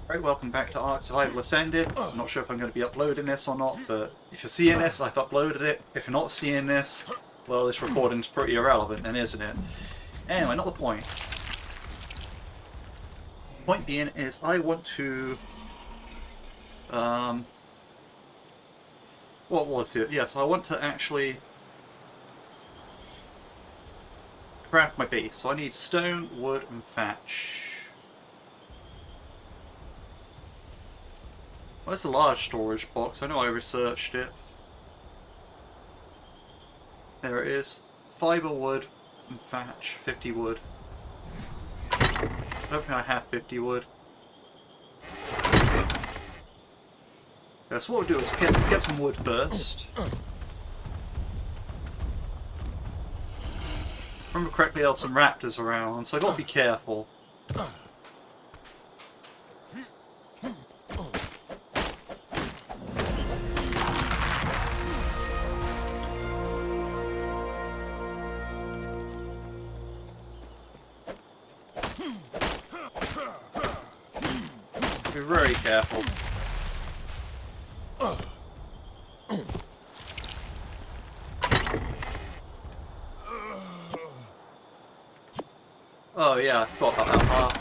Right, welcome back to Ark Survival Ascended. I'm not sure if I'm going to be uploading this or not, but if you're seeing this, I've uploaded it. If you're not seeing this, well, this recording's pretty irrelevant then, isn't it? Anyway, not the point. Point being is I want to... what was it? Yes, I want to actually craft my base. So I need stone, wood, and thatch. Where's the large storage box? I know I researched it. There it is. Fibre wood and thatch. 50 wood. I don't think I have 50 wood. Yeah, so what we'll do is get some wood first. Remember correctly, there are some raptors around, so I've got to be careful. Be very careful. Oh yeah, I forgot about that part.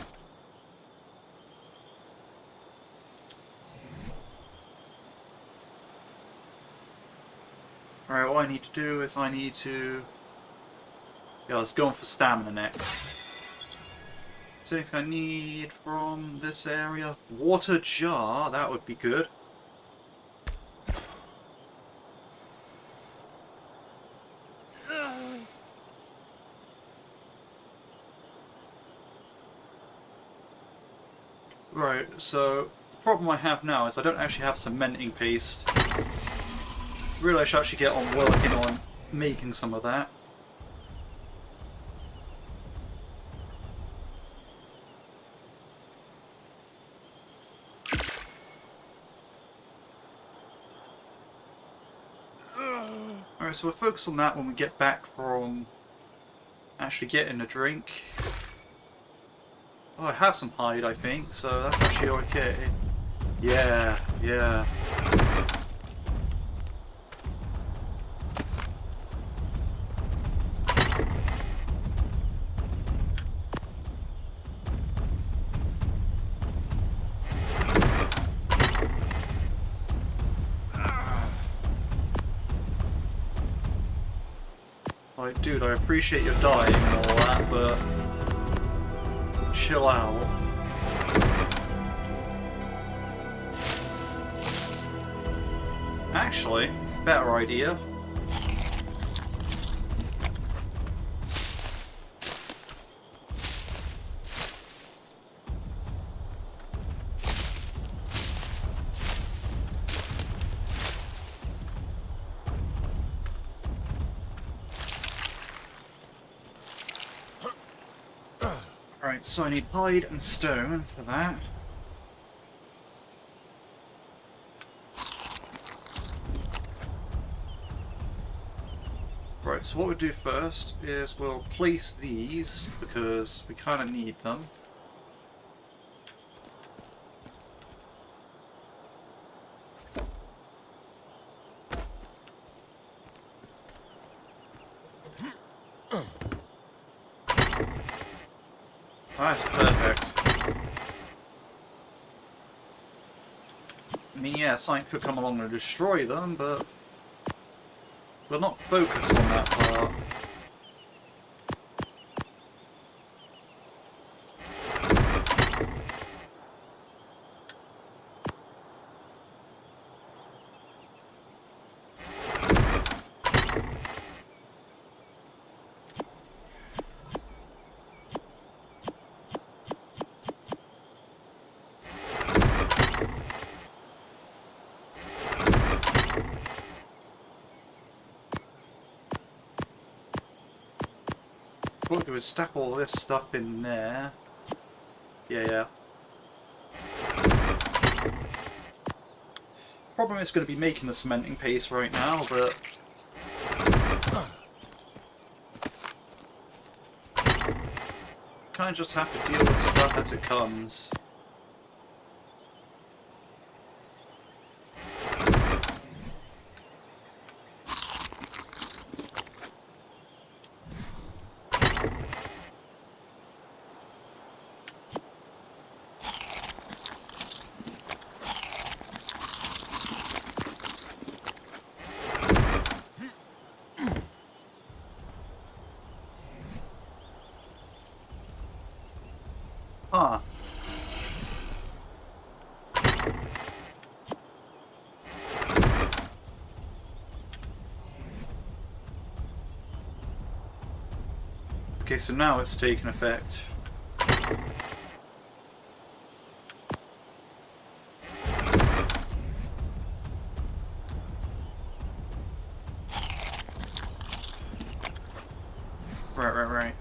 Alright, what I need to do is I need to... Yeah, I was going for stamina next. Is there anything I need from this area? Water jar, that would be good. Right, so the problem I have now is I don't actually have cementing paste. Really, I should actually get on working on making some of that. Alright, so we'll focus on that when we get back from actually getting a drink. Oh, I have some hide, I think, so that's actually okay. Yeah, yeah. Like, dude, I appreciate your dying and all that, but... chill out. Actually, better idea. Alright, so I need hide and stone for that. Right, so what we'll do first is we'll place these because we kind of need them. That's perfect. I mean, yeah, something could come along and destroy them, but we're not focused on that part. So what we'll do is stack all this stuff in there. Yeah. Problem is going to be making the cementing paste right now, but kind of just have to deal with stuff as it comes. Huh. Okay, so now it's taken effect. Right.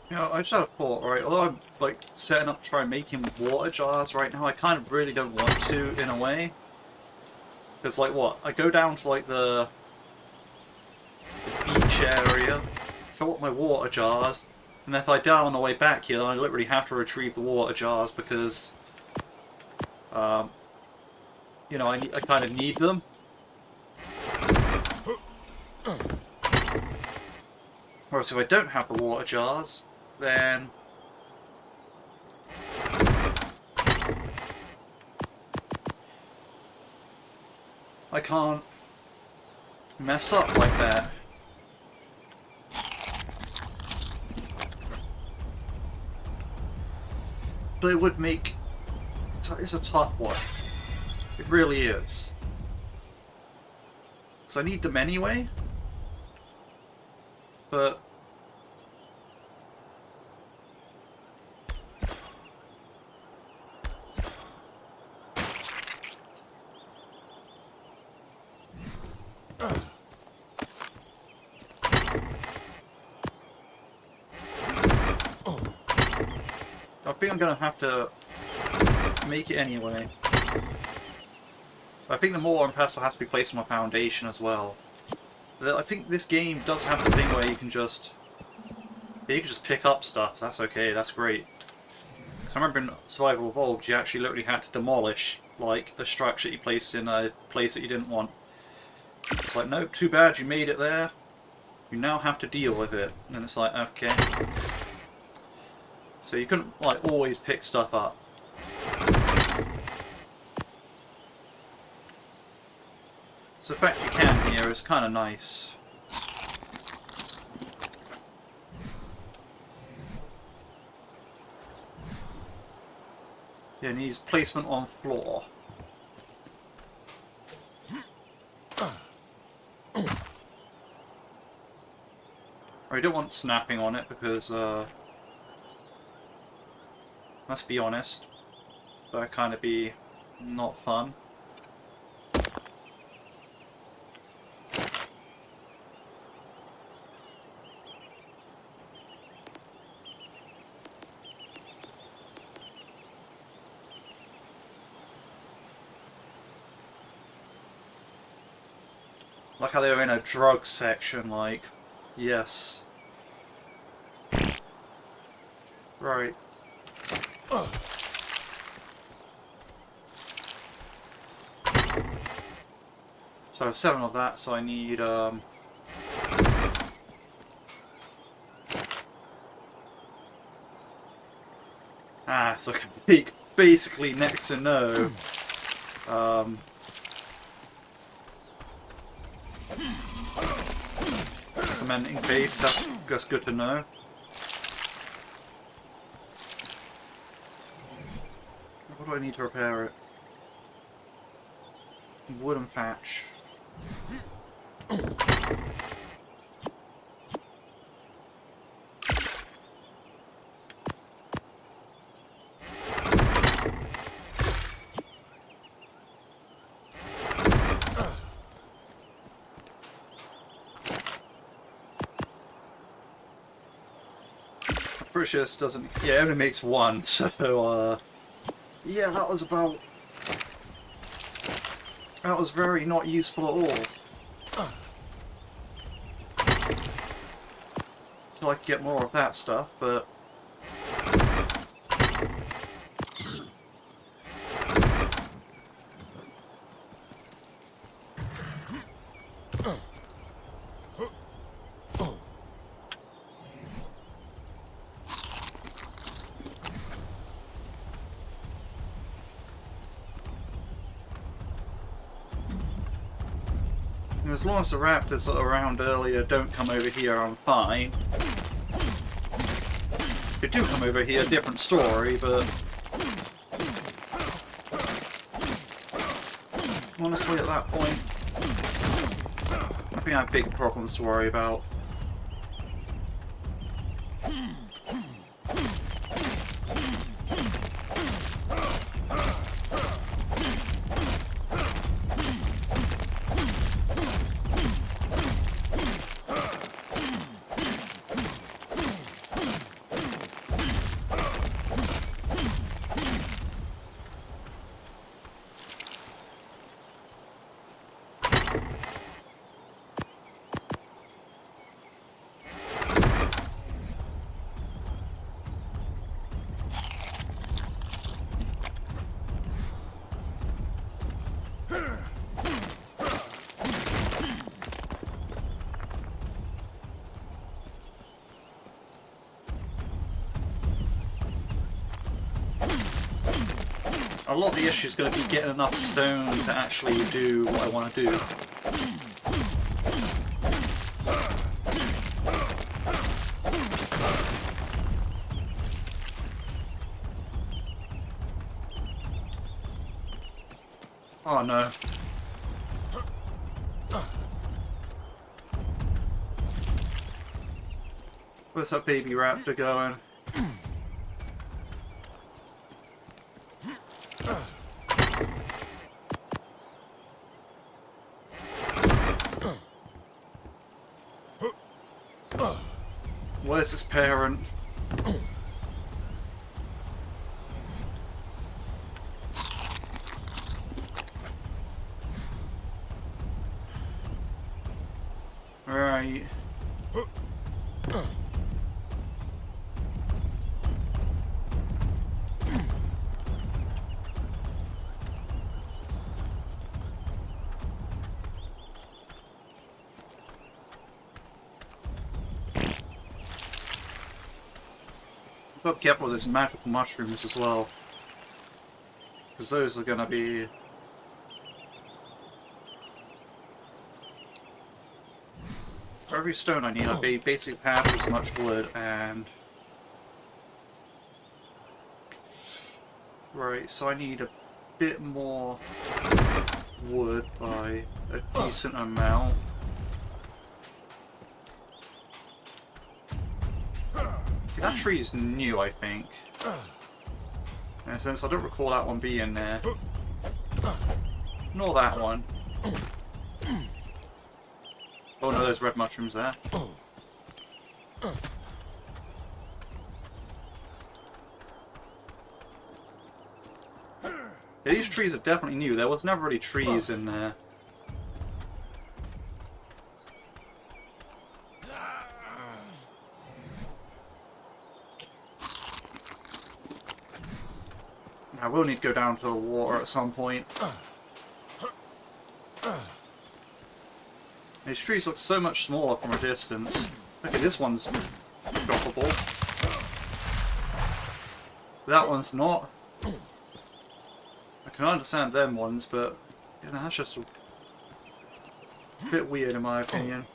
You know, I just had a thought, right? Although I'm like setting up to try making water jars right now, I kind of really don't want to in a way. Because like what? I go down to like the beach area, fill up my water jars, and if I die on the way back here, then I literally have to retrieve the water jars because, you know, I kind of need them. Whereas if I don't have the water jars, then I can't mess up like that. But it would make... It's a tough one. It really is. So I need them anyway. But... I think I'm going to have to make it anyway. I think the mortar and pestle has to be placed on my foundation as well. I think this game does have the thing where you can just... Yeah, you can just pick up stuff. That's okay, that's great. So I remember in Survival Evolved, you actually literally had to demolish like a structure you placed in a place that you didn't want. It's like, no, too bad you made it there. You now have to deal with it. And it's like, okay. So you couldn't like always pick stuff up. So the fact you can here is kind of nice. Yeah, it needs placement on floor. I don't want snapping on it because, let's be honest, that'd kind of be not fun. Like how they were in a drug section, like, yes. Right. So I have 7 of that, so I need, so I can make basically next to no, cementing base. That's just good to know. What do I need to repair it? Wooden thatch. Pretty sure this doesn't... Yeah, it only makes 1, so, yeah, that was about... That was very not useful at all. I'd like to get more of that stuff, but... As long as the raptors that were around earlier don't come over here, I'm fine. If they do come over here, different story, but... honestly, at that point, I think I have bigger problems to worry about. A lot of the issue is going to be getting enough stone to actually do what I want to do. Oh no. Where's that baby raptor going? Where's his parent? Right. Got to be careful with those magical mushrooms as well, because those are going to be... for every stone I need, I'll be basically half as much wood and... right, so I need a bit more wood by a decent amount. That tree is new, I think. And since I don't recall that one being there. Nor that one. Oh no, there's red mushrooms there. Yeah, these trees are definitely new. There was never really trees in there. I will need to go down to the water at some point. These trees look so much smaller from a distance. Okay, this one's droppable. That one's not. I can understand them ones, but yeah, that's just a bit weird in my opinion.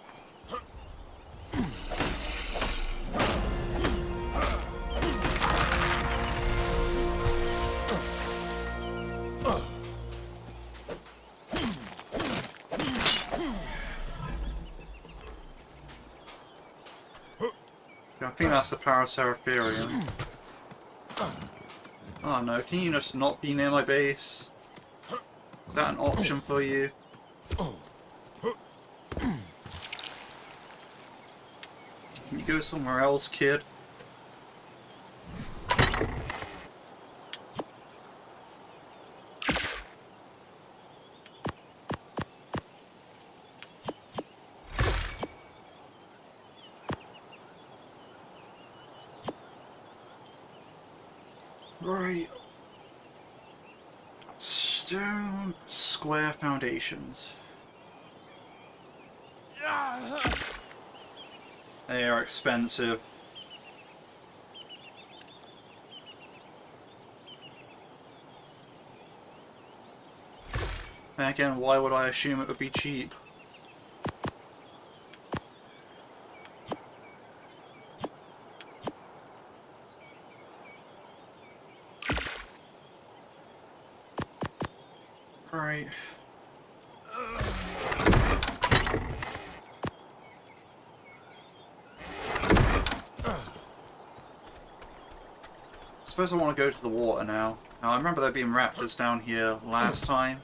I think that's the Paraceratherium. Oh no, can you just not be near my base? Is that an option for you? Can you go somewhere else, kid? Right. Stone square foundations. They are expensive. And again, why would I assume it would be cheap? Right. I suppose I want to go to the water now. Now I remember there being raptors down here last time.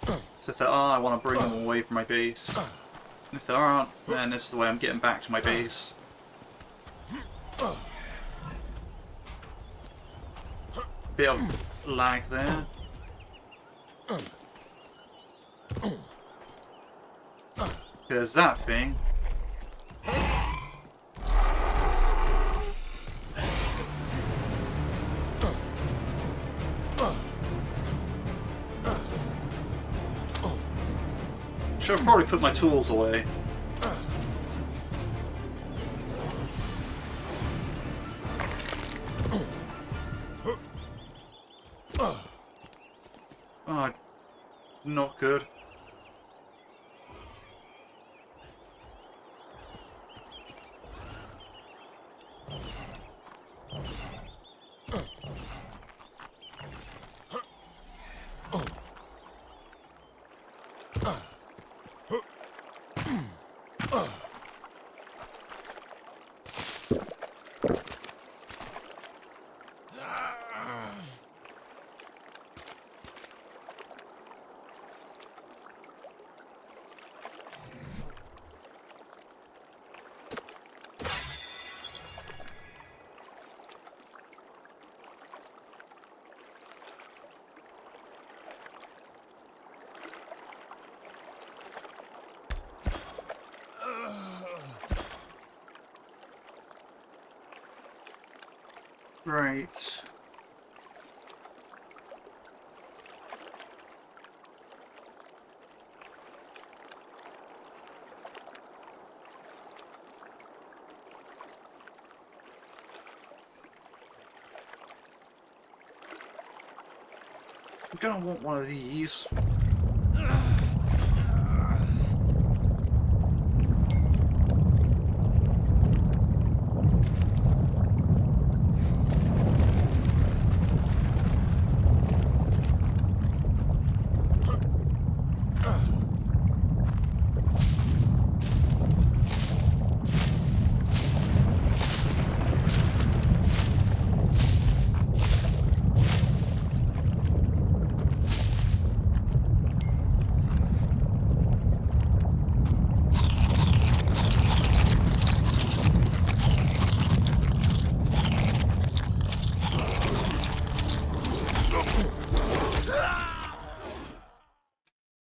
So if there are, I want to bring them away from my base. And if there aren't, then this is the way I'm getting back to my base. Bit of lag there. There's that thing. Should have probably put my tools away. Oh, not good. Right. I'm gonna want one of these.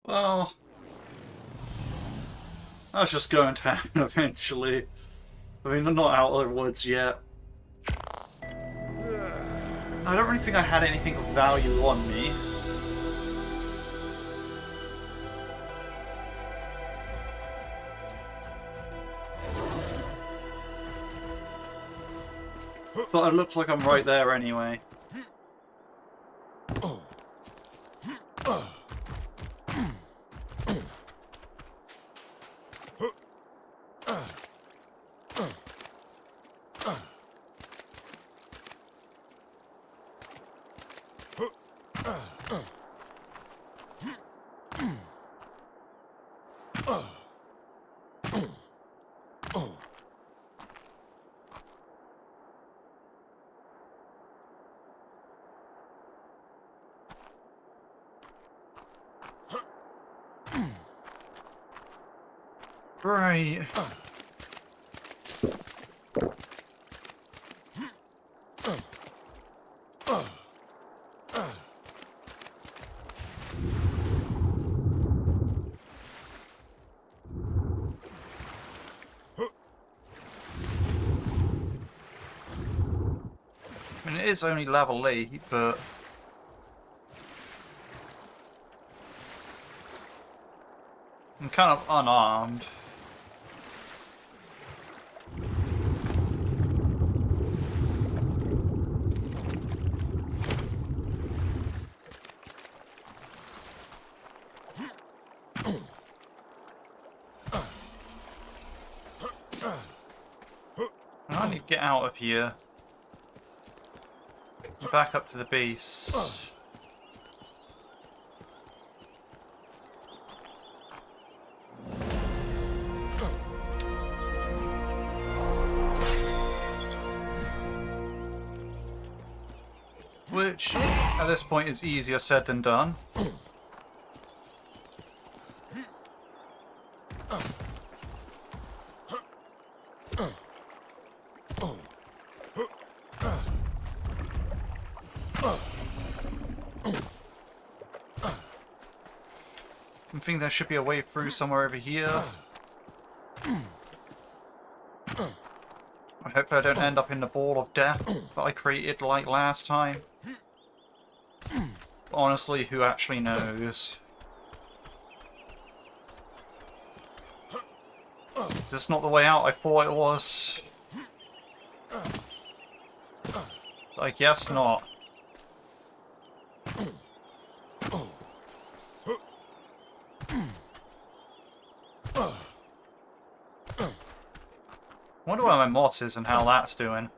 Well, I was just going to happen eventually. I mean, I'm not out of the woods yet. I don't really think I had anything of value on me. But it looks like I'm right there anyway. Right. I mean, it is only level 8, but I'm kind of unarmed. I need to get out of here. Back up to the base. which at this point is easier said than done. I think there should be a way through somewhere over here. I hope I don't end up in the ball of death that I created like last time. Honestly, who actually knows? Is this not the way out I thought it was? I guess not. I wonder where my moss is and how that's doing.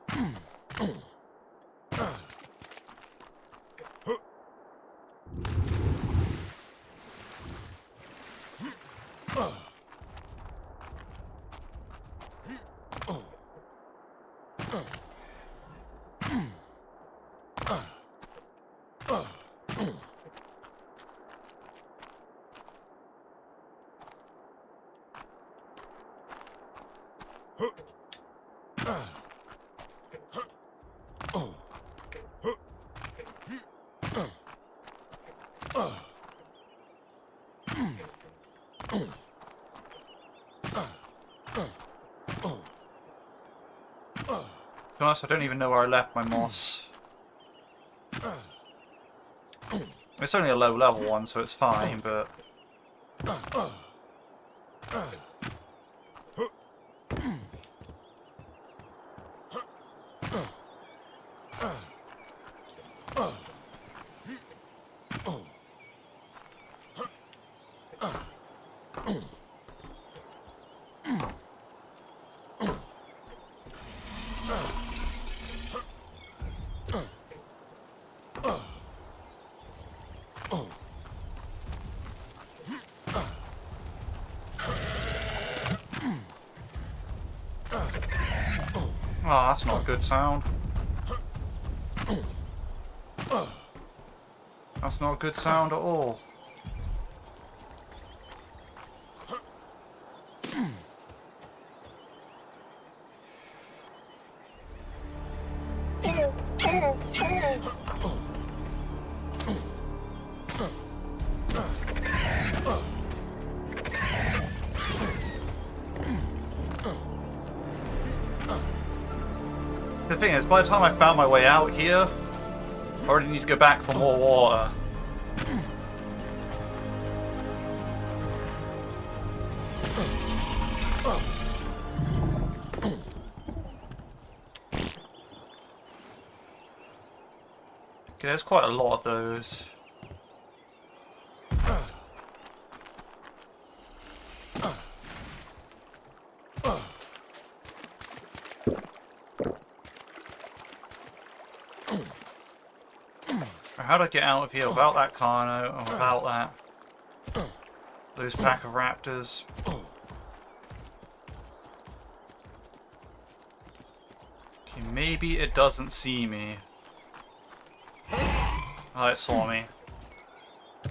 To be honest, I don't even know where I left my moss. It's only a low level one, so it's fine, but... Oh, that's not a good sound. That's not a good sound at all. The thing is, by the time I found my way out here, I already need to go back for more water. Okay, there's quite a lot of those. How do I get out of here without that Carno or without that? Those pack of raptors. Okay, maybe it doesn't see me. Oh, it saw me.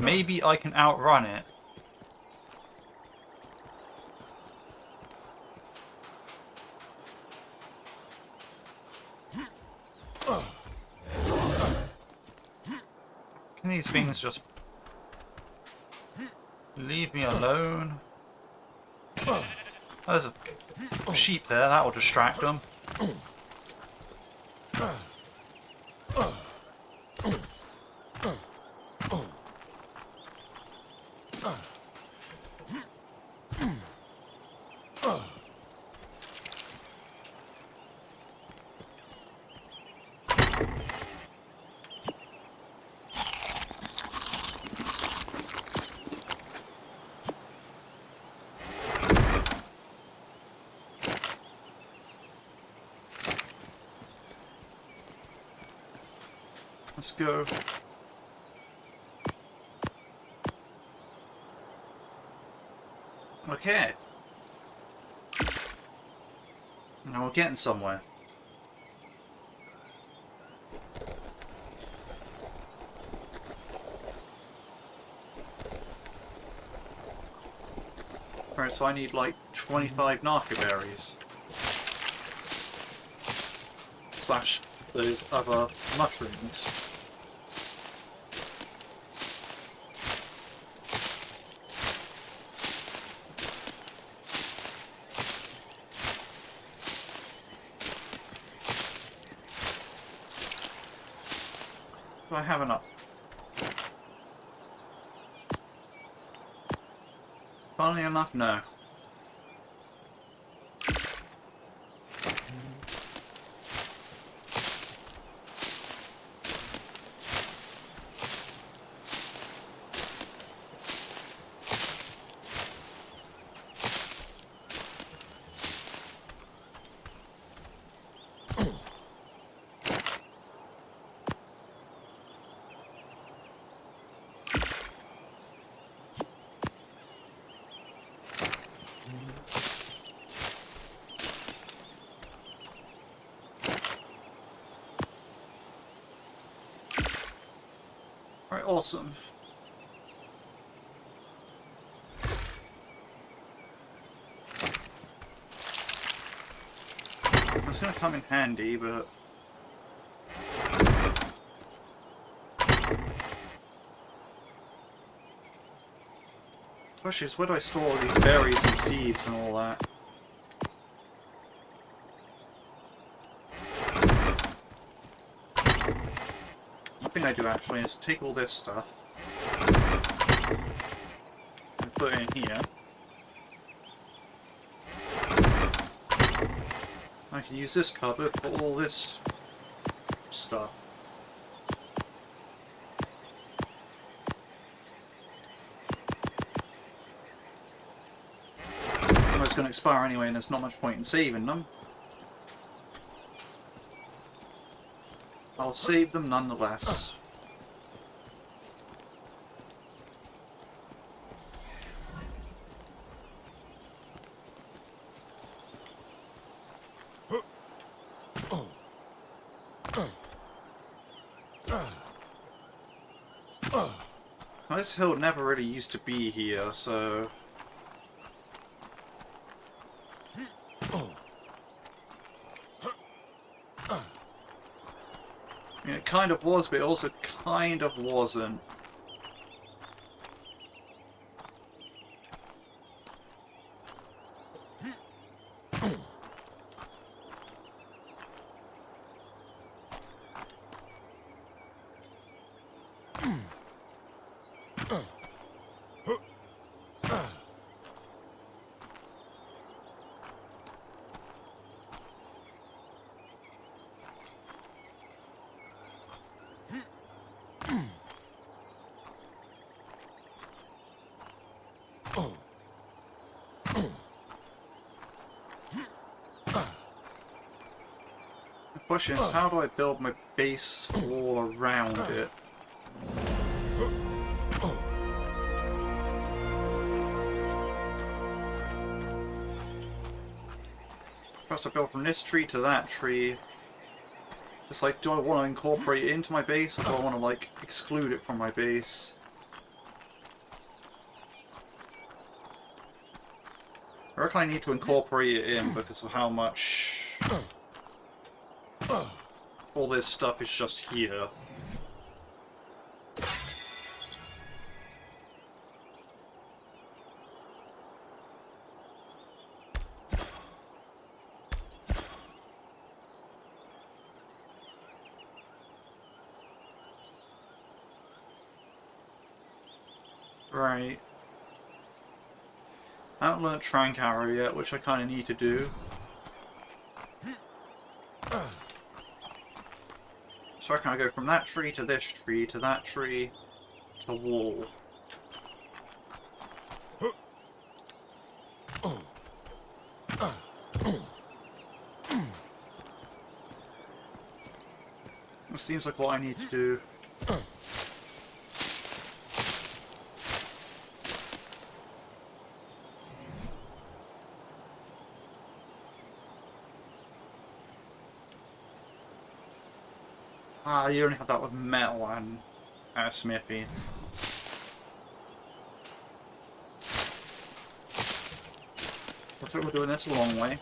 Maybe I can outrun it. Can these things just leave me alone? Oh, there's a sheep there, that will distract them. Let's go. Okay. Now we're getting somewhere. so I need like 25 narco berries. Slash those other mushrooms. Do I have enough? Funnily enough, no. Alright, awesome. It's gonna come in handy, but... Question is, where do I store all these berries and seeds and all that? One thing I do actually is take all this stuff and put it in here. I can use this cupboard for all this stuff. Well, it's going to expire anyway, and there's not much point in saving them. I'll save them nonetheless. Now, this hill never really used to be here, so... I mean, it kind of was, but it also kind of wasn't. The question is, how do I build my base all around it? First I build from this tree to that tree. It's like, do I want to incorporate it into my base, or do I want to, like, exclude it from my base? I reckon I need to incorporate it in because of how much all this stuff is just here. Right. I haven't learnt Trank Arrow yet, which I kind of need to do. So I can go from that tree to this tree to that tree to wall. That seems like what I need to do. Ah, you only have that with metal and a smithy. Looks like we're doing this a long way.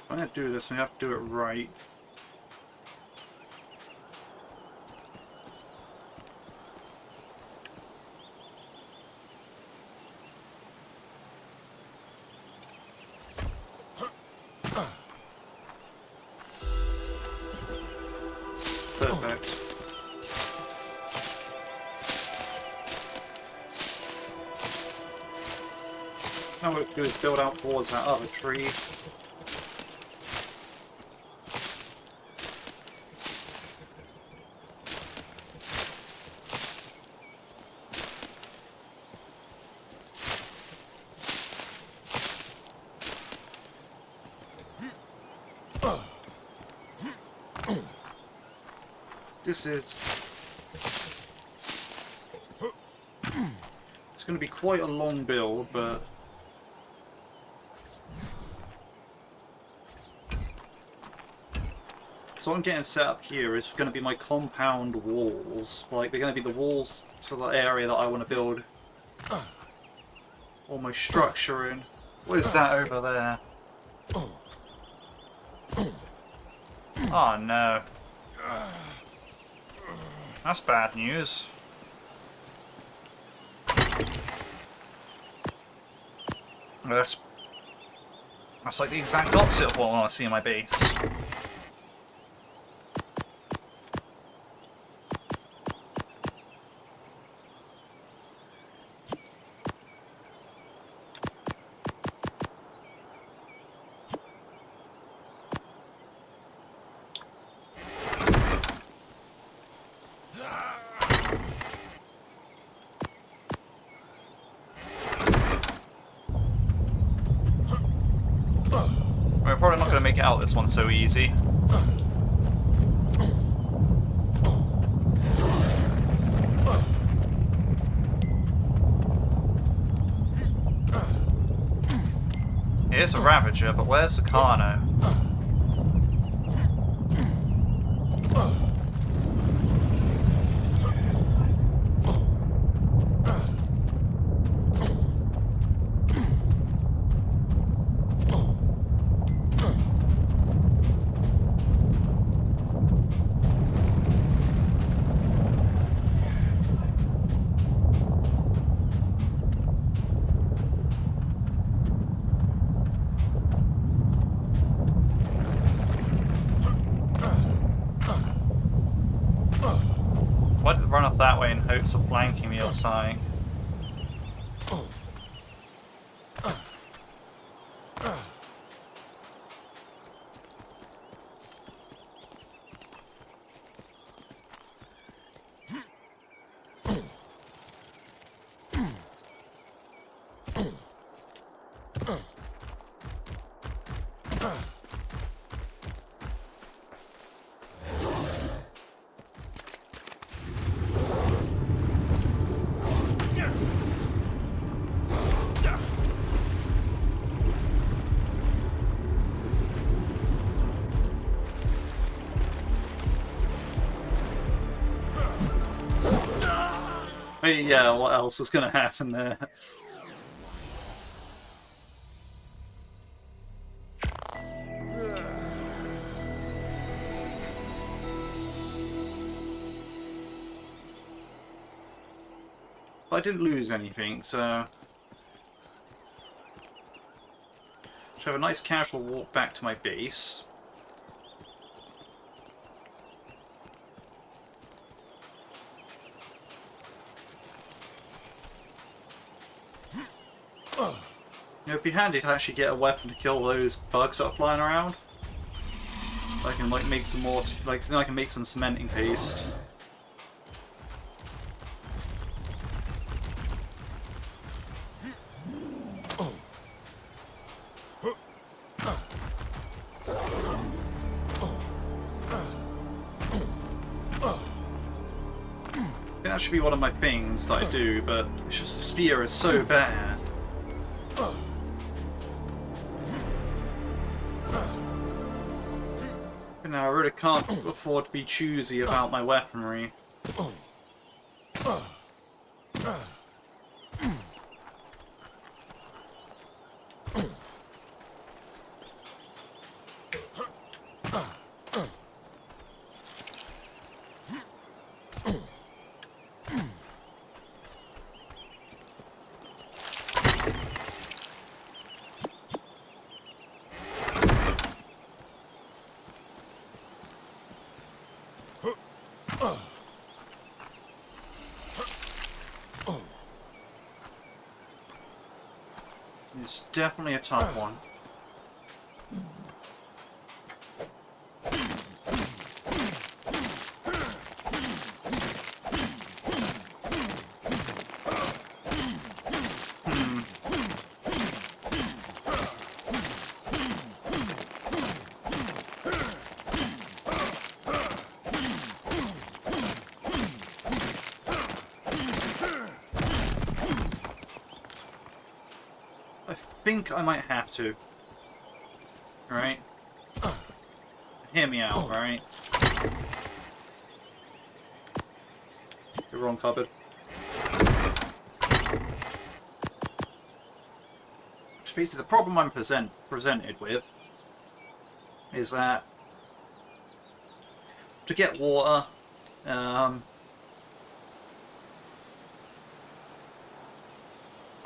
I'm going to do this, and I have to do it right. Perfect. Now what we do is build out towards that other tree. This is... It's going to be quite a long build, but... So what I'm getting set up here is going to be my compound walls. Like, they're going to be the walls to the area that I want to build all my structure in. What is that over there? Oh no. That's bad news. That's like the exact opposite of what I want to see in my base. We're probably not going to make it out this one so easy. Here's a Ravager, but where's the Carno? Why did it run off that way in hopes of flanking me or something? Yeah, what else is going to happen there? But I didn't lose anything, so... Should have a nice casual walk back to my base. It'd be handy to actually get a weapon to kill those bugs that are flying around. I can like make some more, like then I can make some cementing paste. That should be one of my things that I do, but it's just the spear is so bad. You know, I really can't afford to be choosy about my weaponry. It's definitely a tough one. I think I might have to. Alright? Hear me out, right? The wrong cupboard. Basically, the problem I'm presented with is that to get water, I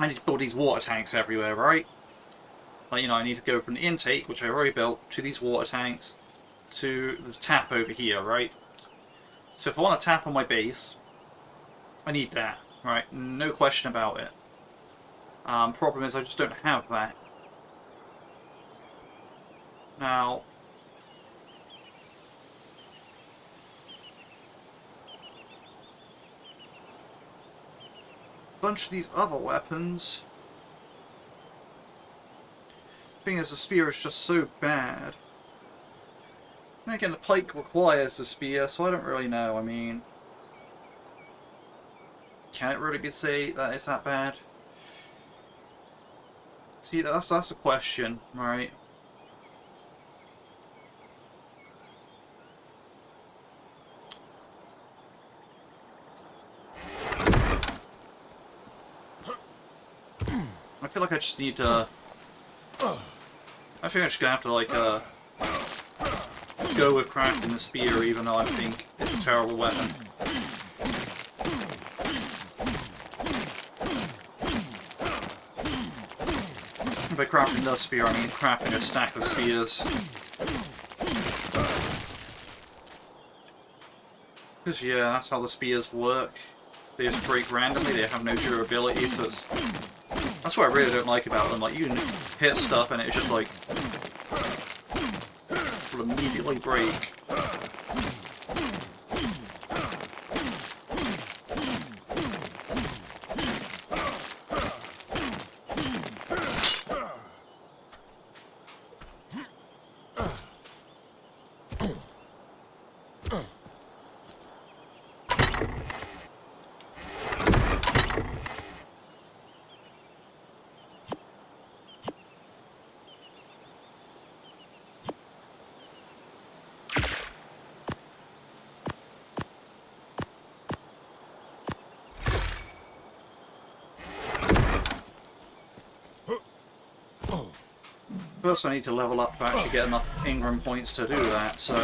need to build these water tanks everywhere, right? Like, you know, I need to go from the intake, which I already built, to these water tanks, to the tap over here, right? So if I want to tap on my base, I need that, right? No question about it. Problem is I just don't have that. Now, a bunch of these other weapons. The thing is, the spear is just so bad. And again, the pike requires the spear, so I don't really know. I mean, can it really be say that it's that bad? See, that's a question, right? I feel like I just need to... I think I'm just gonna have to, like, go with crafting the spear, even though I think it's a terrible weapon. By crafting the spear, I mean crafting a stack of spears. Because, yeah, that's how the spears work. They just break randomly, they have no durability, so it's... That's what I really don't like about them. Like, you can hit stuff and it's just like... will immediately break. First I need to level up to actually get enough Ingram points to do that, so... I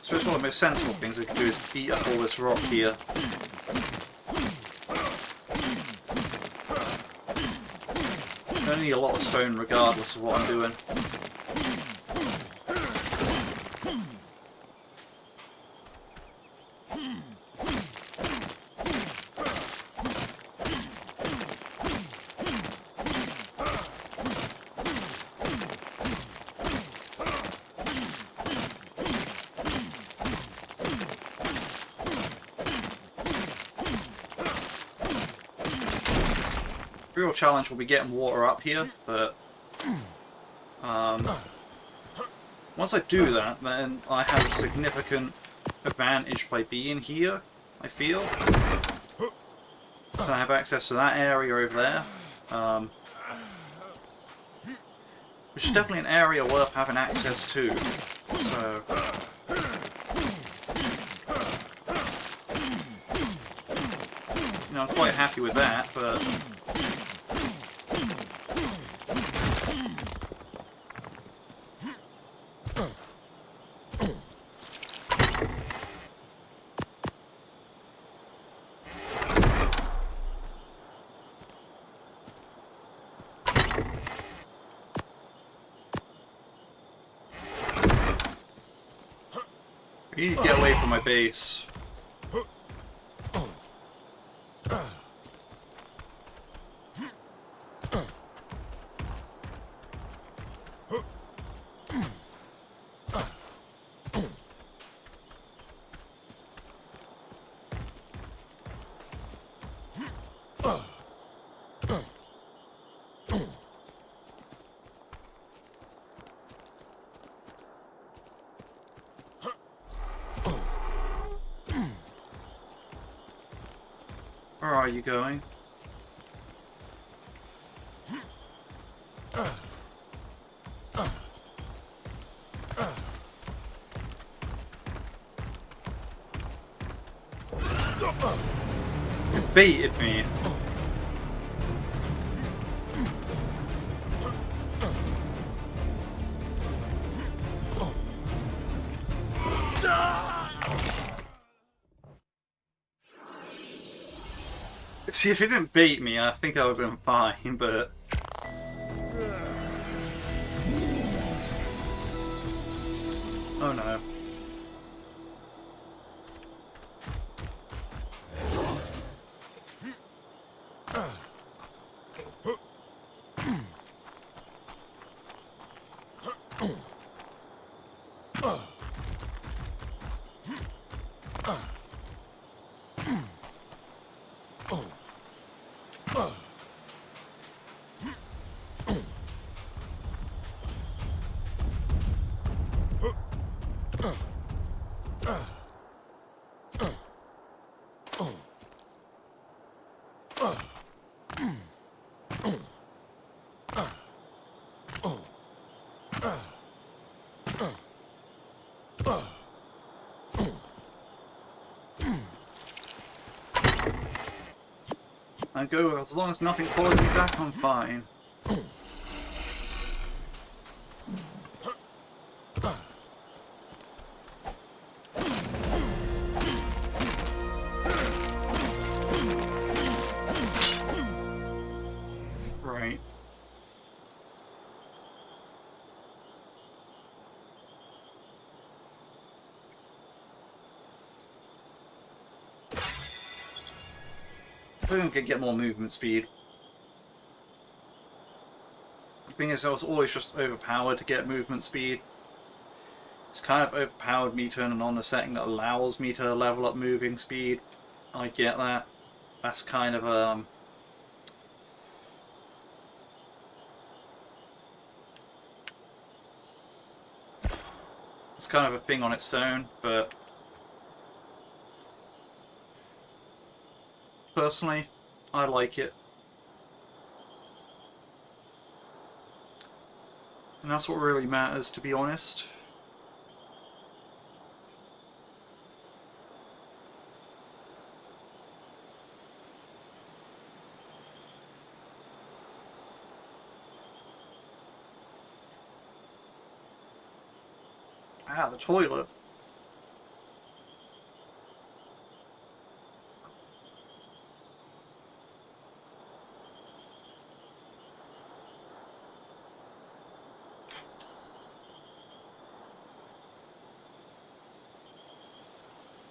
suppose one of the most sensible things I could do is beat up all this rock here. I need a lot of stone regardless of what I'm doing. The real challenge will be getting water up here, but once I do that, then I have a significant advantage by being here, I feel. So I have access to that area over there, which is definitely an area worth having access to. So, you know, I'm quite happy with that, but I need to get away from my base. Where are you going? You baited me. See, if it didn't bait me, I think I would have been fine, but... Oh no. I go, as long as nothing follows me back, I'm fine. Right. I think I could get more movement speed. The thing is, I was always just overpowered to get movement speed. It's kind of overpowered me turning on the setting that allows me to level up moving speed. I get that. That's kind of it's kind of a thing on its own, but personally, I like it. And that's what really matters, to be honest. Ah, the toilet.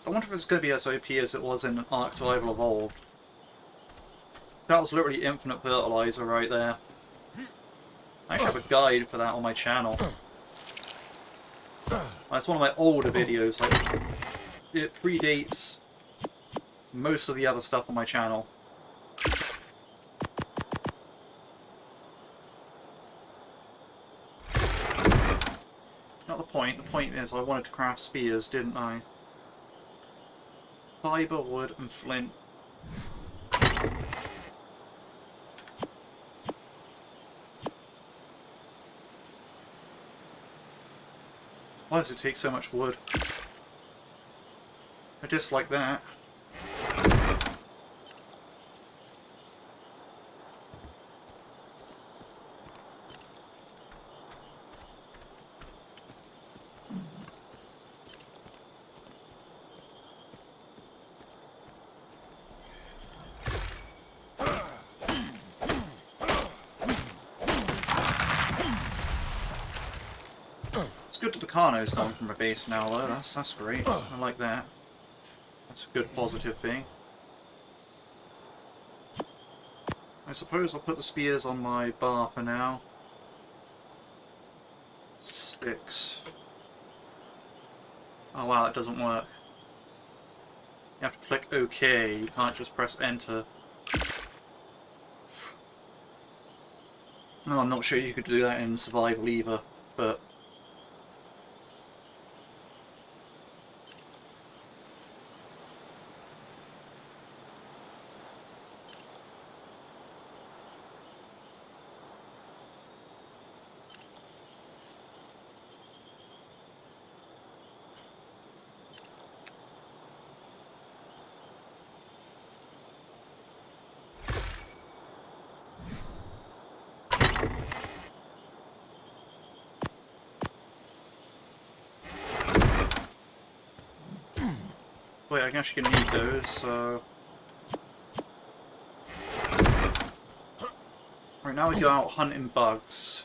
I wonder if it's going to be as OP as it was in Ark Survival Evolved. That was literally infinite fertilizer right there. I actually have a guide for that on my channel. It's one of my older videos. Like, it predates most of the other stuff on my channel. Not the point. The point is I wanted to craft spears, didn't I? Fibre, wood, and flint. Why does it take so much wood? I dislike that. It's good that the Carno's gone from a base now, though. That's great. I like that. That's a good positive thing. I suppose I'll put the spears on my bar for now. 6. Oh wow, that doesn't work. You have to click OK. You can't just press Enter. No, I'm not sure you could do that in Survival either, but... Wait, I'm actually going to need those, so... Right, now we go out hunting bugs.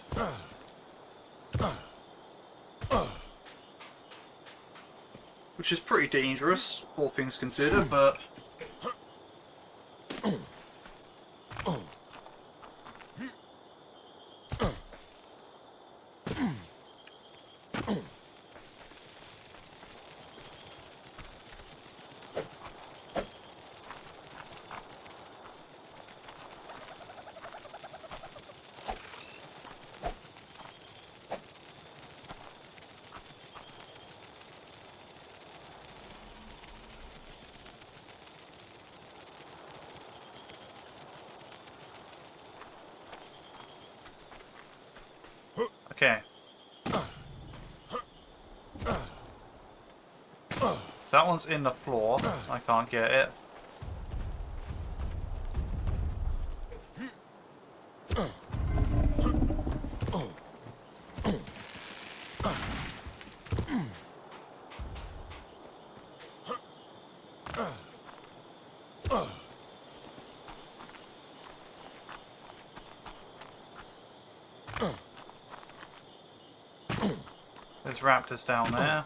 Which is pretty dangerous, all things considered, but... Okay. So that one's in the floor. I can't get it. There's raptors down there.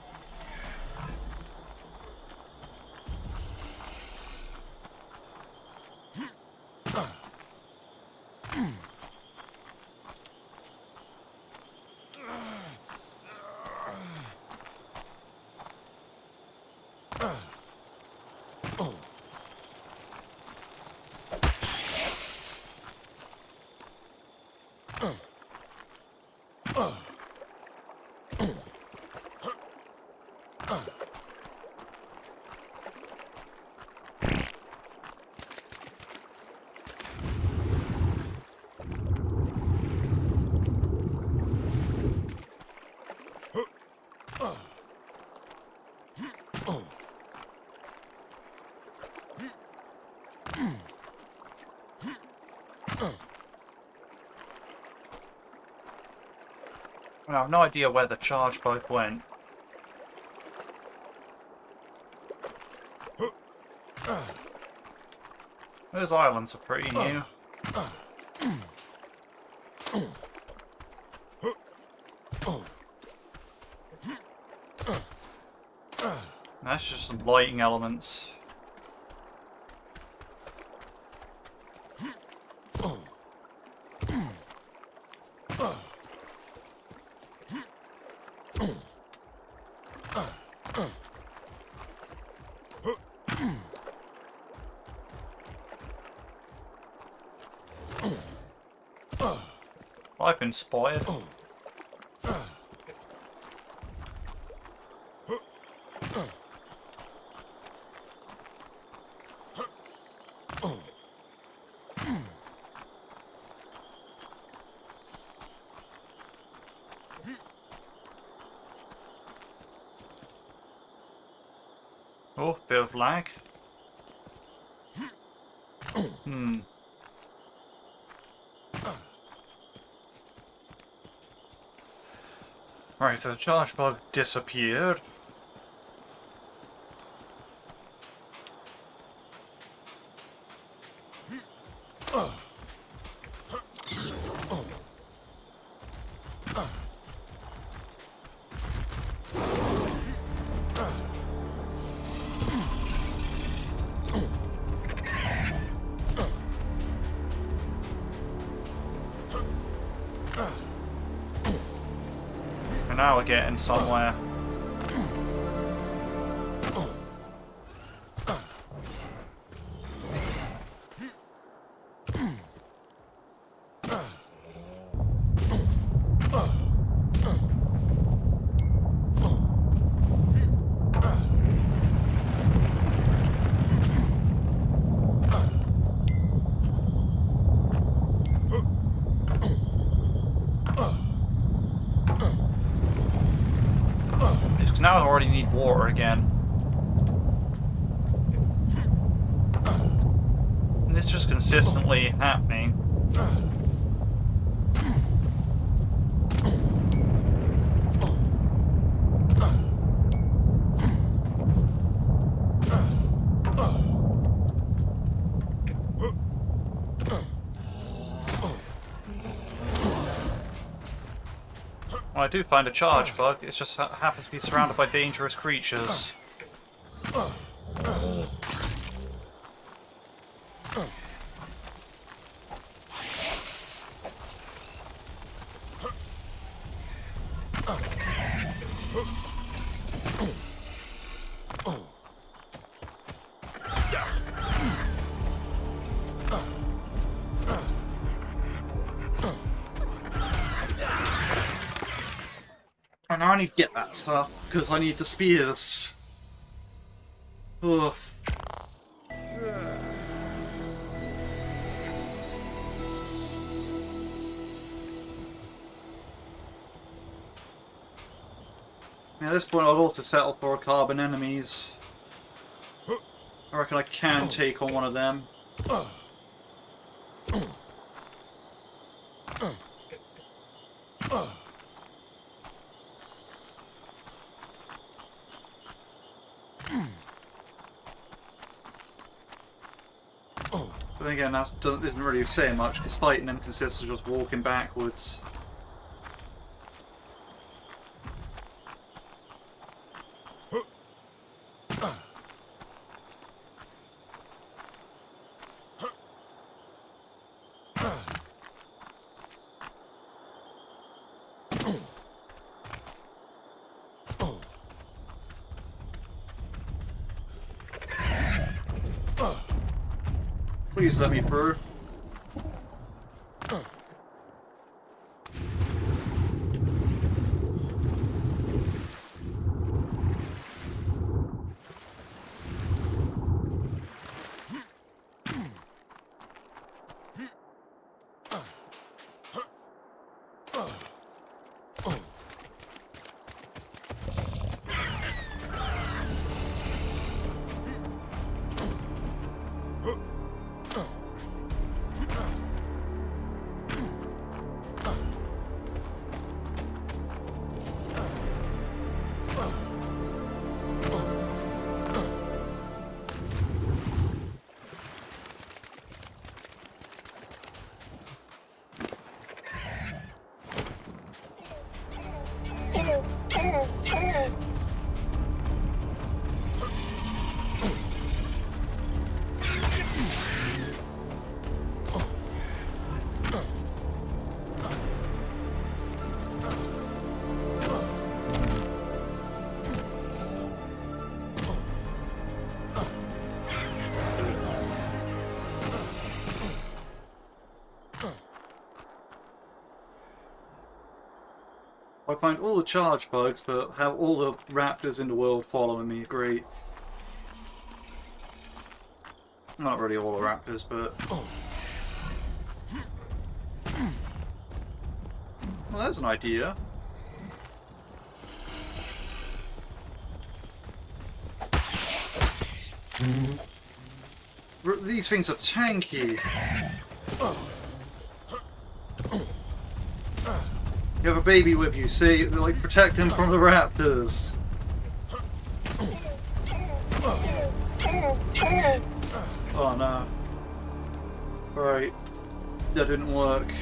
Well, I have no idea where the charge bug went. Those islands are pretty new. That's just some lighting elements. I've been spotted. Oh, bit of lag. Right, so the charge bug disappeared. And now we're getting somewhere. Now I already need water again. And it's just consistently happening. When I do find a charge bug, it just happens to be surrounded by dangerous creatures. And I need to get that stuff, because I need the spears. Ugh. At this point, I'll also settle for carbon enemies. I reckon I can take on one of them. But then again, that isn't really saying much, because fighting them consists of just walking backwards. Please let me through. I find all the charge bugs, but have all the raptors in the world following me. Great. Not really all the raptors, but... Well, there's an idea. These things are tanky. You have a baby with you, see? They're like, protect him from the raptors. Oh no. Right. That didn't work.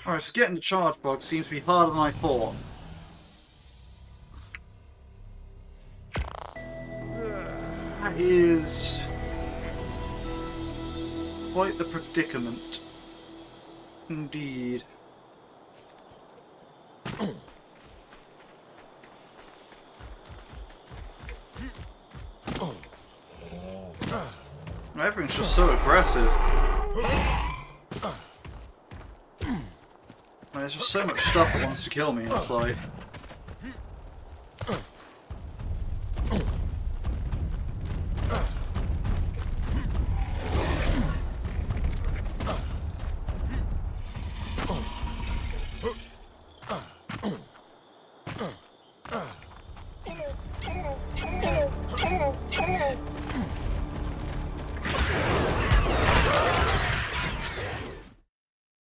Alright, so getting the charge bug seems to be harder than I thought. That is quite the predicament. Indeed. Everything's just so aggressive. There's just so much stuff that wants to kill me, it's like...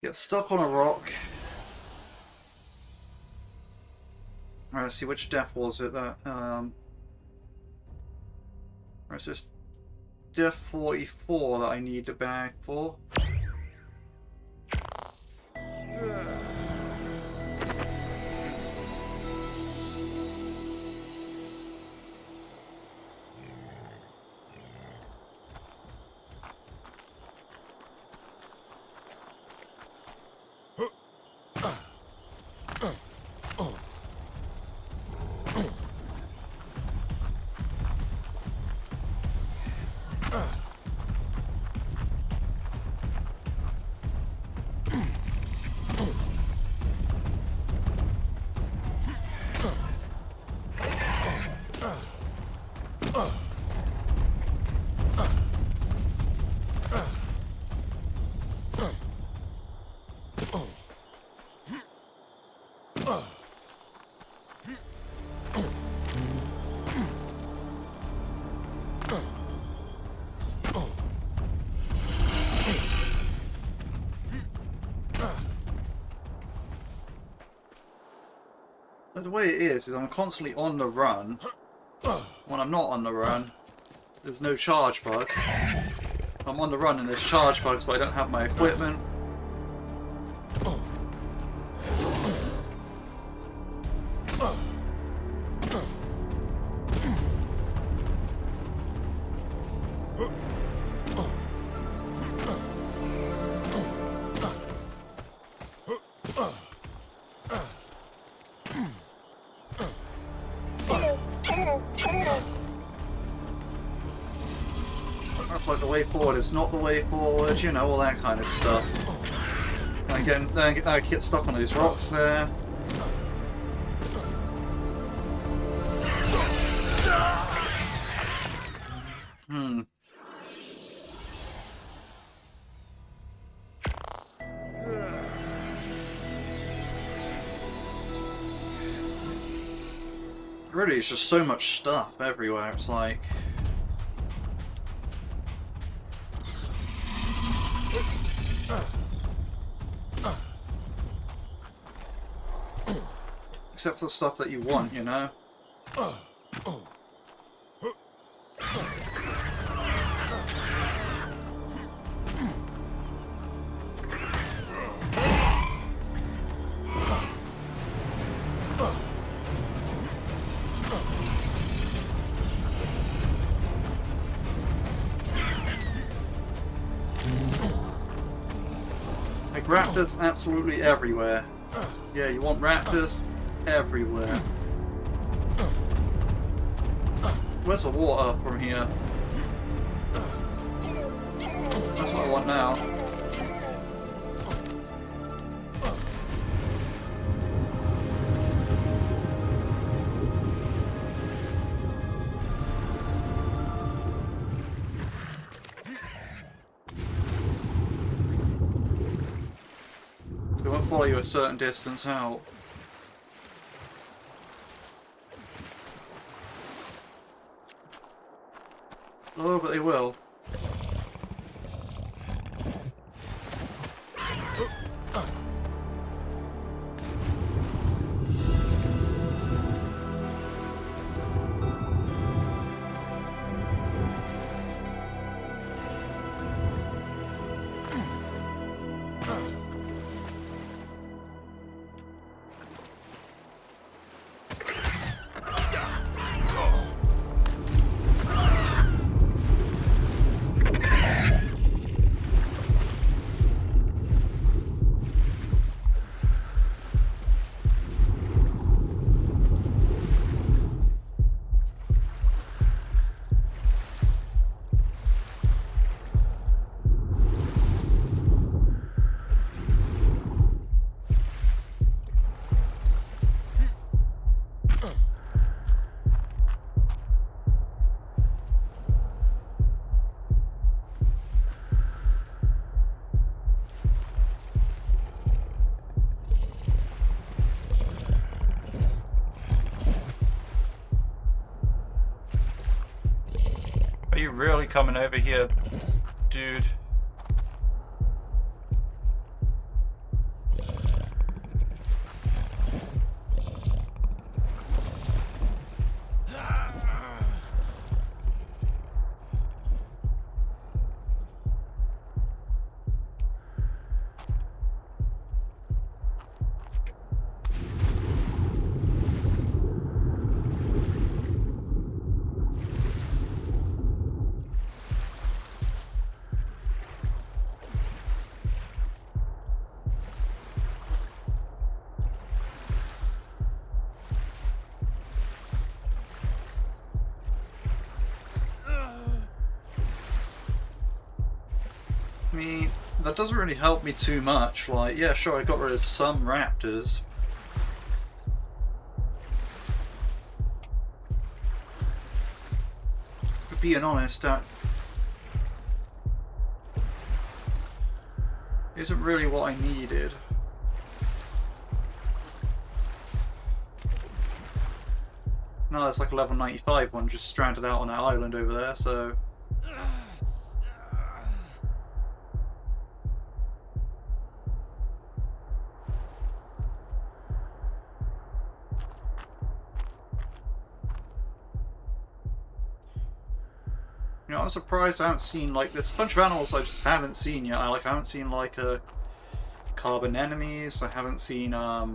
Get stuck on a rock. Alright, let's see, which death was it that, Alright, so it's death 44 that I need the bag for. But the way it is I'm constantly on the run. When I'm not on the run, there's no charge bugs. I'm on the run and there's charge bugs, but I don't have my equipment. That's like the way forward, it's not the way forward, you know, all that kind of stuff. And again, then I get stuck on those rocks there. Really, it's just so much stuff everywhere, it's like... Except for the stuff that you want, you know? Like raptors absolutely everywhere. Yeah, you want raptors everywhere. Where's the water from here? That's what I want now. They won't follow you a certain distance out. Oh, but they will. Are you really coming over here, dude? I mean, that doesn't really help me too much. Like, yeah, sure, I got rid of some raptors. But being honest, that isn't really what I needed. No, that's like a level 95 one just stranded out on that island over there, so... You know, I'm surprised I haven't seen, like, there's a bunch of animals I just haven't seen yet. I haven't seen, like, carbon enemies. I haven't seen, I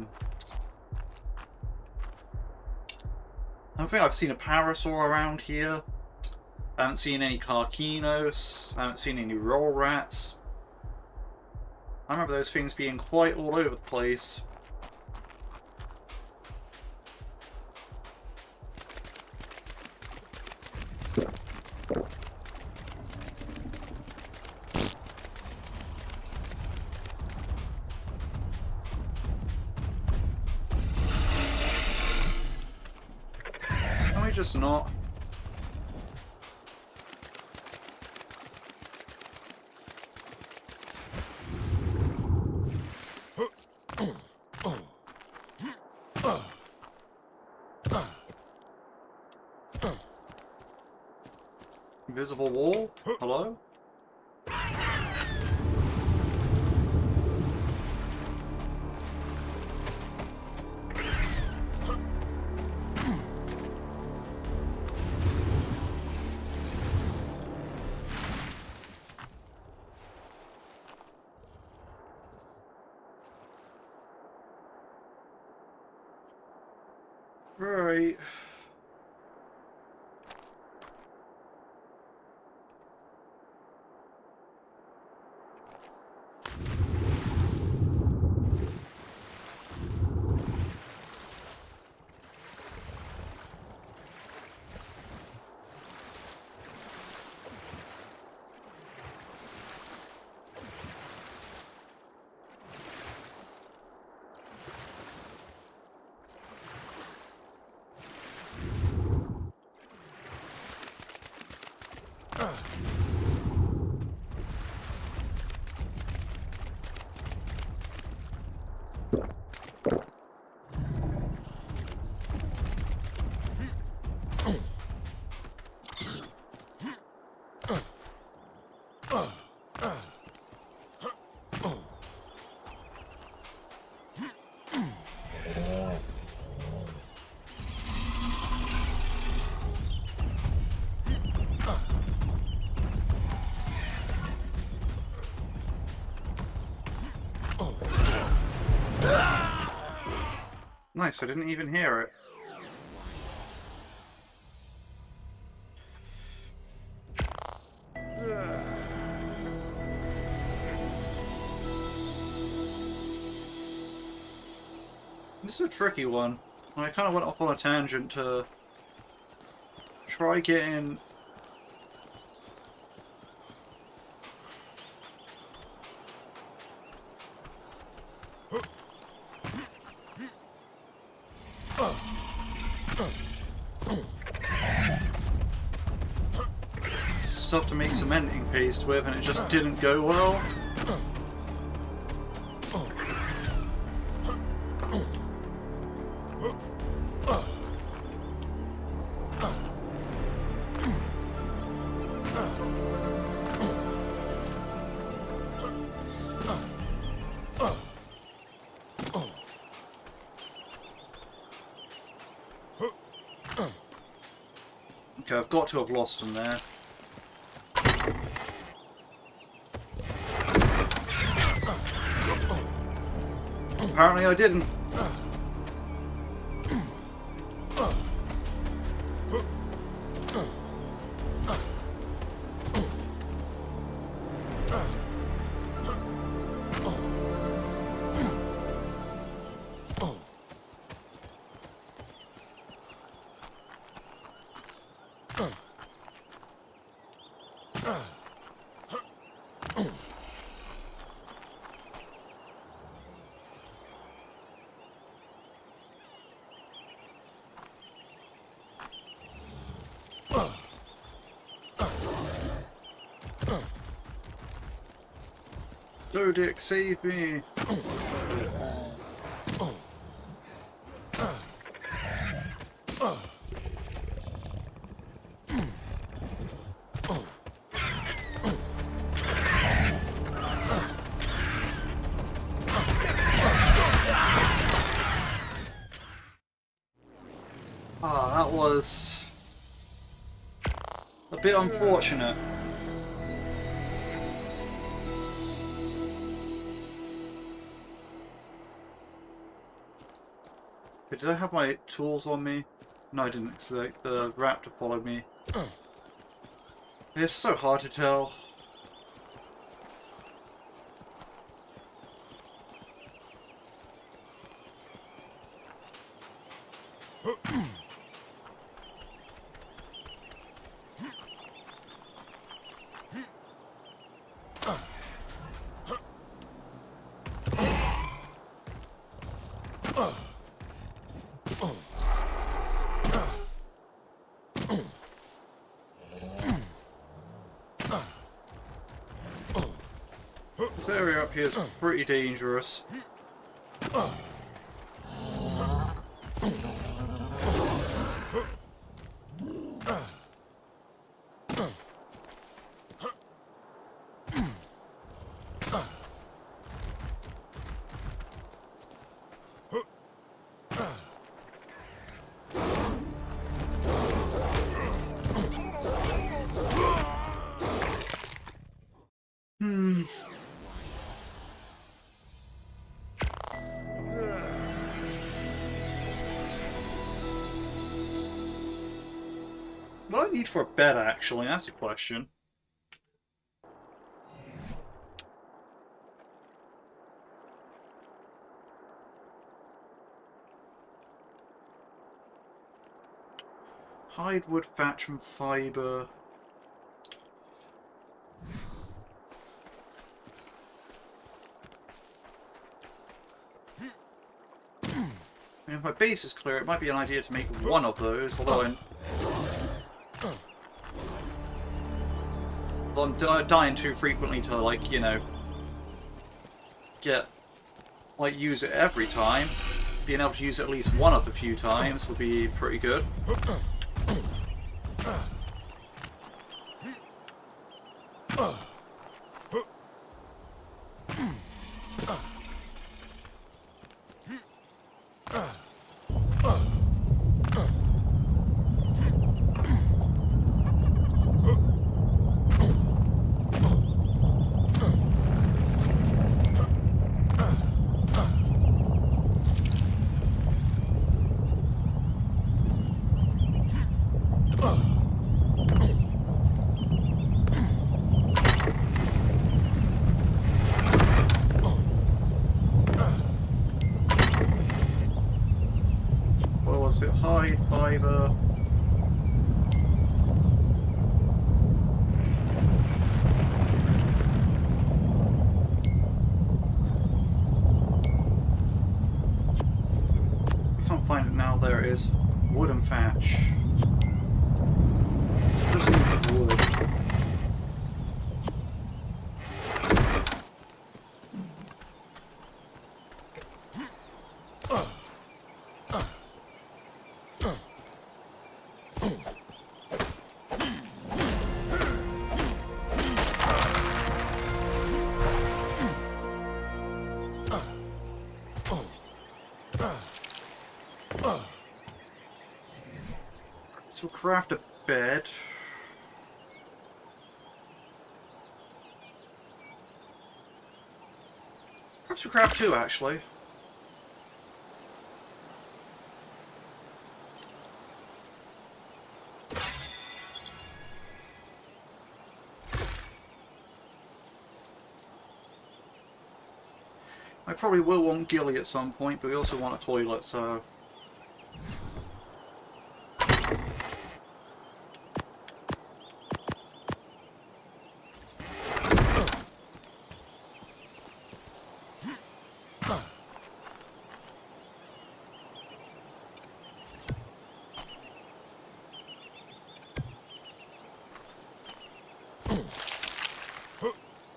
don't think I've seen a parasaur around here. I haven't seen any carcinos. I haven't seen any roll rats. I remember those things being quite all over the place. Just not. Invisible wall? Hello? Right. Nice, I didn't even hear it. This is a tricky one. I kind of went off on a tangent to try getting... stuff to make cementing paste with, and it just didn't go well. Okay, I've got to have lost them there. Apparently I didn't. Go, Dick, save me! Ah, that was a bit unfortunate. Did I have my tools on me? No, I didn't expect the raptor followed me. It's so hard to tell. This area up here is pretty dangerous. What do I need for a bed, actually? That's the question. Hide, wood, thatch, and fibre. I mean, if my base is clear, it might be an idea to make one of those, although I'm dying too frequently to, like, you know, use it every time. Being able to use it at least one of the few times would be pretty good. hide fiber. I can't find it now. There it is. Wooden thatch. Just need wood. So we'll craft a bed. Perhaps we'll craft two, actually. I probably will want Gilly at some point, but we also want a toilet, so...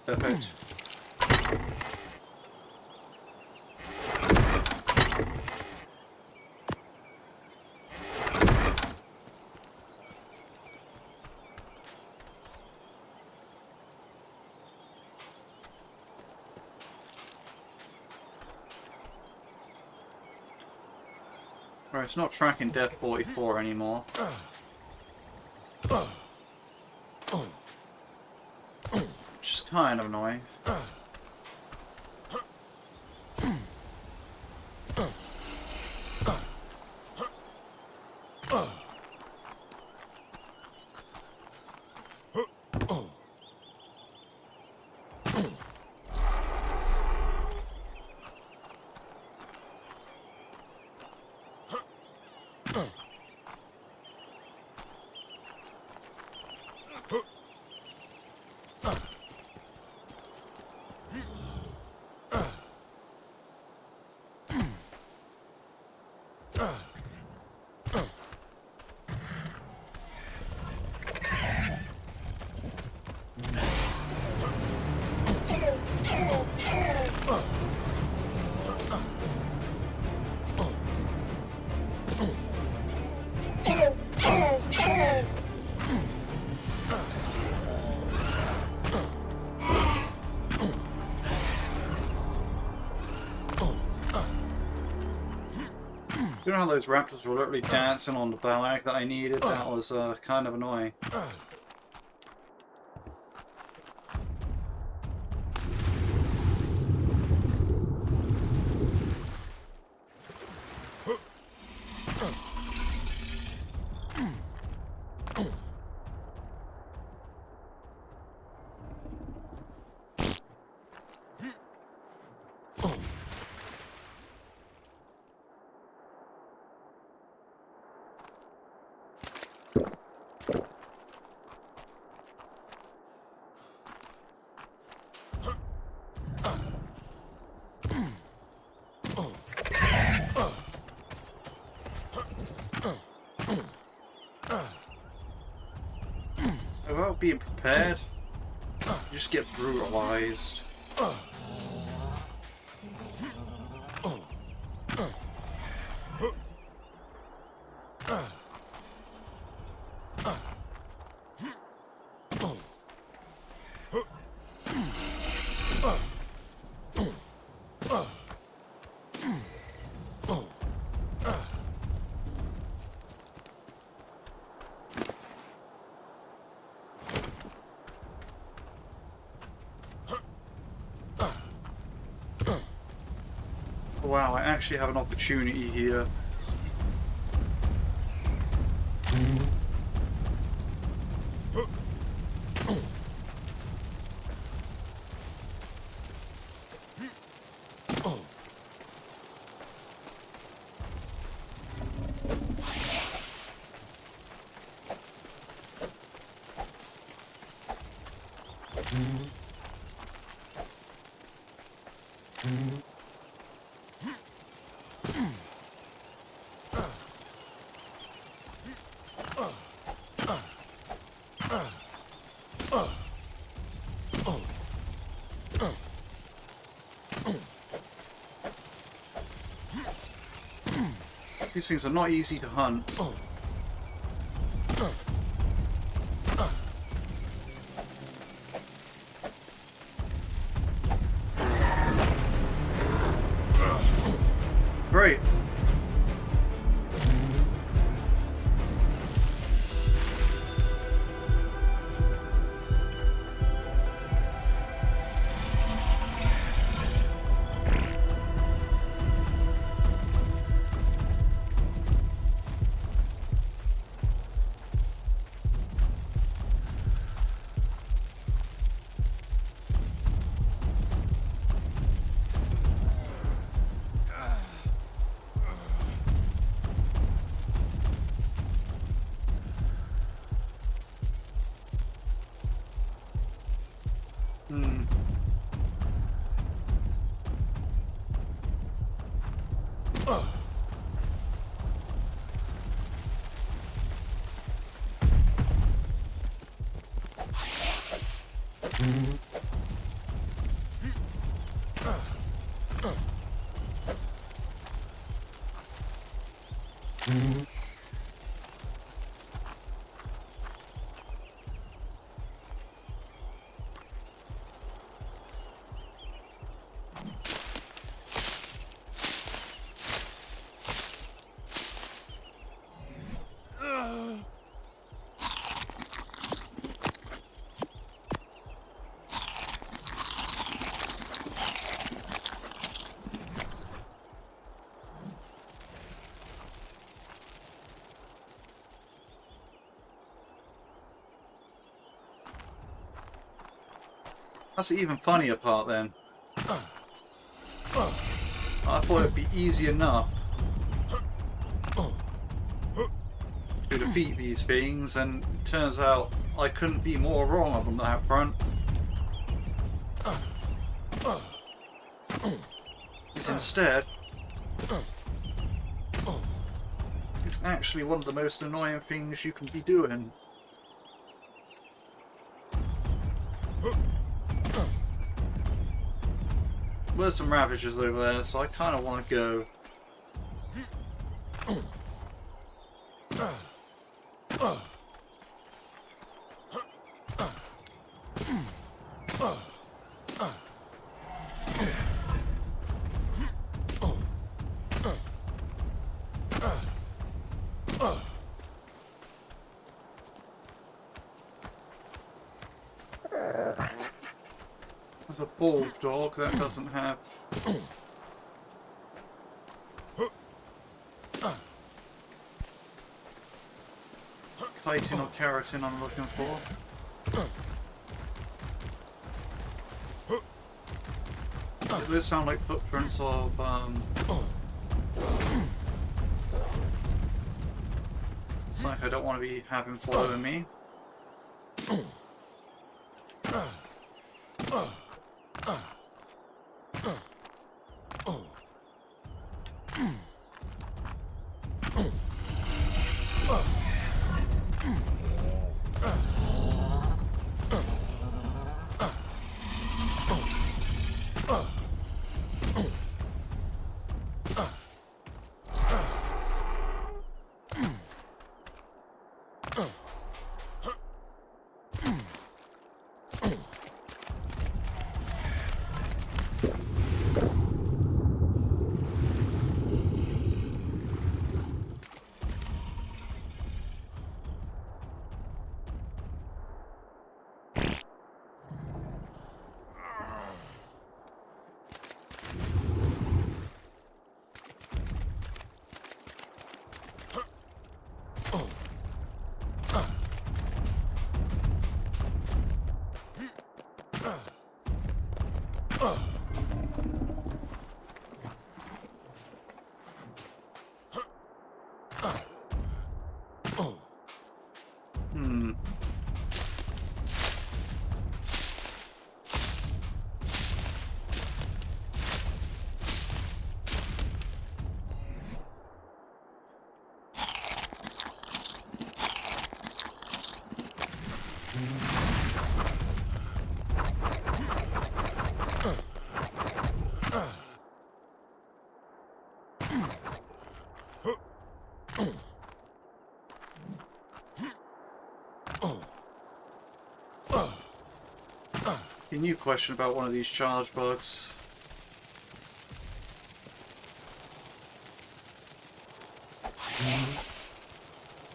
Perfect. Right, it's not tracking Death 44 anymore. Which is kind of annoying. You know how those raptors were literally dancing on the bag that I needed? That was kind of annoying. Without being prepared, you just get brutalized. Wow, I actually have an opportunity here. These things are not easy to hunt. Great. That's the even funnier part then. I thought it'd be easy enough to defeat these things, and it turns out I couldn't be more wrong on that front. Instead, it's actually one of the most annoying things you can be doing. There's some Ravagers over there, so I kind of want to go. There's a bulldog that doesn't have. Chitin or keratin I'm looking for. It does sound like footprints of it's like I don't want to be having following me. A new question about one of these charge bugs.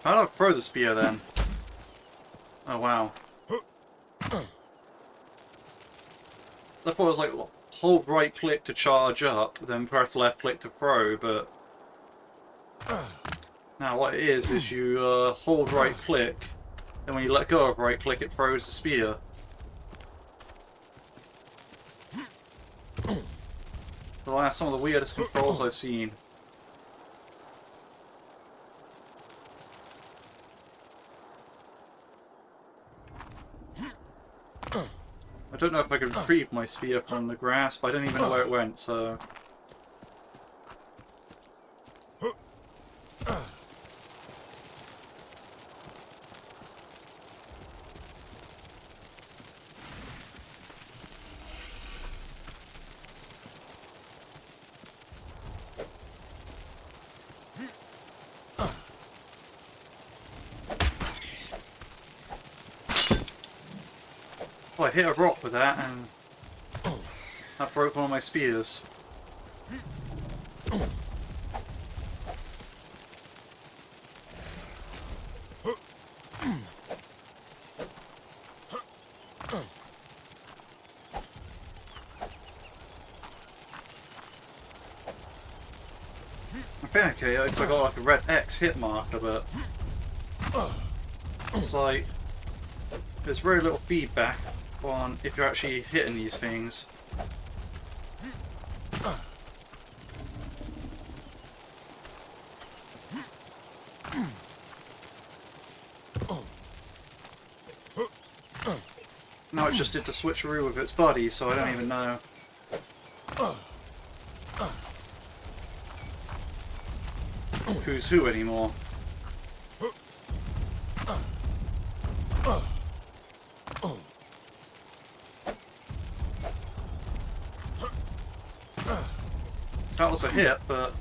How do I throw the spear then? Oh wow. I thought it was like hold right click to charge up, then press left click to throw, but now what it is you hold right click, and when you let go of right click it throws the spear. So that's some of the weirdest controls I've seen. I don't know if I can retrieve my spear from the grass, but I don't even know where it went, so... Oh, I hit a rock with that, and that broke one of my spears. Okay, I got like a red X hit marker, but it's like there's very little feedback on if you're actually hitting these things. Now it just did the switcheroo with its body, so I don't even know. Who's who anymore. That was a hit, but...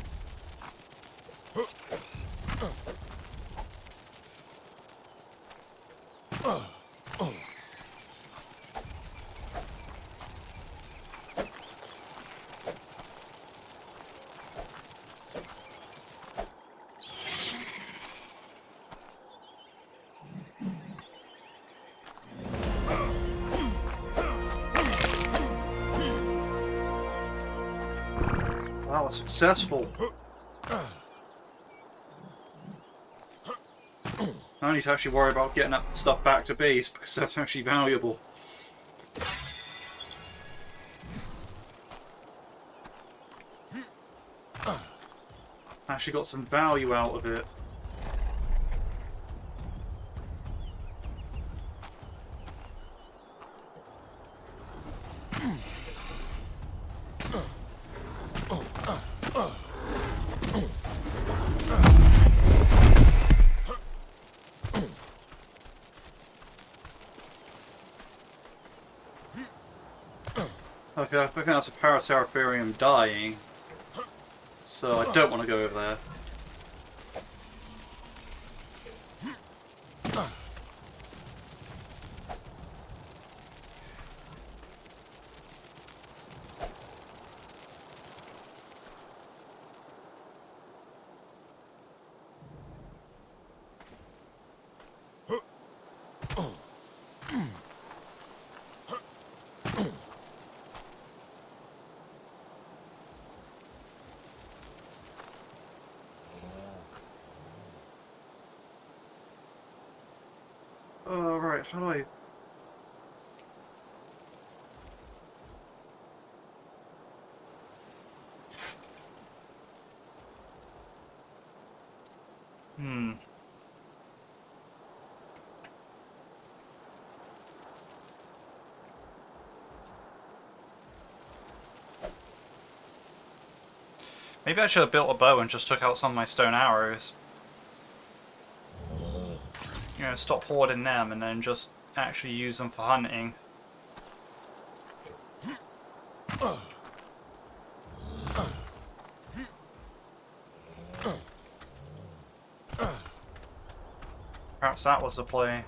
That was successful. I need to actually worry about getting that stuff back to base because that's actually valuable. Actually got some value out of it. Okay, I think that's a Paraterrarium dying, so I don't want to go over there. Oh, right, how do I... Maybe I should have built a bow and just took out some of my stone arrows. You know, stop hoarding them and then just actually use them for hunting. Perhaps that was the play.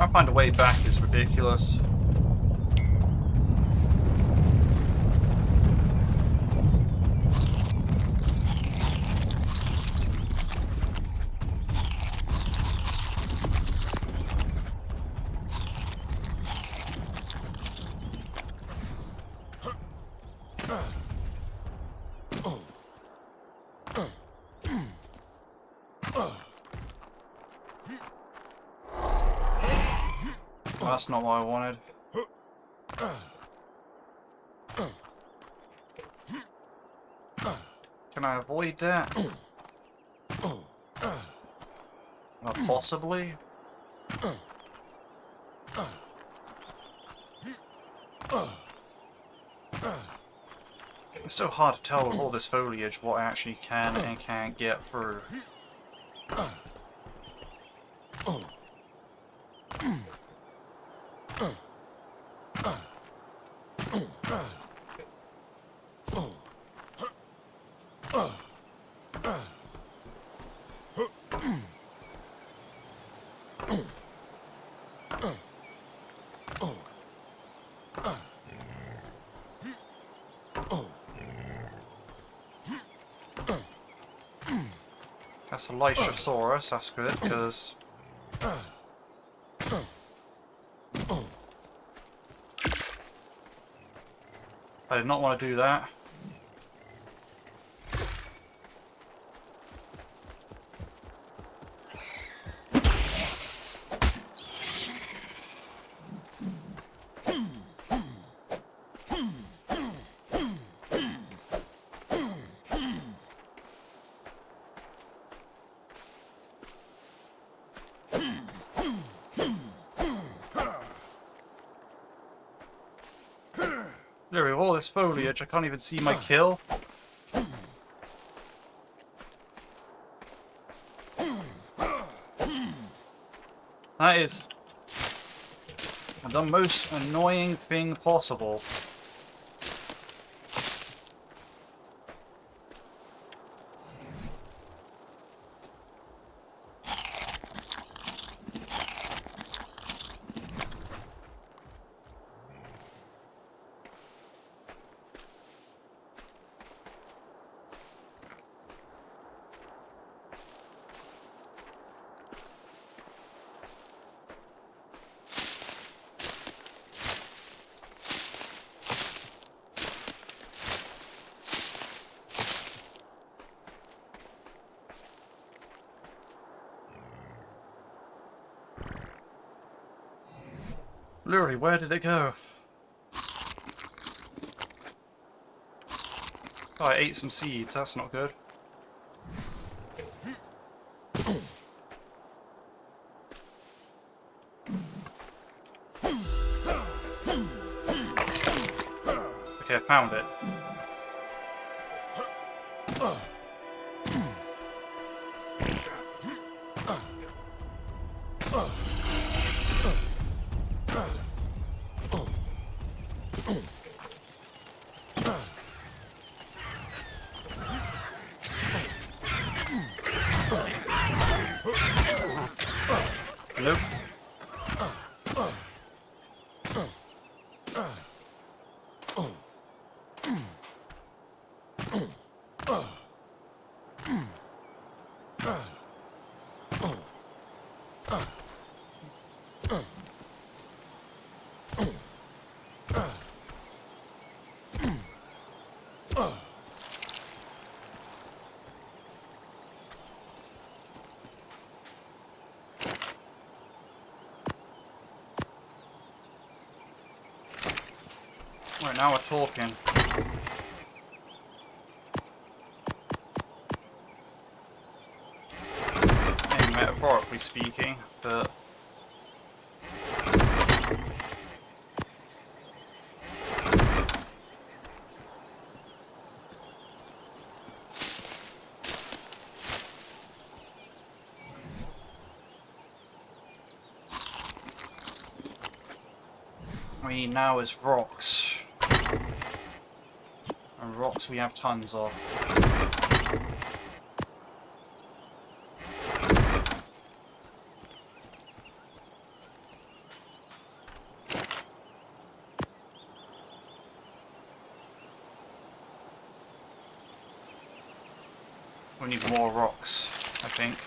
I find a way back is ridiculous. That's not what I wanted. Can I avoid that? Possibly? It's so hard to tell with all this foliage what I actually can and can't get through. That's a Lytrosaurus, that's good, because I did not want to do that. There we go, all this foliage, I can't even see my kill. That is the most annoying thing possible. Literally, where did it go? Oh, I ate some seeds, that's not good. Okay, I found it. Nope. Right, now we're talking. speaking, but we now is rocks. And rocks we have tons of. We need more rocks, I think.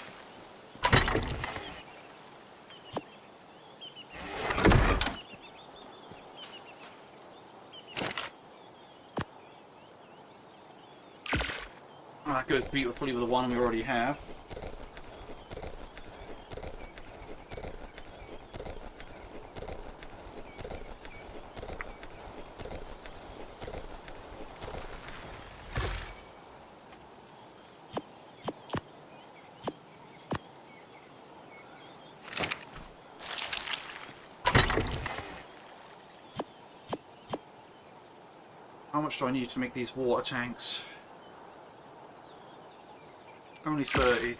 That goes beautifully with the one we already have. How much do I need to make these water tanks? Only 30.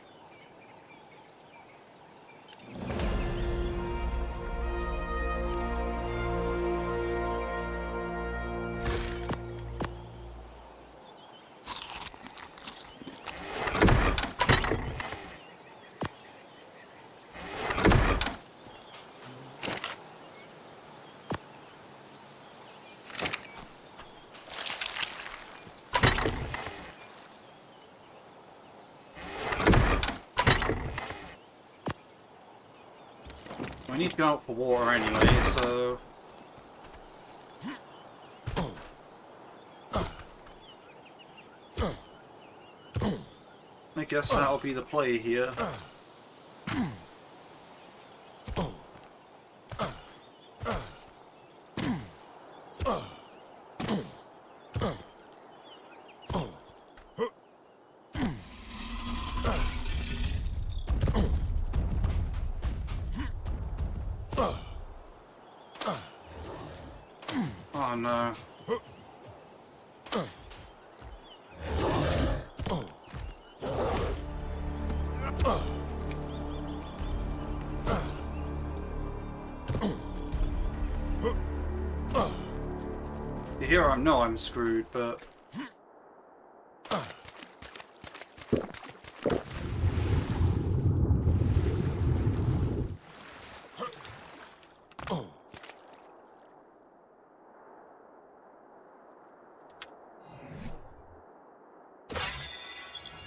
I need to go out for water anyway, so... I guess that'll be the play here. Oh no. Here I know I'm screwed, but...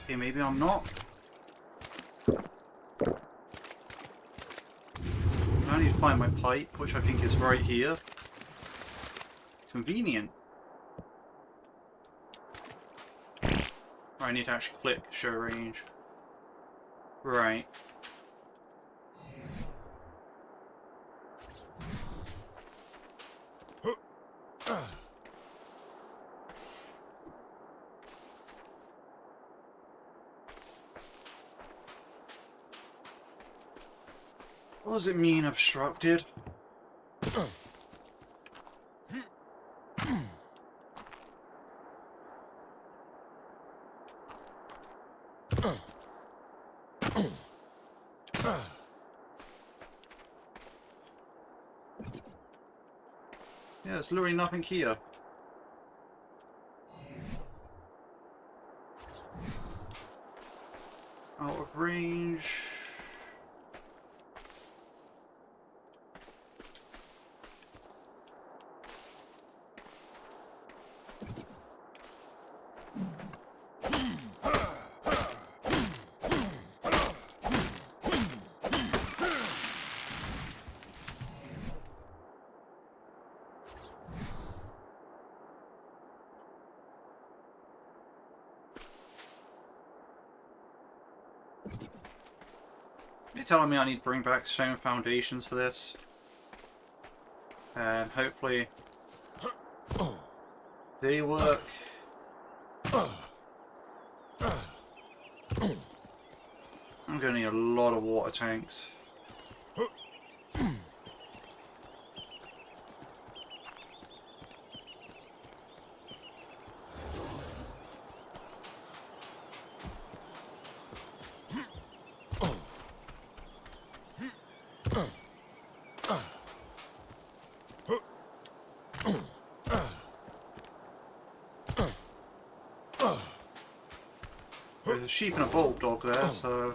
Okay, maybe I'm not. I need to find my pipe, which I think is right here. Convenient. I need to actually click show range. Right. What does it mean, obstructed? Yeah, there's literally nothing here. Out of range. You're telling me I need to bring back stone foundations for this? And hopefully they work. I'm going to need a lot of water tanks. There's a sheep and a bulldog there, so...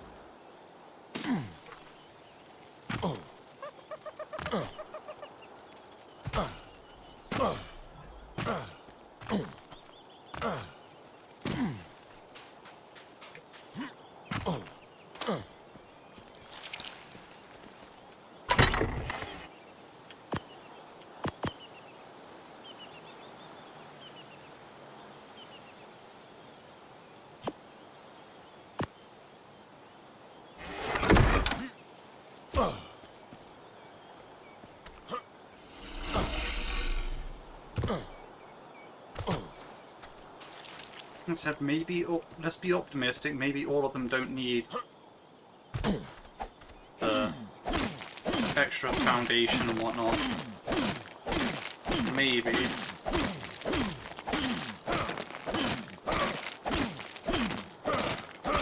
I said maybe, let's be optimistic, maybe all of them don't need the extra foundation and whatnot. Maybe.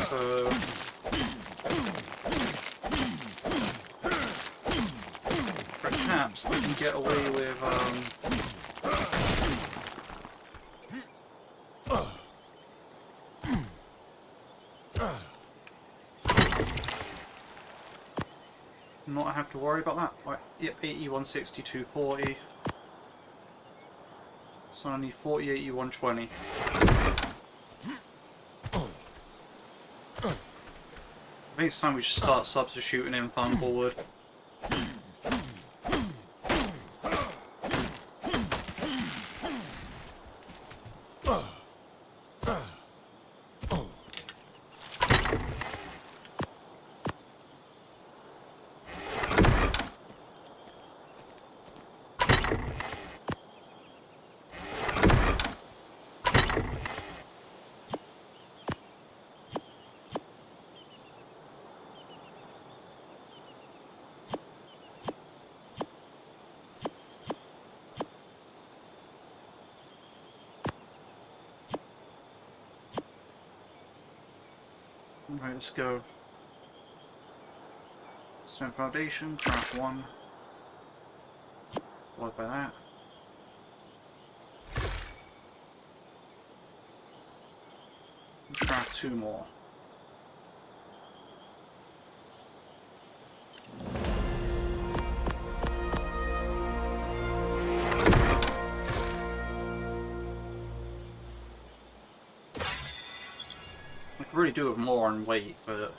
So... perhaps we can get away with, not have to worry about that. Right, yep, 80, 160, 240. So I need 40, 80, 120. I think it's time we should start substituting in Thumblewood. Right, let's go. Stone foundation, craft 1. Followed by that. Craft 2 more. I could really do with more on weight, but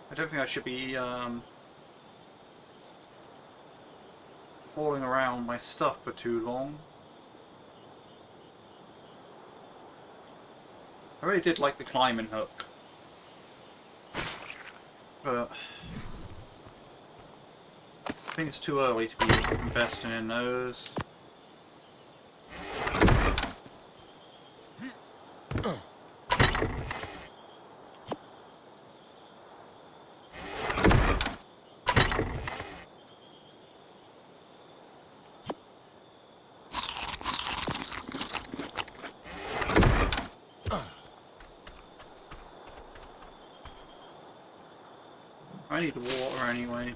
I don't think I should be hauling around my stuff for too long. I really did like the climbing hook, but I think it's too early to be investing in those. I need water anyway.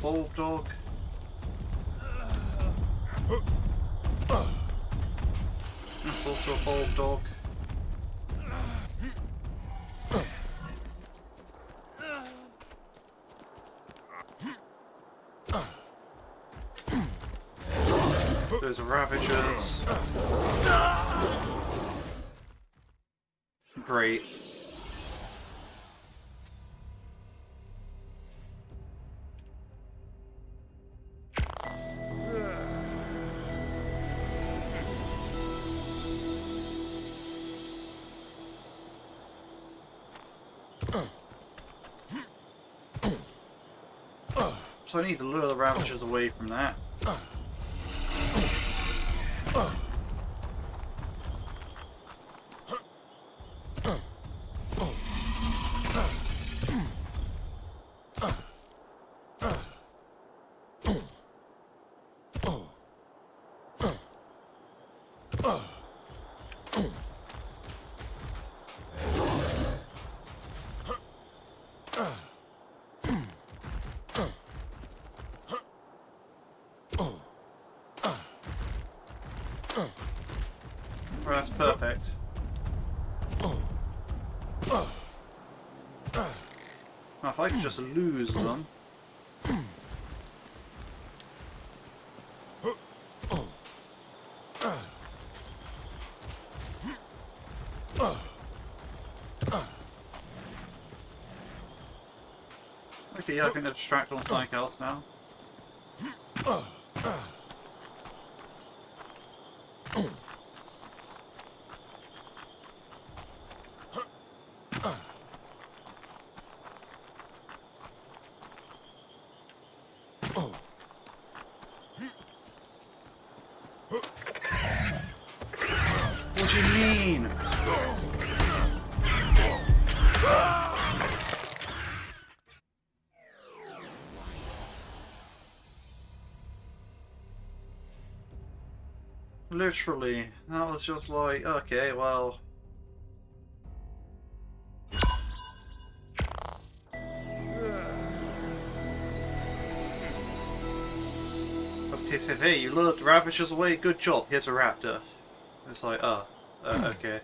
Bulldog. That's also a bold dog. Those are Ravagers. Great. So I need to lure the Ravagers away from that. Well, that's perfect. Now, if I could just lose them. Okay, yeah, I think they're distracted on something else now. What do you mean? Literally, that was just like, okay, well. As Kay said, hey, you lured the Ravagers away, good job, here's a raptor. It's like, okay.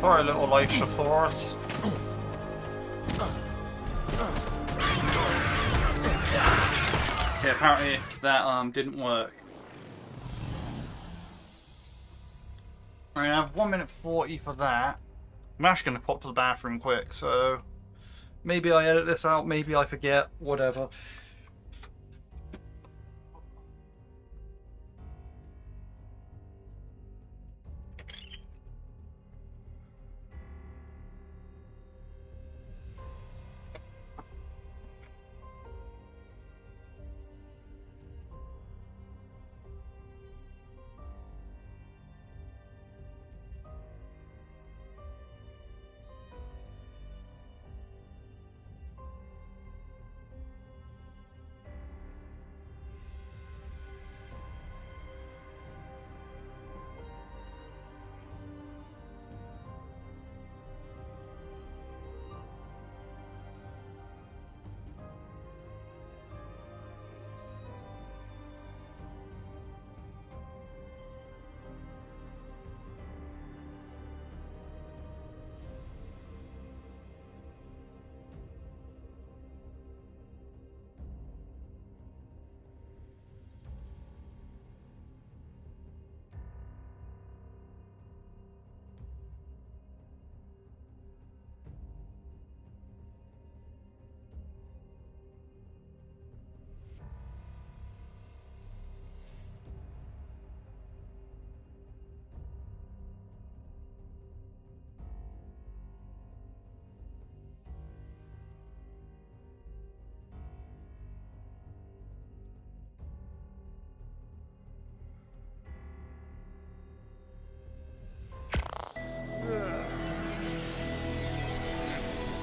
Alright, little Lycosaurus. Yeah, apparently that didn't work. Alright, I have 1 minute 40 for that. I'm actually going to pop to the bathroom quick, so maybe I edit this out, maybe I forget, whatever.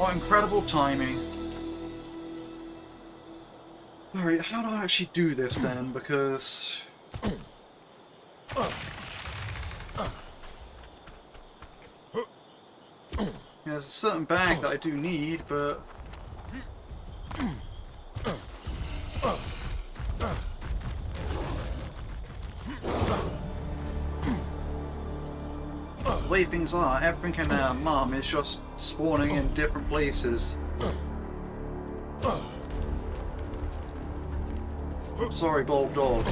What incredible timing. Alright, how do I actually do this then? Because... there's a certain bag that I do need, but... the way things are, everything in Mum is just spawning in different places. Sorry, Bold Dog.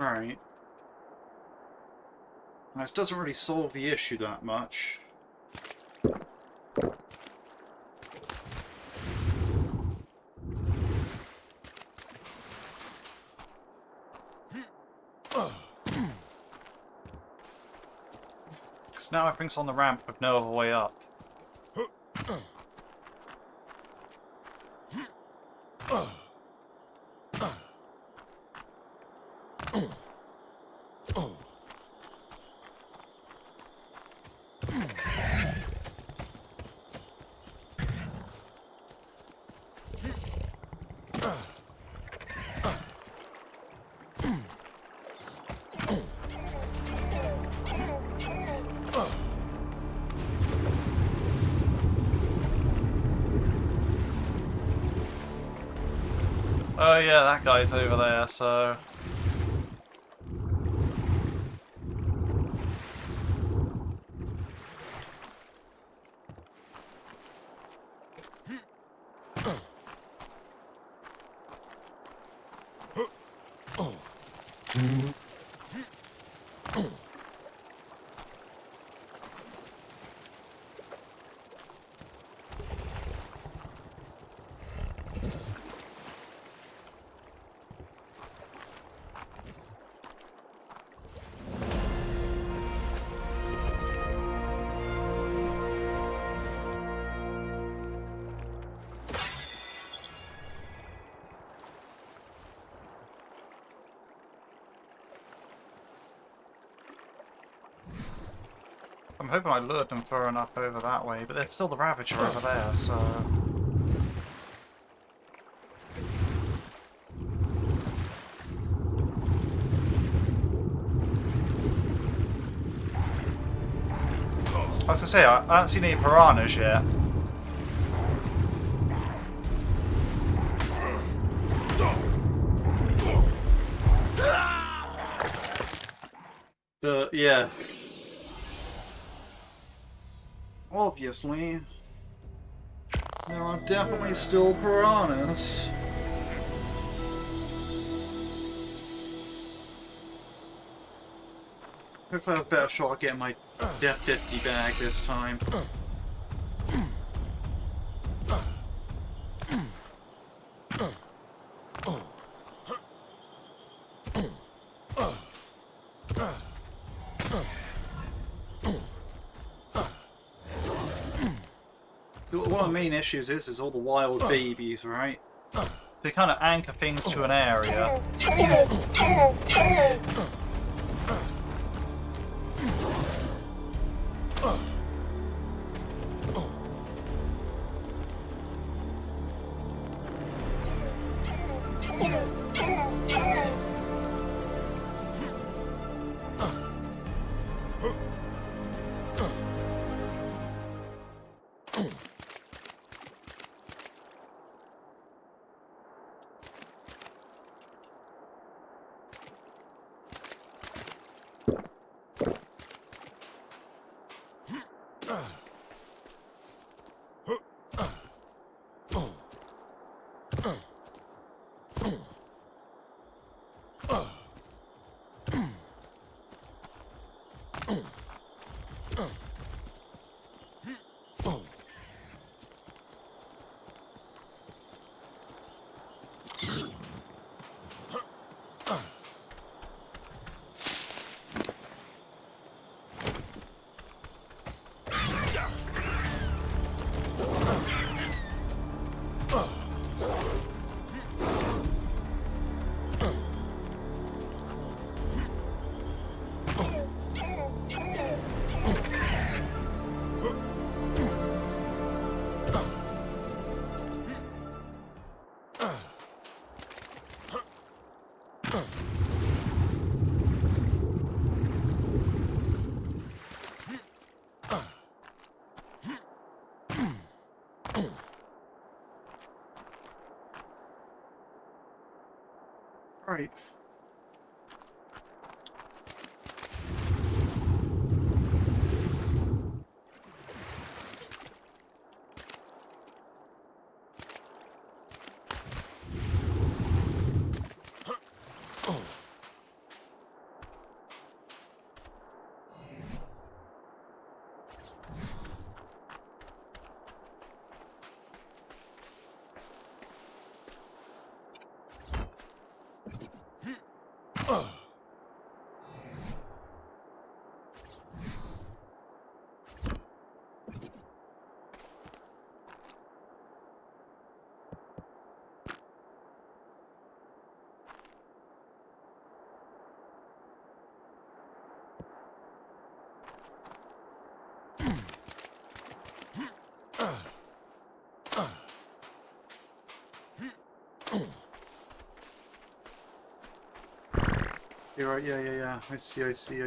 Alright. Now, this doesn't really solve the issue that much. Because now everything's on the ramp with no other way up. Oh yeah, that guy's over there, so... I'm hoping I lured them far enough over that way, but there's still the Ravager over there, so... I was gonna say, I haven't seen any piranhas yet. Yeah. Obviously, there are definitely still piranhas. Hopefully I have a better shot at getting my Death 50 bag this time. One of the main issues is all the wild babies, right? They kind of anchor things to an area. Right. You're right, yeah. I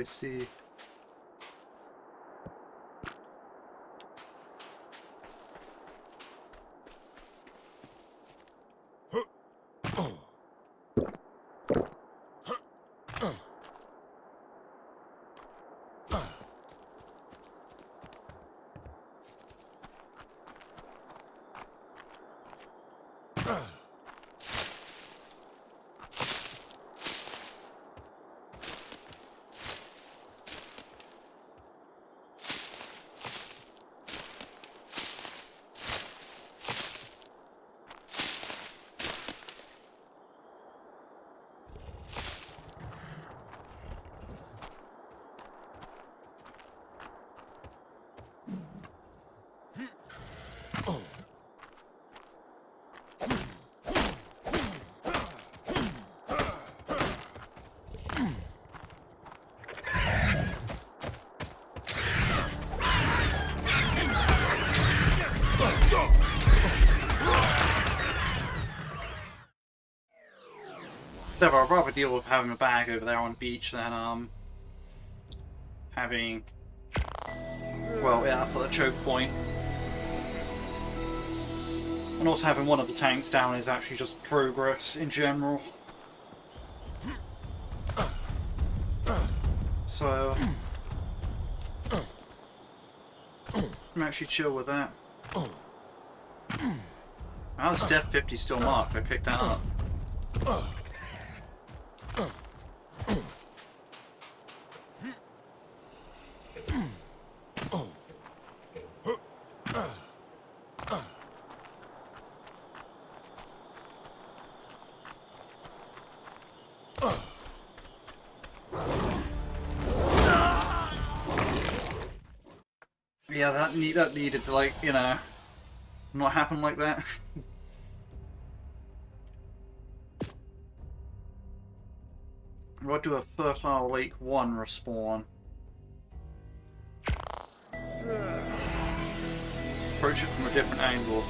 see. Never, I'd rather deal with having a bag over there on the beach than having, well, yeah, up at the choke point. And also having one of the tanks down is actually just progress in general. So I'm actually chill with that. How's Def 50 still marked? I picked that up. Yeah, that needed to, like, you know, not happen like that. We'll do a Fertile Lake 1 respawn. Approach it from a different angle.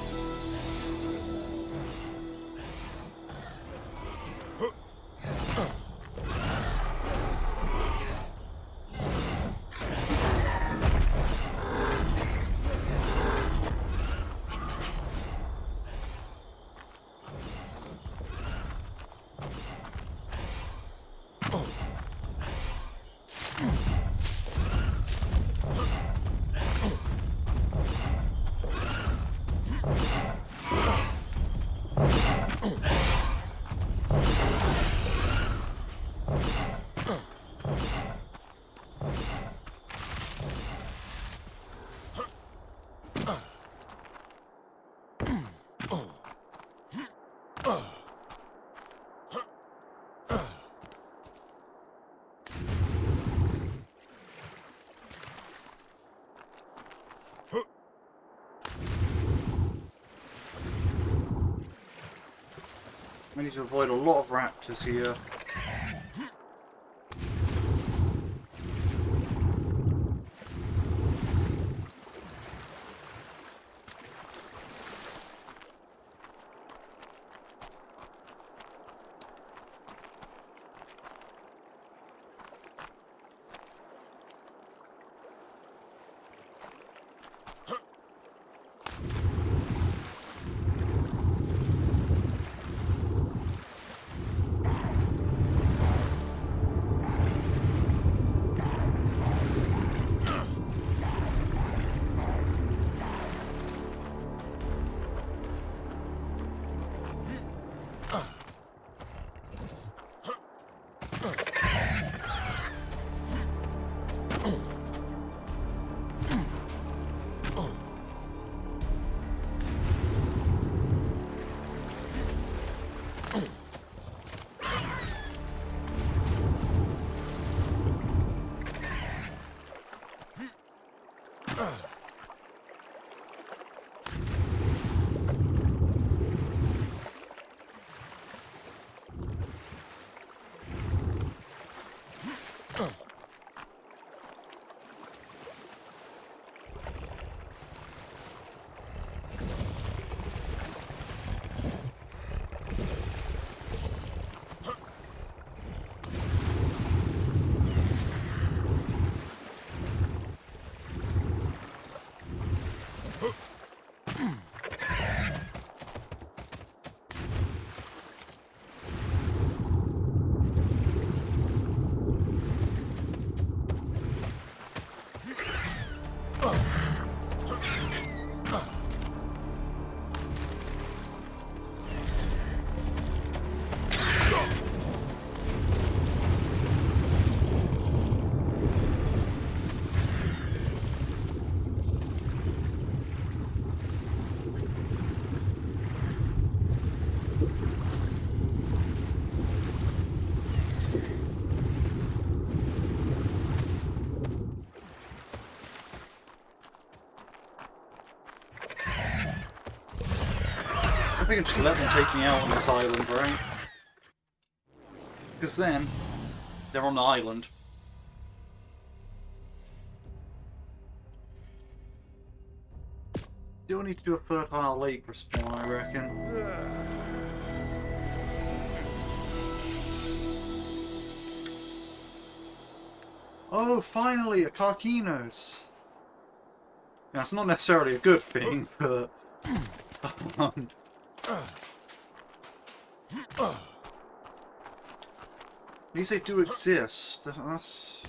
We need to avoid a lot of raptors here. I think I just let them take me out on this island, right? Because then, they're on the island. Still need to do a fertile lake respawn, I reckon. Oh, finally, a Carcinos! Now, it's not necessarily a good thing, but... At least they do exist. That's...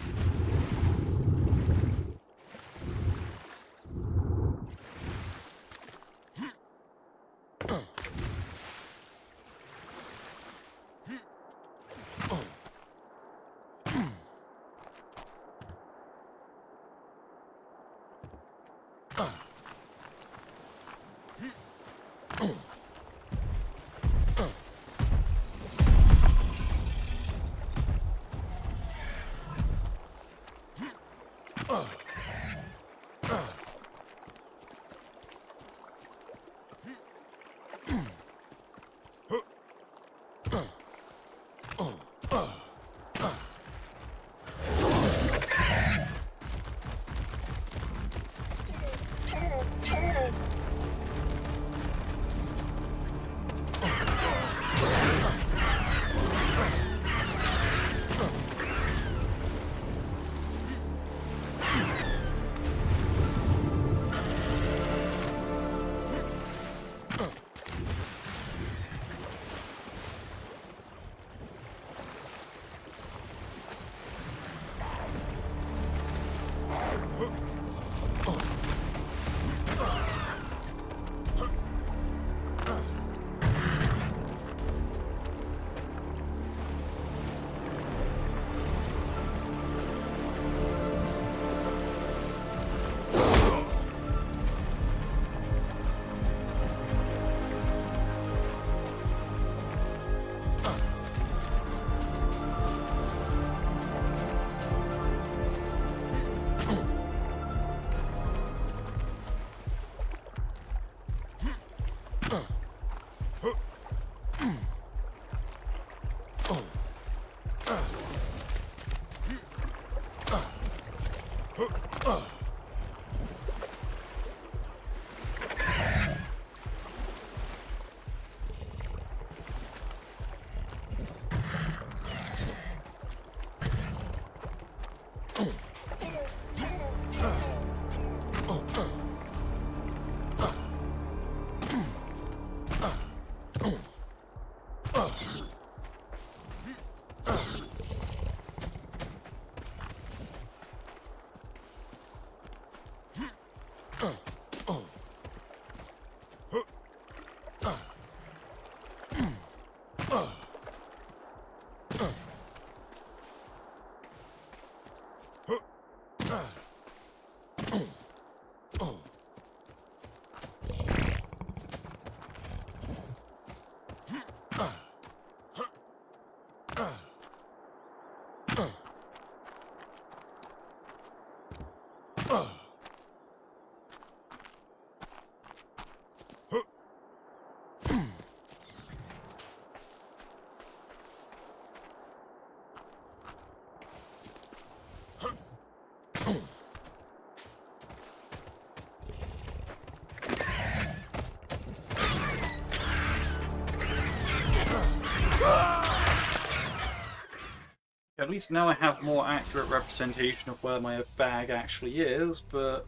At least now I have more accurate representation of where my bag actually is, but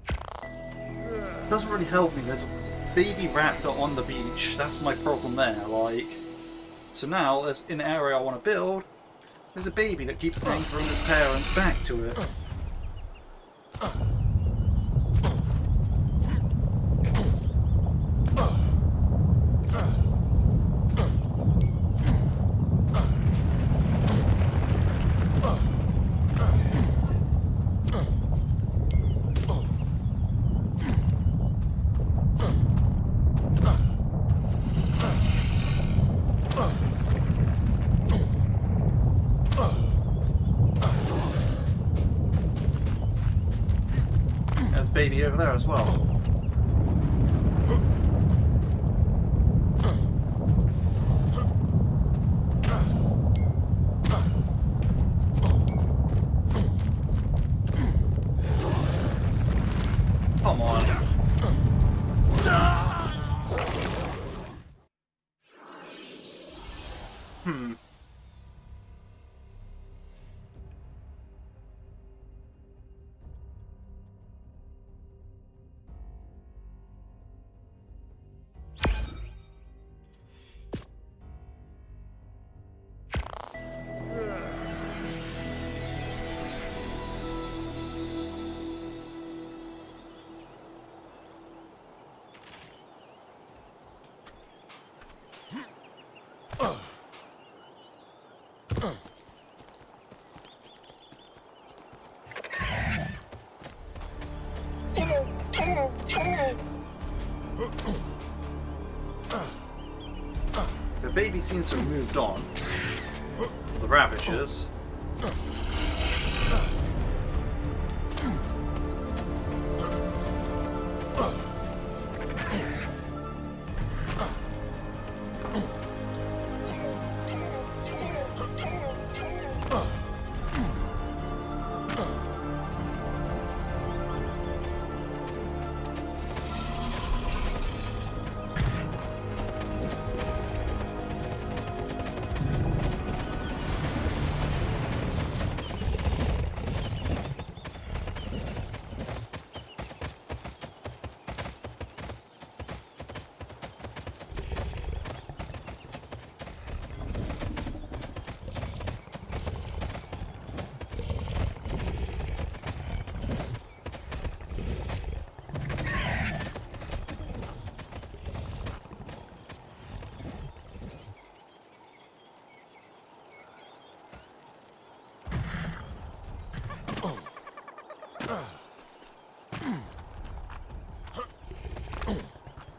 it doesn't really help me. There's a baby raptor on the beach. That's my problem there. Like, so now, as in the area I want to build, there's a baby that keeps anchoring its parents back to it. Baby over there as well. Come on. The baby seems to have moved on. The Ravagers.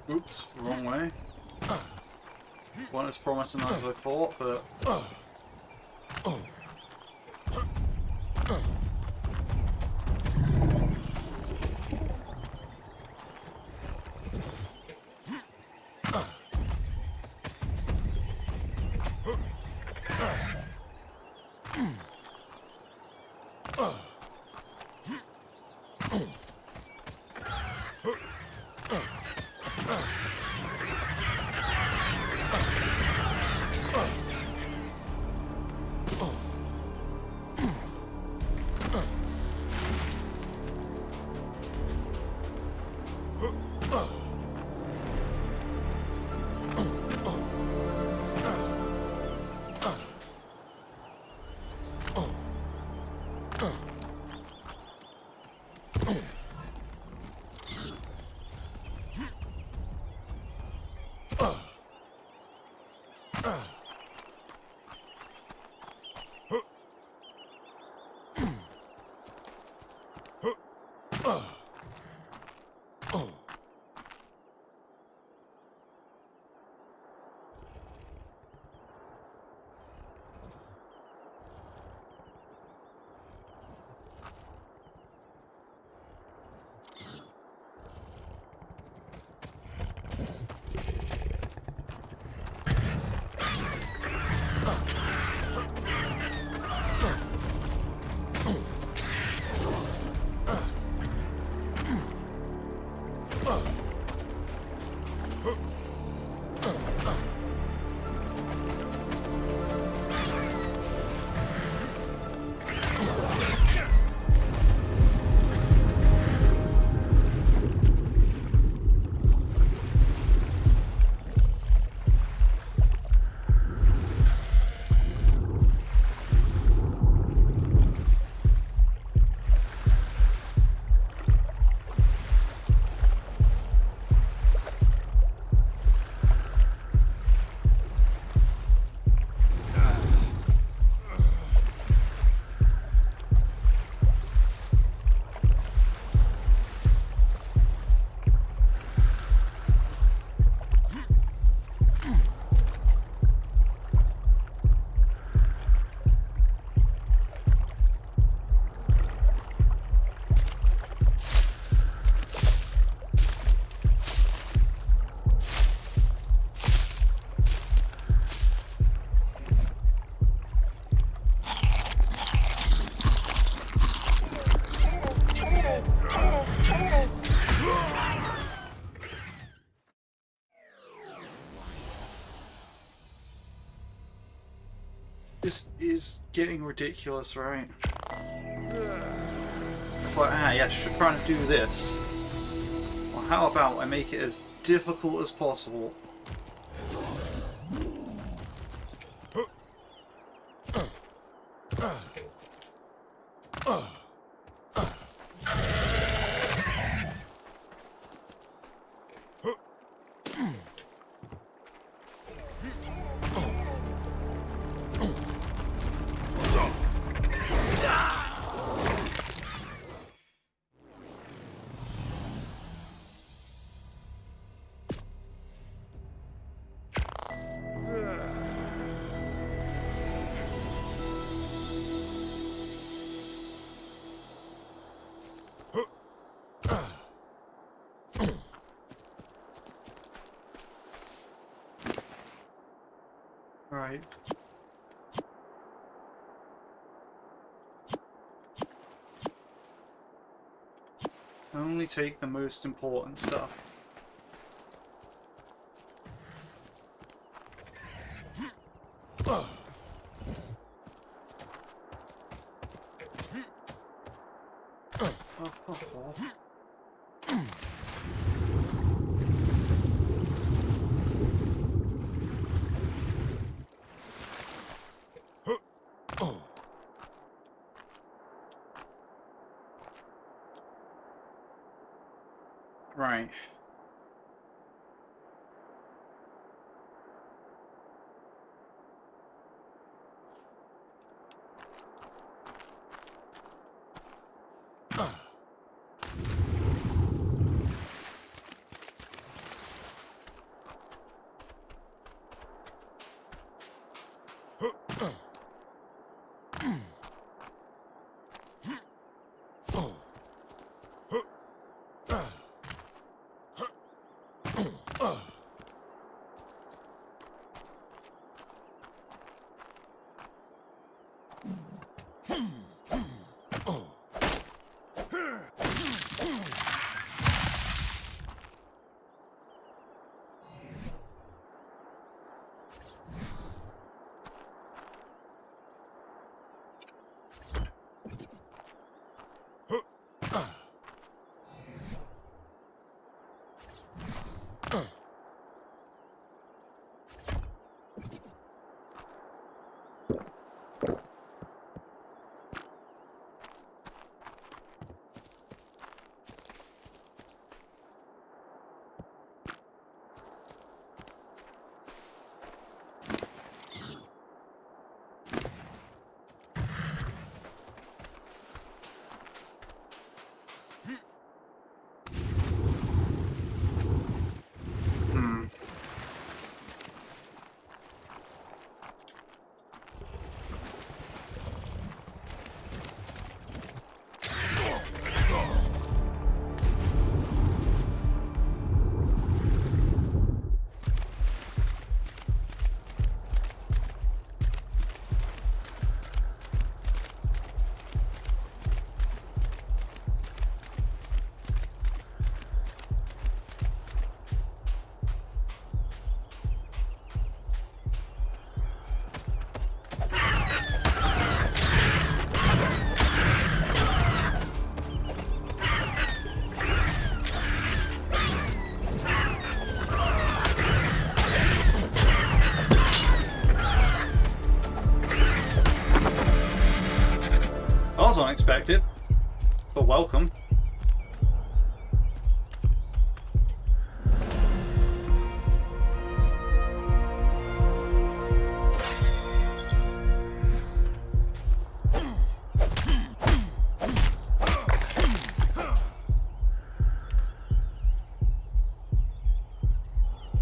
Oops, wrong way. One as promising as I thought, but... This is getting ridiculous, right? It's like, yes, you're trying to do this. Well, how about I make it as difficult as possible? Right. Only take the most important stuff. Right. That was unexpected, but welcome.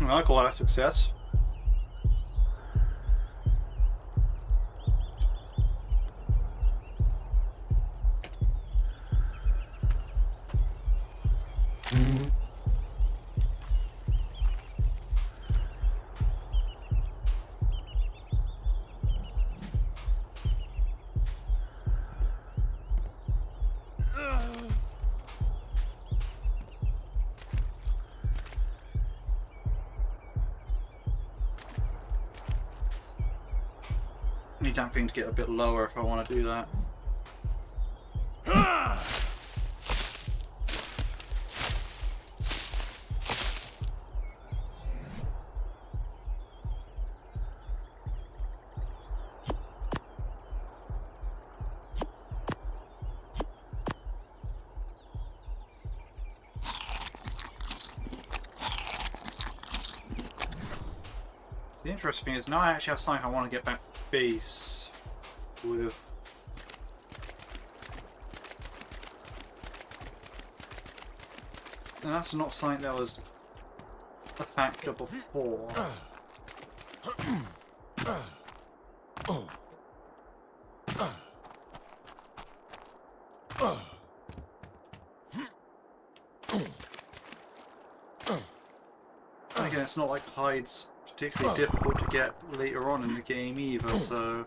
I call that a success. Need that thing to get a bit lower if I want to do that. The interesting thing is now I actually have something I want to get back to base with. And that's not something that was a factor before. Again, it's not like hide's particularly difficult to get later on in the game either, so...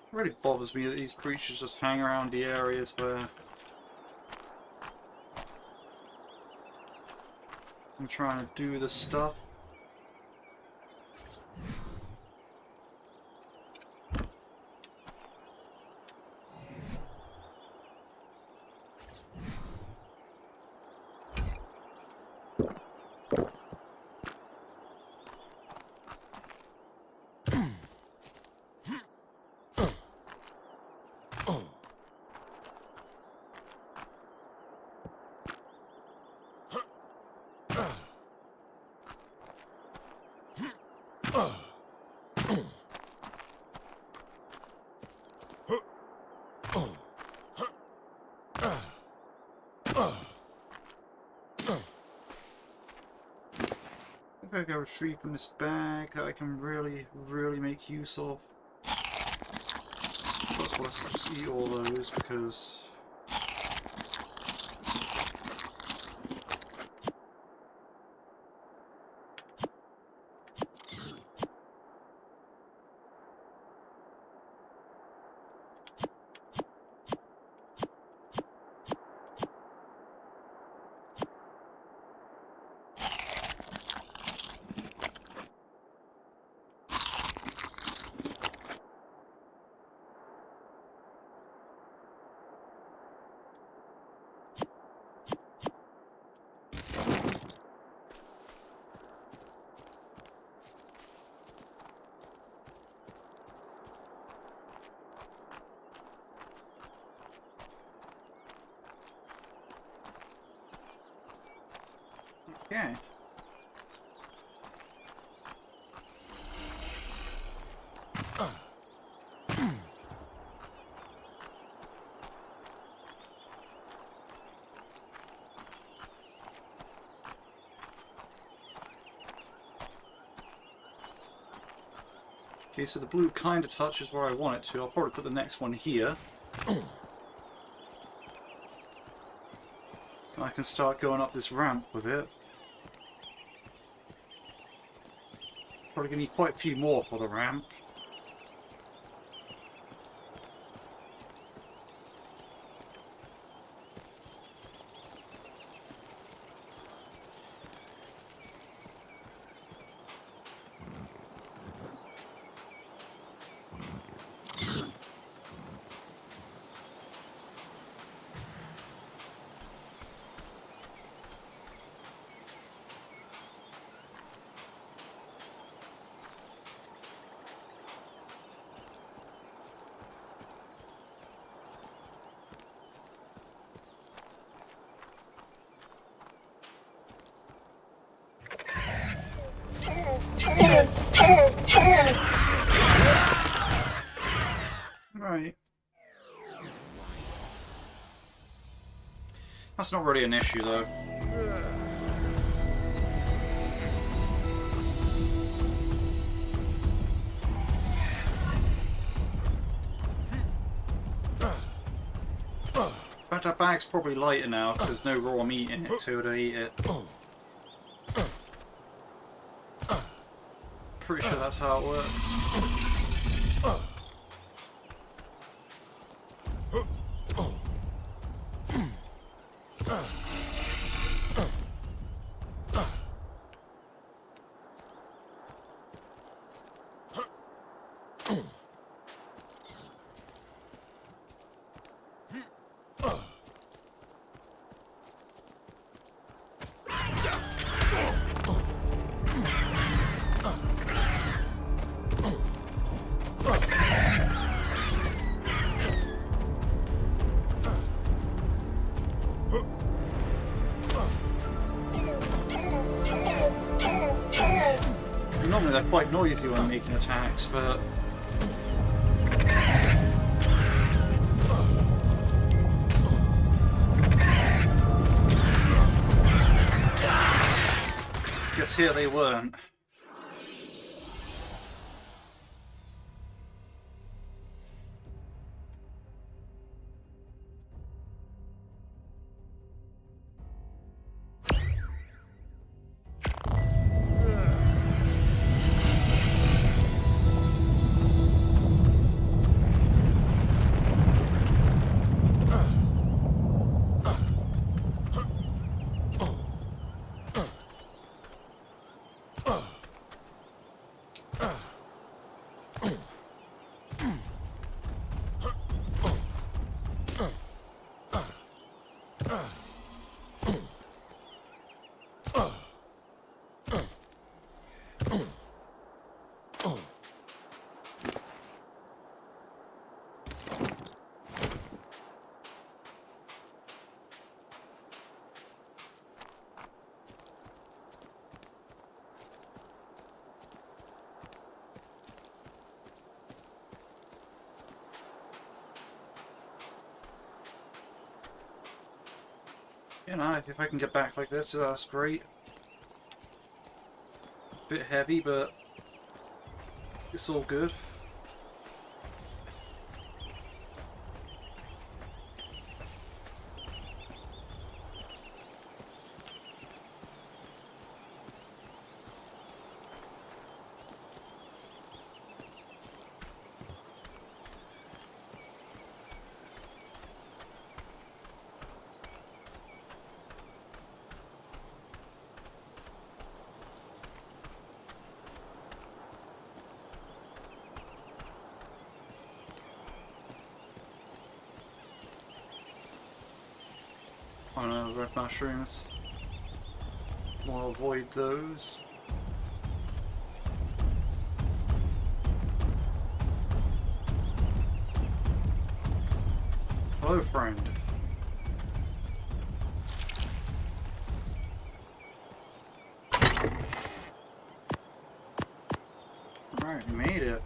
It really bothers me that these creatures just hang around the areas where I'm trying to do this stuff. I gotta retrieve from this bag that I can really make use of. First, let's just eat all those because... Okay. Okay, so the blue kind of touches where I want it to. I'll probably put the next one here. I can start going up this ramp with it. Probably gonna need quite a few more for the ramp. Right. That's not really an issue, though. In fact, that bag's probably lighter now because there's no raw meat in it, so to eat it. Pretty sure that's how it works. Normally they're quite noisy when making attacks, but... guess here they weren't. You know, if I can get back like this, that's great. Bit heavy, but it's all good. Oh no, red mushrooms. We'll avoid those. Hello, friend. Alright, we made it.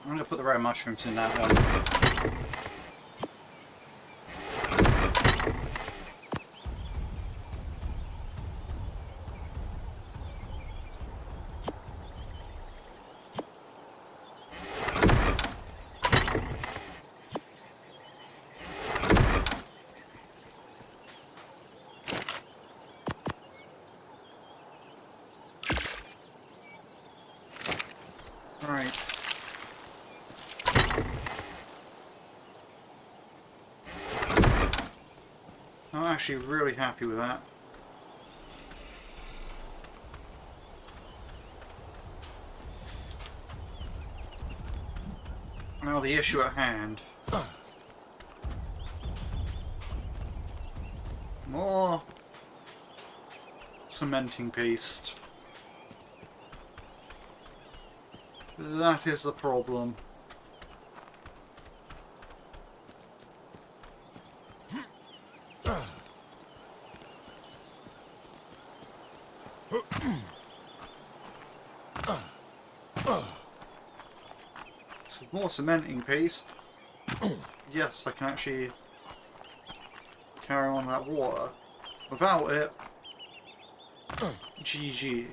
I'm going to put the red mushrooms in that one. Alright. I'm actually really happy with that. Now the issue at hand. More cementing paste. That is the problem. So more cementing paste. Yes, I can actually carry on that water. Without it, GG.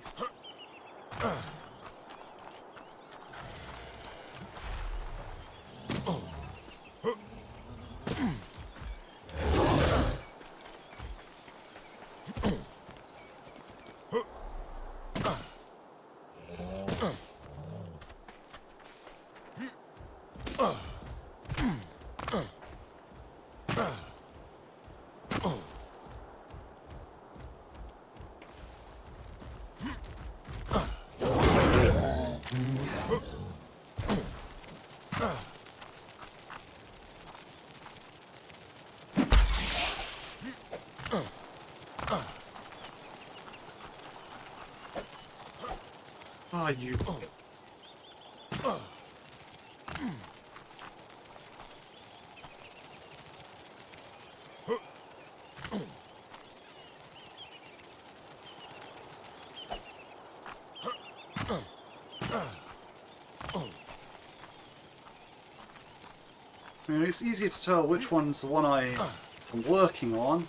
Ah, you. I mean, it's easy to tell which one's the one I am working on.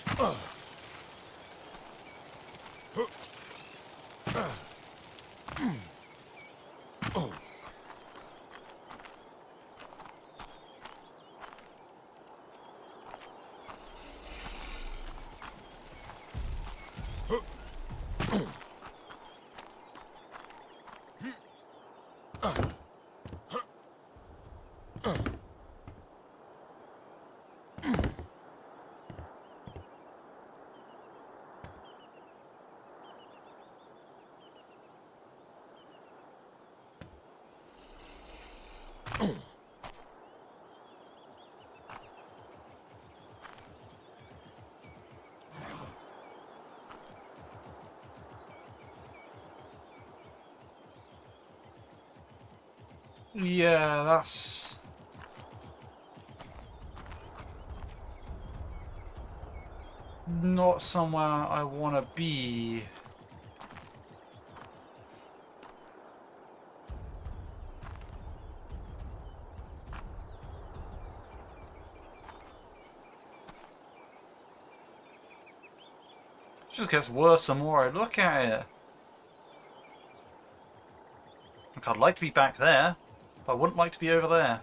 Yeah, that's... not somewhere I want to be. It just gets worse the more I look at it. Like, I'd like to be back there, but I wouldn't like to be over there.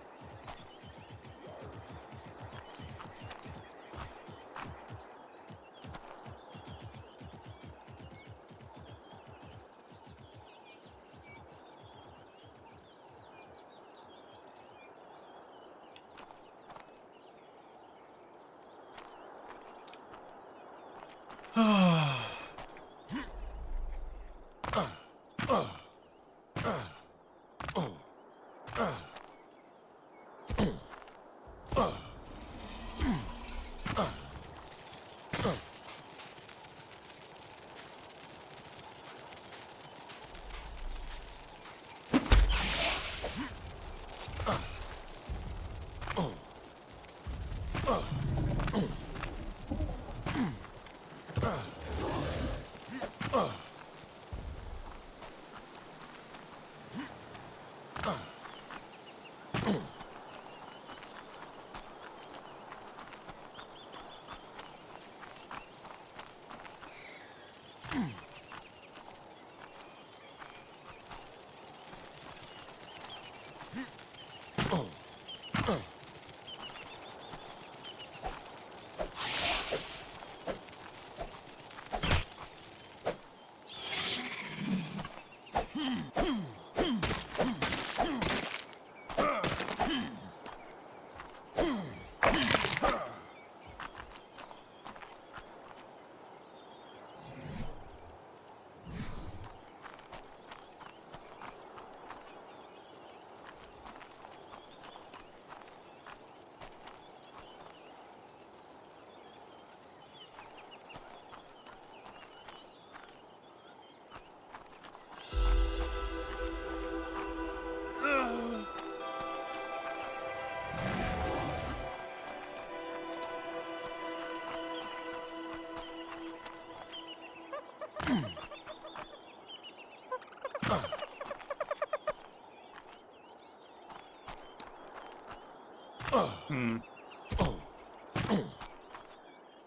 Hmm.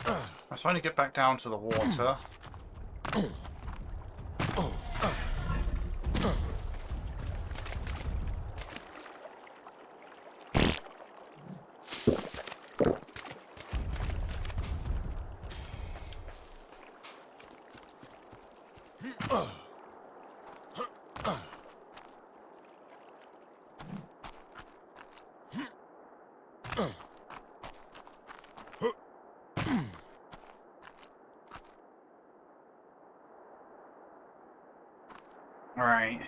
I was trying to get back down to the water. Alright.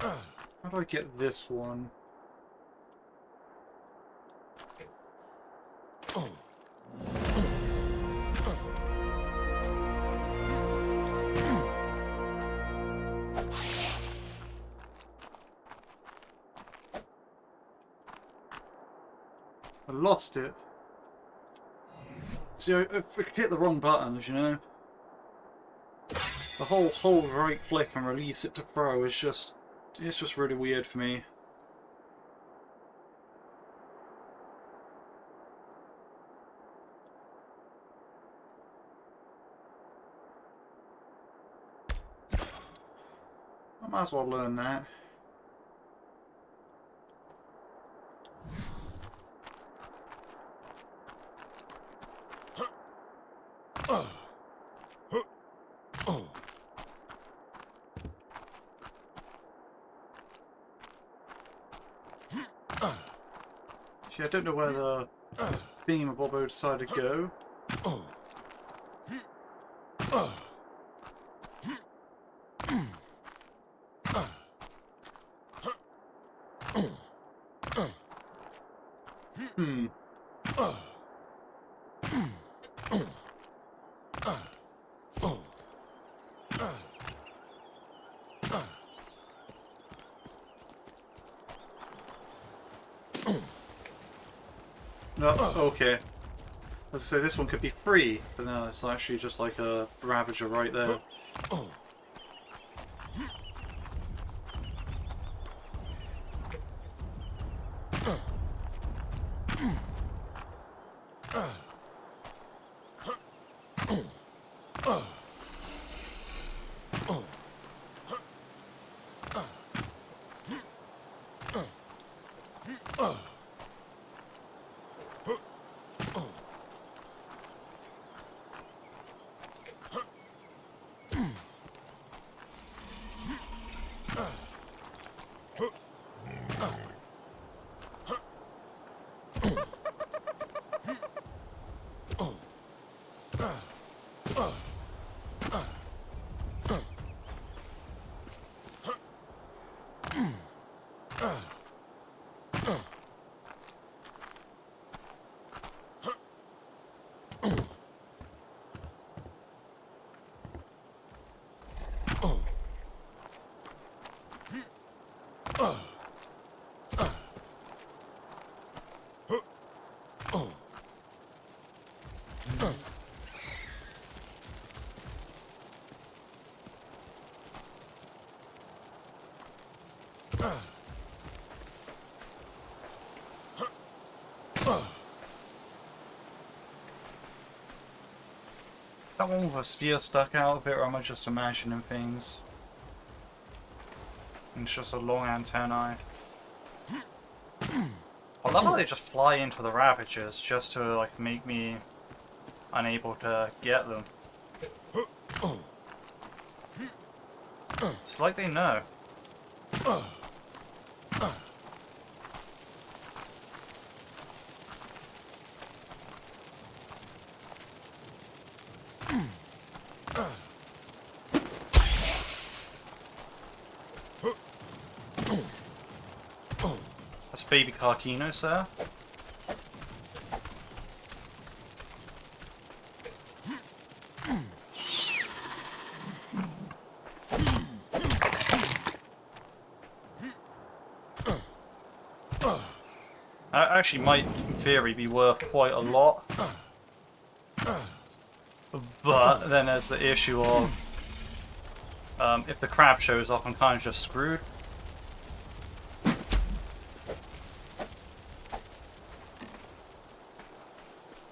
How do I get this one? I lost it. See, I hit the wrong buttons, you know? The whole hold right click and release it to throw is just... it's just really weird for me. I might as well learn that. See, I don't know where the beam-a-bobbo decided to go. Hmm. No, okay. As I say, this one could be free, but no, it's actually just like a Ravager right there. That one with a spear stuck out of it, or am I just imagining things? And it's just a long antennae. I love how they just fly into the Ravagers just to like make me unable to get them. It's like they know. That's baby Carcino, sir. That actually might, in theory, be worth quite a lot. But then there's the issue of If the crab shows up, I'm kind of just screwed.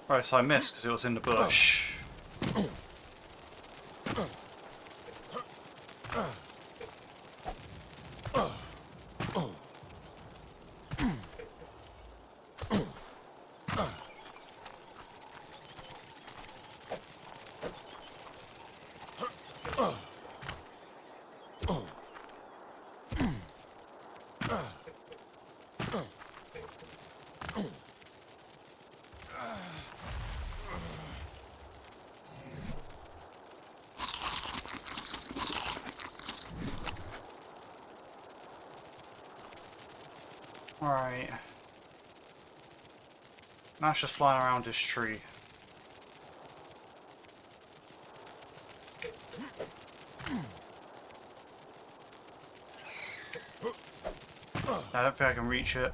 Right, so I missed because it was in the bush. Alright. Now it's just flying around this tree. I don't think I can reach it.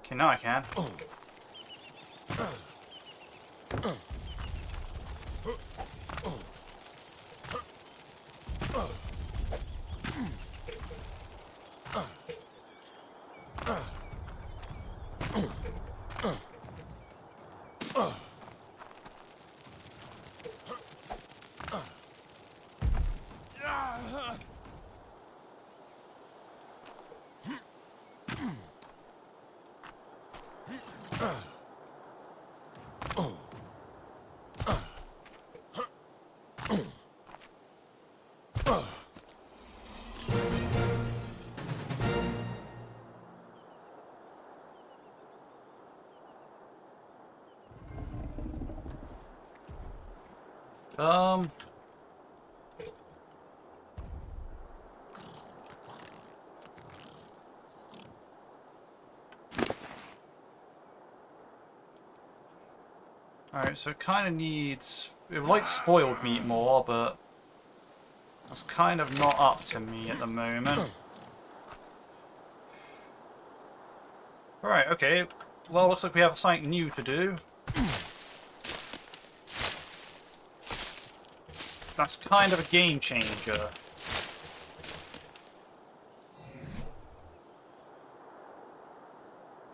Okay, now I can. Alright, so it kind of needs... It would like spoiled meat more, but... That's kind of not up to me at the moment. Alright, okay. Well, looks like we have something new to do. That's kind of a game changer.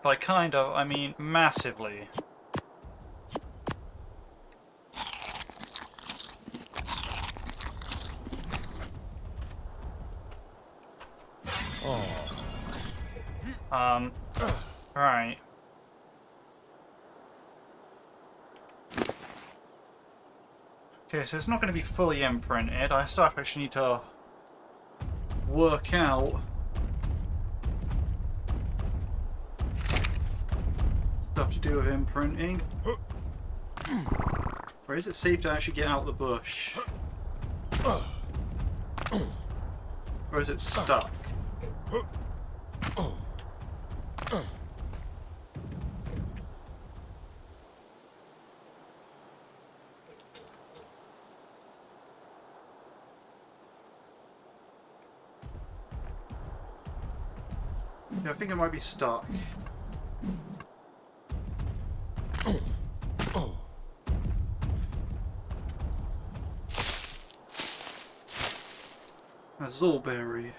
By kind of, I mean massively. Right. Okay, so it's not going to be fully imprinted. I still actually need to work out stuff to do with imprinting. Or is it safe to actually get out of the bush? Or is it stuck? Yeah, I think it might be stuck. A Zolberry.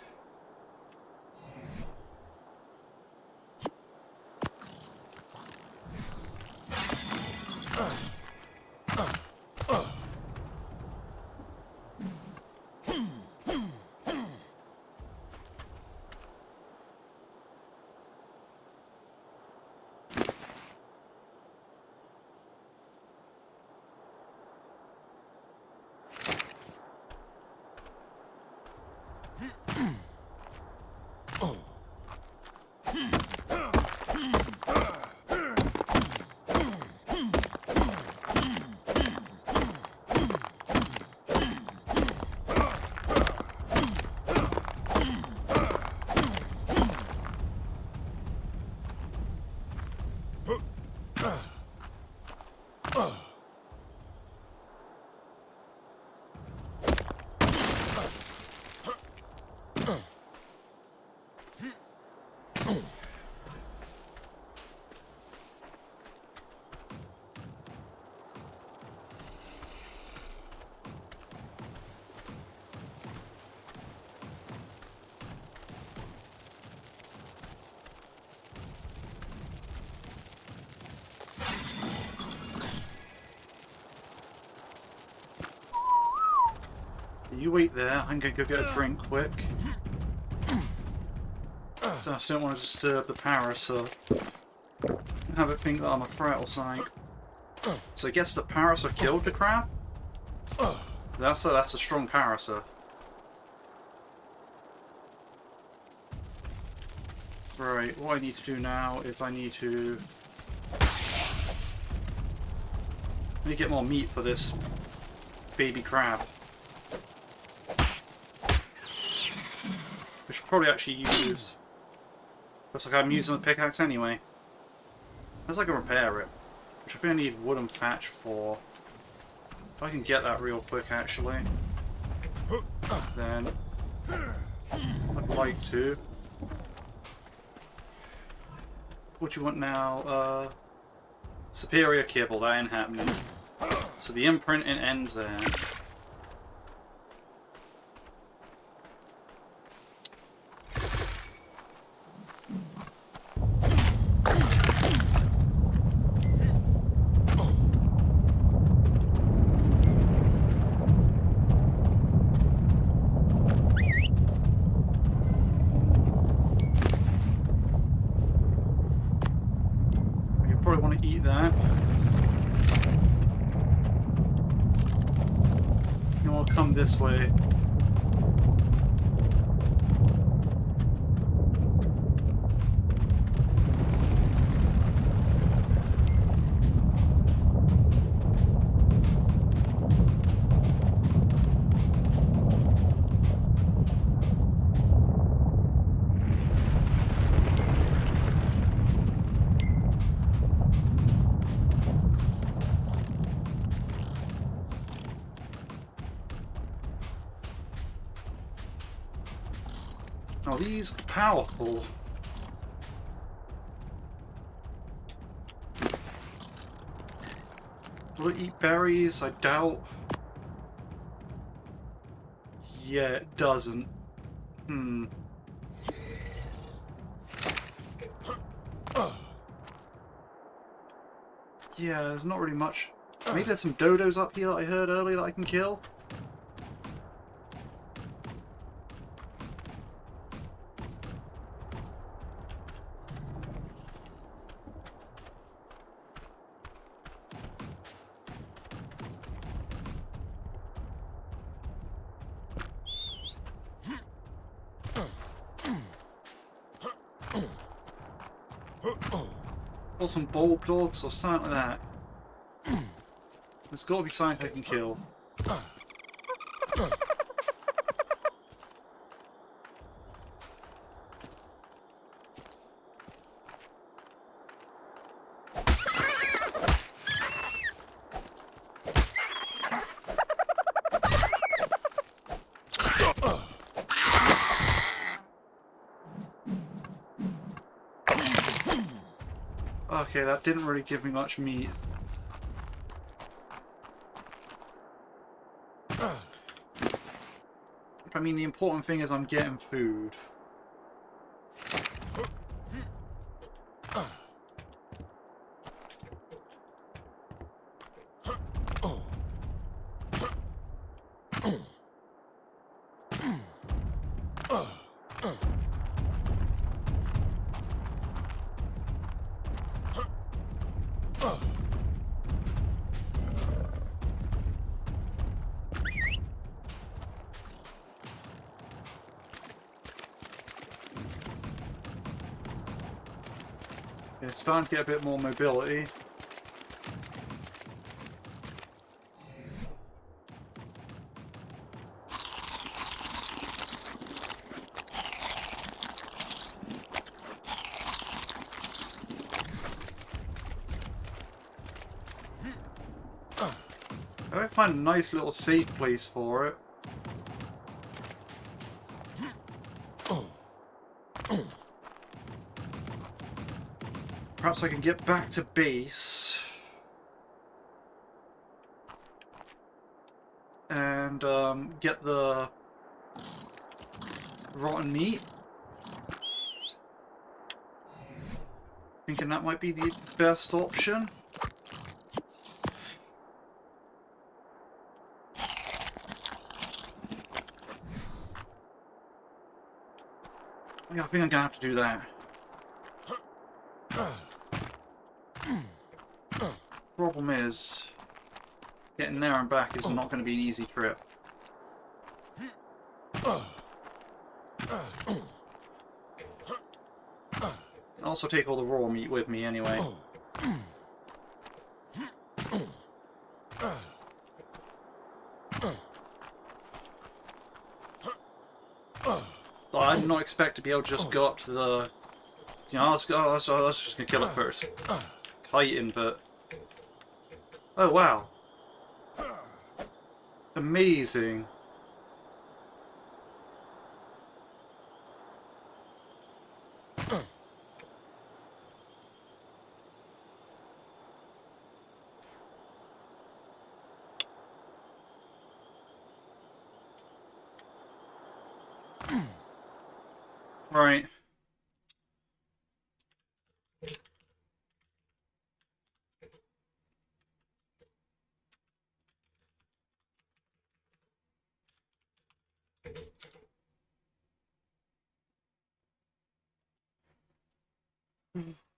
you wait there. I'm going to go get a drink quick. So I just don't want to disturb the parasite. Have it think that I'm a threat or something. So I guess the parasite killed the crab? That's a strong parasite. Right, what I need to do now is I need to get more meat for this baby crab. We should probably actually use... Looks like I'm using the pickaxe anyway. Unless I can repair it. Which I think I need wooden thatch for. If I can get that real quick actually. Then I'd like to. What do you want now? Superior kibble, that ain't happening. So the imprinting ends there. Come this way. Oh, these are powerful. Will it eat berries? I doubt. Yeah, it doesn't. Yeah, there's not really much. Maybe there's some dodos up here that I heard earlier that I can kill. Or some bulb dogs or something like that. There's got to be something I can kill. Okay, that didn't really give me much meat. I mean, the important thing is I'm getting food. It's starting to get a bit more mobility. I might find a nice little safe place for it. Perhaps I can get back to base and get the rotten meat. Thinking that might be the best option. Yeah, I think I'm gonna have to do that. Problem is, getting there and back is not going to be an easy trip. I'll also take all the raw meat with me anyway. I did not expect to be able to just go up to the... You know, I was just going to kill it first. Chitin, but... Oh, wow. Amazing. Right.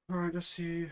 Alright, let's see.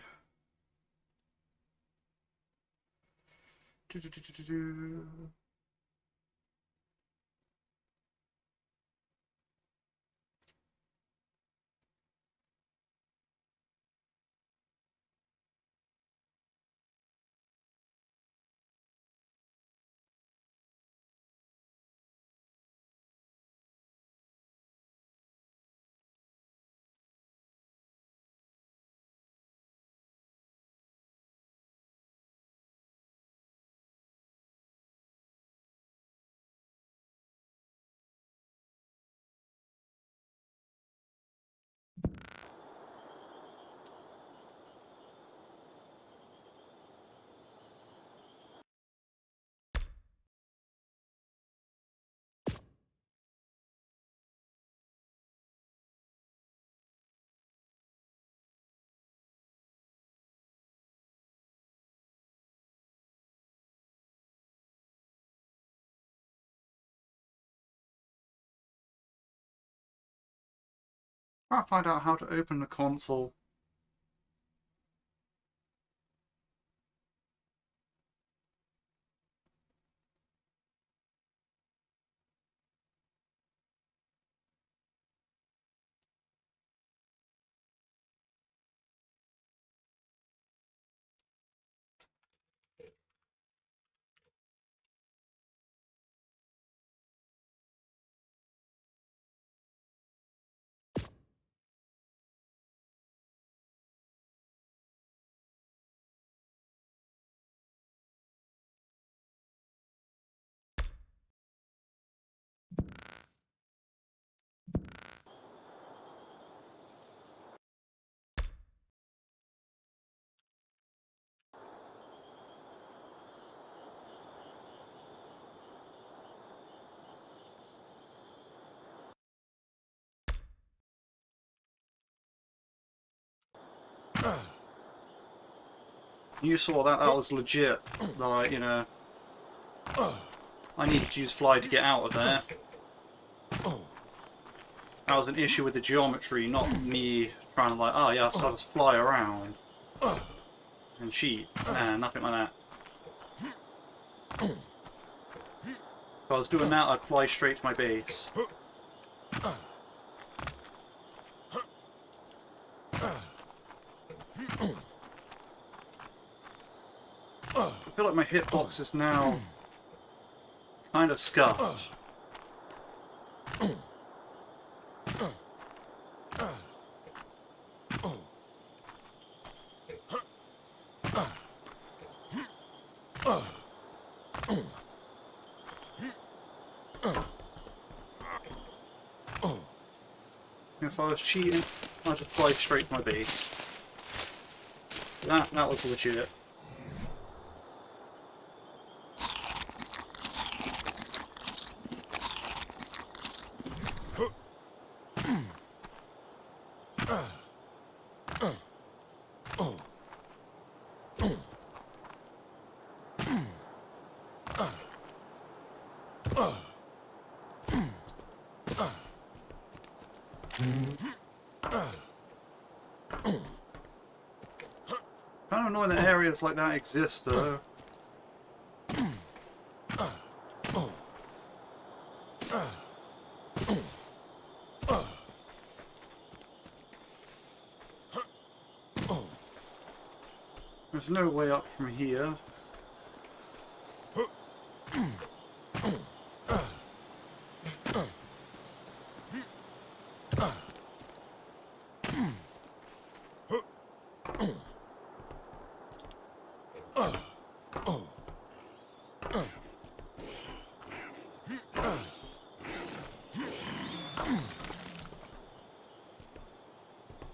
I'll find out how to open the console. You saw that, that was legit. Like, you know, I needed to use fly to get out of there. That was an issue with the geometry, not me trying to like, oh yeah, so I'll just fly around and cheat. Nah, nothing like that. If I was doing that, I'd fly straight to my base. I feel like my hitbox is now kind of scuffed. If I was cheating, I'd just fly straight to my base. That was legit. Kind of annoying that areas like that exist, though. There's no way up from here.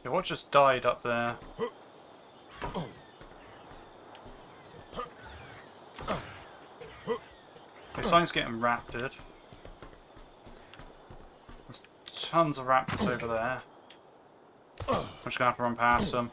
Yeah, what just died up there? Okay, something's getting raptored. There's tons of raptors over there. I'm just gonna have to run past them.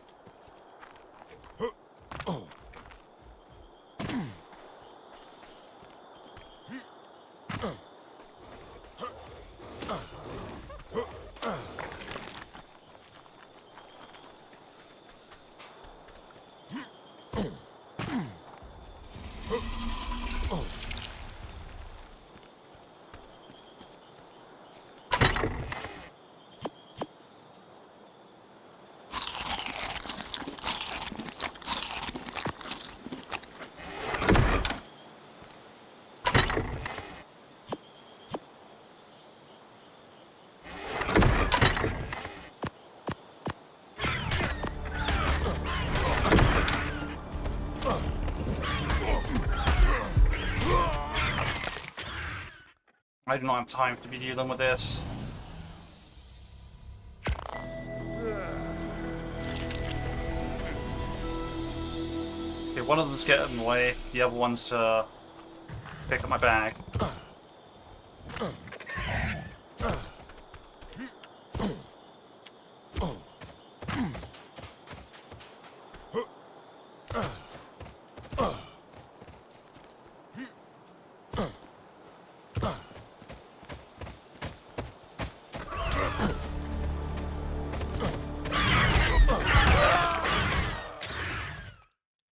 I do not have time to be dealing with this. Okay, one of them's getting away, the other one's to pick up my bag.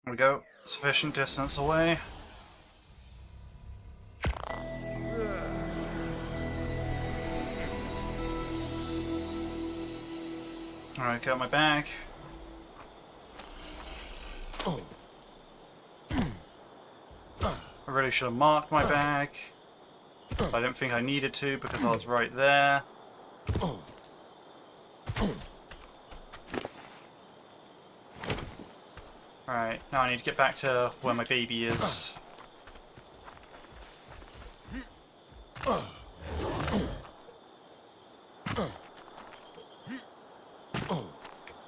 There we go. Sufficient distance away. Alright, got my bag. I really should have marked my bag. But I didn't think I needed to because I was right there. Alright, now I need to get back to where my baby is.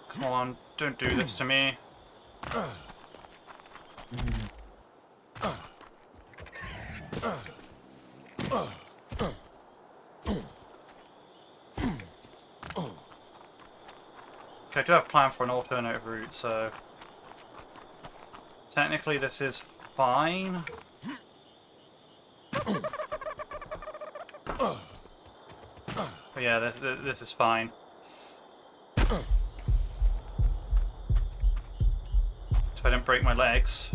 Come on, don't do this to me. Okay, I do have a plan for an alternative route, so... Technically this is fine. But yeah, this is fine. So I didn't break my legs.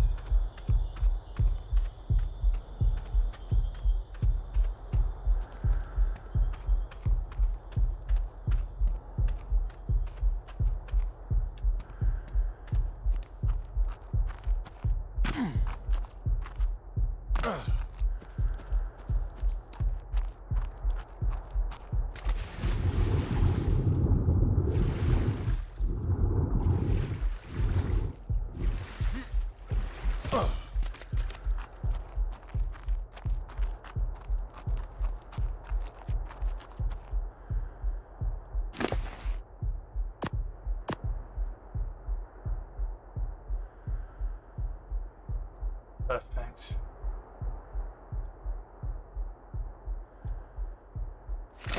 Perfect.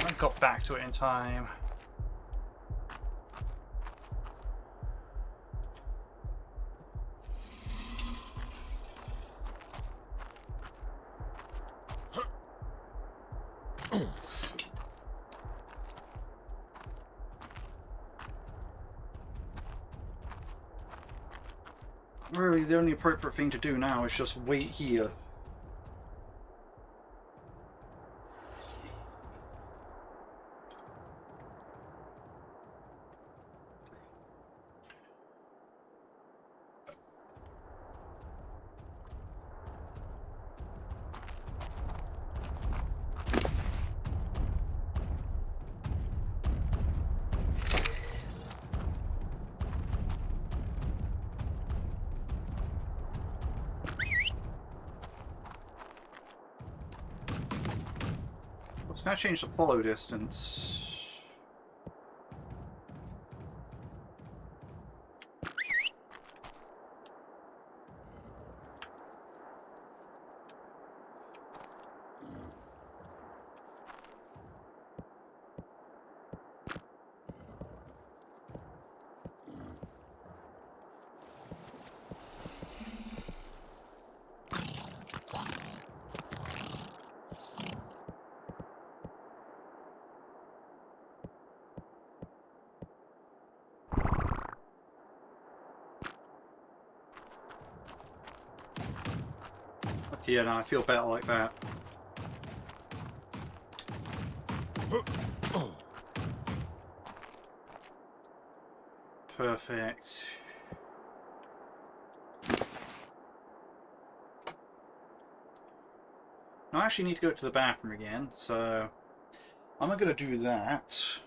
I got back to it in time. Really, the only appropriate thing to do now is just wait here. It's going to change the follow distance. Yeah, no, I feel better like that. Perfect. Now I actually need to go to the bathroom again, so I'm not going to do that.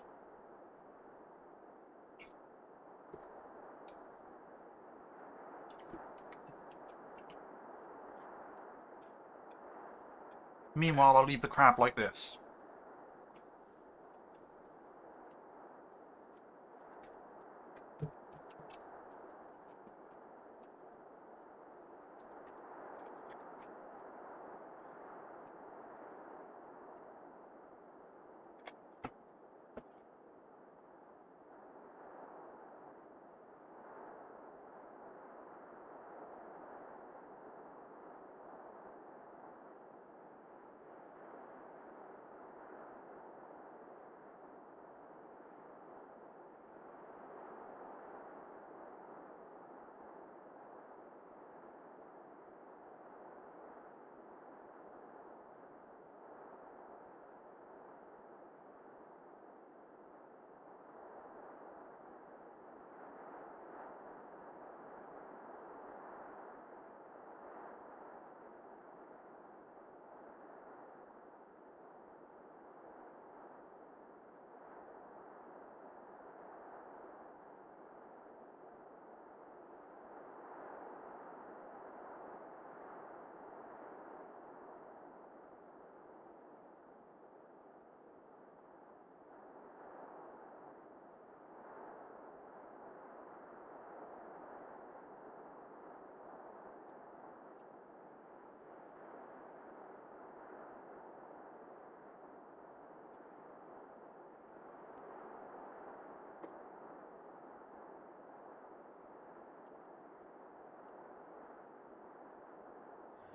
Meanwhile, I'll leave the crab like this.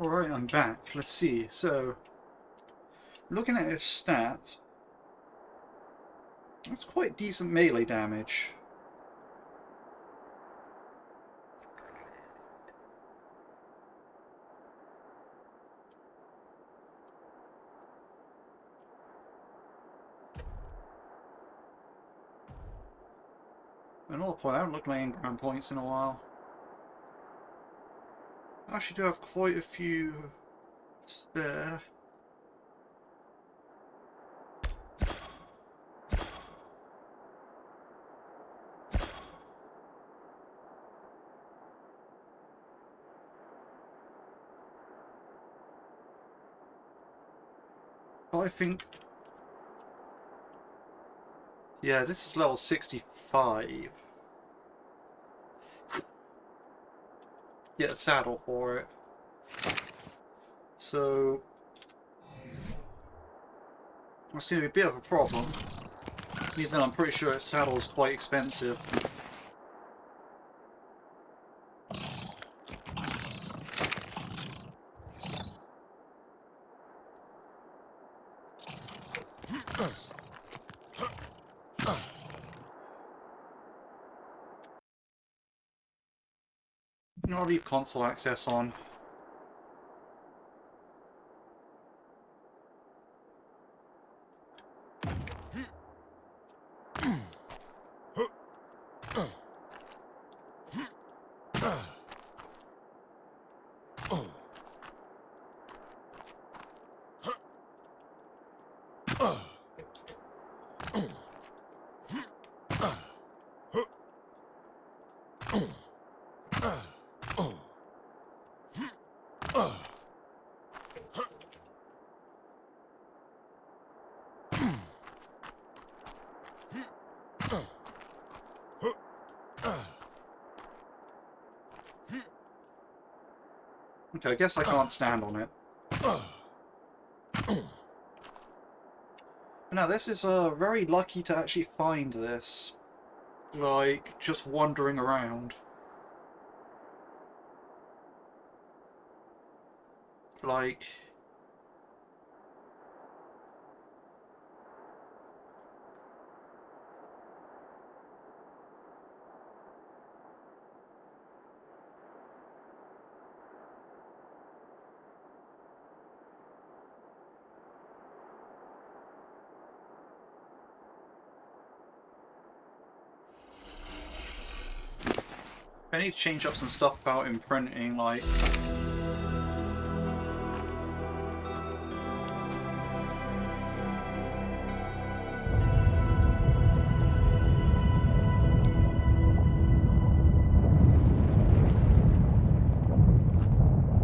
Alright, I'm back. Let's see. So, looking at his stats, that's quite decent melee damage. Another point, I haven't looked at my engram points in a while. I actually do have quite a few spare. I think... Yeah, this is level 65. Get a saddle for it. So... that's going to be a bit of a problem. Even though I'm pretty sure a saddle is quite expensive. I'll leave console access on. Okay, I guess I can't stand on it. Now, this is very lucky to actually find this. Like, just wandering around. Like... I need to change up some stuff about imprinting, like...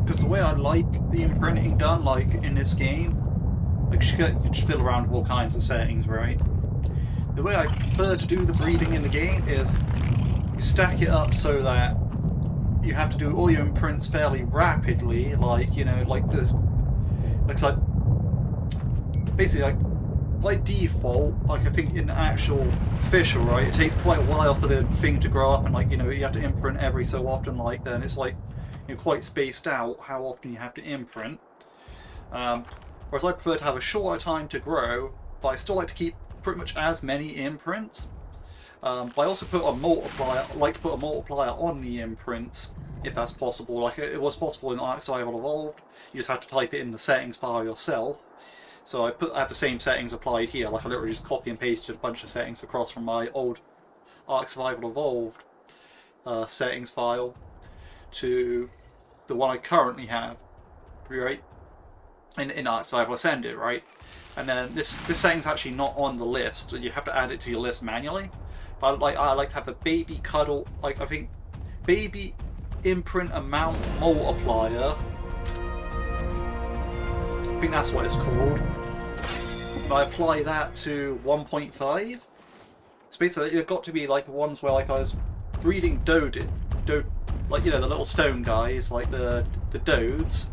Because the way I like the imprinting done, like, in this game, like, you just fiddle around with all kinds of settings, right? The way I prefer to do the breeding in the game is you stack it up so that you have to do all your imprints fairly rapidly, like, you know, like this, like, basically, like, by default, like, I think in actual official, right, it takes quite a while for the thing to grow up, and, like, you know, you have to imprint every so often, like, then it's, like, you know, quite spaced out how often you have to imprint. Whereas I prefer to have a shorter time to grow, but I still like to keep pretty much as many imprints. But I also put a multiplier, like to put a multiplier on the imprints, if that's possible. Like it was possible in Ark Survival Evolved, you just have to type it in the settings file yourself. So I have the same settings applied here, like I literally just copy and pasted a bunch of settings across from my old Ark Survival Evolved settings file to the one I currently have, right? In Ark Survival Ascended, right? And then this setting's actually not on the list, so you have to add it to your list manually. But I like to have the baby cuddle, like I think baby imprint amount multiplier. I think that's what it's called. And I apply that to 1.5. So basically, you've got to be like ones where like I was breeding like, you know, the little stone guys, like the dodes.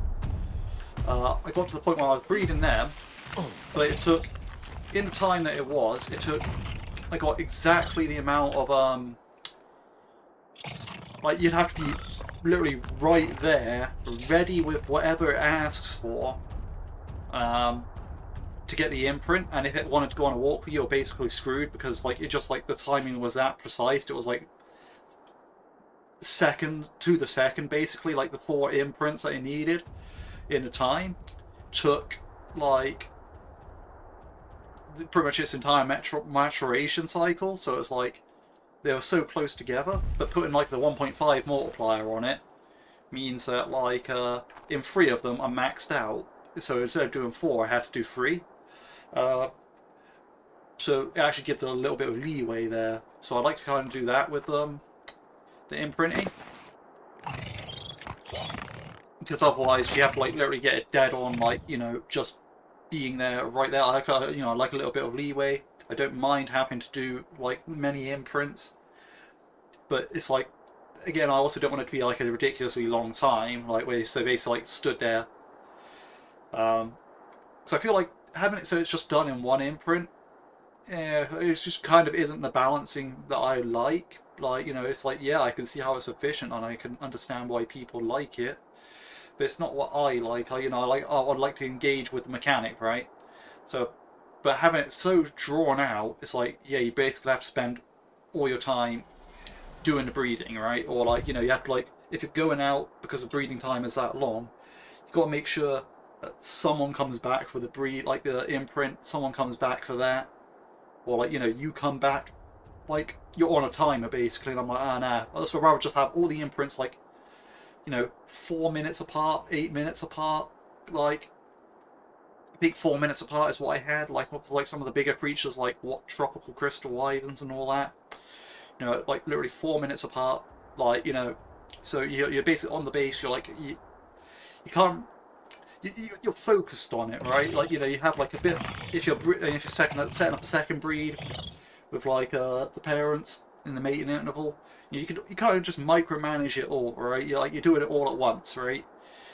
I got to the point where I was breeding them, but it took, in the time that it was, I got exactly the amount of, like, you'd have to be literally right there, ready with whatever it asks for, to get the imprint, and if it wanted to go on a walk with you, you're basically screwed, because, like, it just, like, the timing was that precise. It was, like, second to the second, basically, like, the 4 imprints that I needed in a time took, like, pretty much its entire maturation cycle, so it's like they were so close together, but putting like the 1.5 multiplier on it means that like in 3 of them I'm maxed out, so instead of doing 4 I had to do 3, so it actually gives it a little bit of leeway there. So I like to kind of do that with the imprinting, because otherwise you have to like literally get it dead on, like, you know, just being there, right there. I like, you know, I like a little bit of leeway. I don't mind having to do like many imprints, but it's like, again, I also don't want it to be like a ridiculously long time, like where so basically like stood there. So I feel like having it so it's just done in 1 imprint, yeah, it just kind of isn't the balancing that I like. Like, you know, it's like, yeah, I can see how it's efficient and I can understand why people like it, but it's not what I like. You know, I'd like to engage with the mechanic, right? So, but having it so drawn out, it's like, yeah, you basically have to spend all your time doing the breeding, right? Or like, you know, you have to like, if you're going out because the breeding time is that long, you've got to make sure that someone comes back for the breed, like the imprint, someone comes back for that, or like, you know, you come back, like you're on a timer basically, and I'm like, ah, nah, I'd rather just have all the imprints like, you know, 4 minutes apart, 8 minutes apart, like, I think 4 minutes apart is what I had, like some of the bigger creatures like what tropical crystal wyverns and all that, you know, like literally 4 minutes apart, like, you know, so you're basically on the base, you're like, you can't, you're focused on it, right? Like, you know, you have like a bit, if you're setting up a second breed with like the parents in the mating interval, you kind of just micromanage it all, right? You're doing it all at once, right?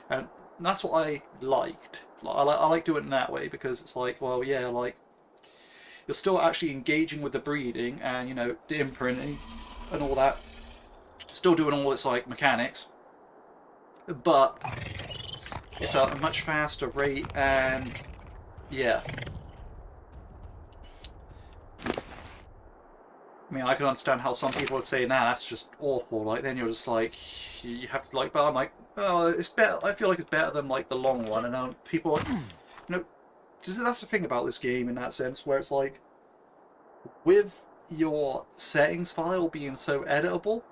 And that's what I liked. I like doing it that way because it's like, well, yeah, like you're still actually engaging with the breeding and, you know, the imprinting and all that, still doing all its like mechanics, but it's at a much faster rate. And yeah, I mean, I can understand how some people would say, nah, that's just awful. Like, then you're just like, you have to like, but I'm like, oh, it's better. I feel like it's better than like the long one. And people, you know, that's the thing about this game in that sense, where it's like, with your settings file being so editable,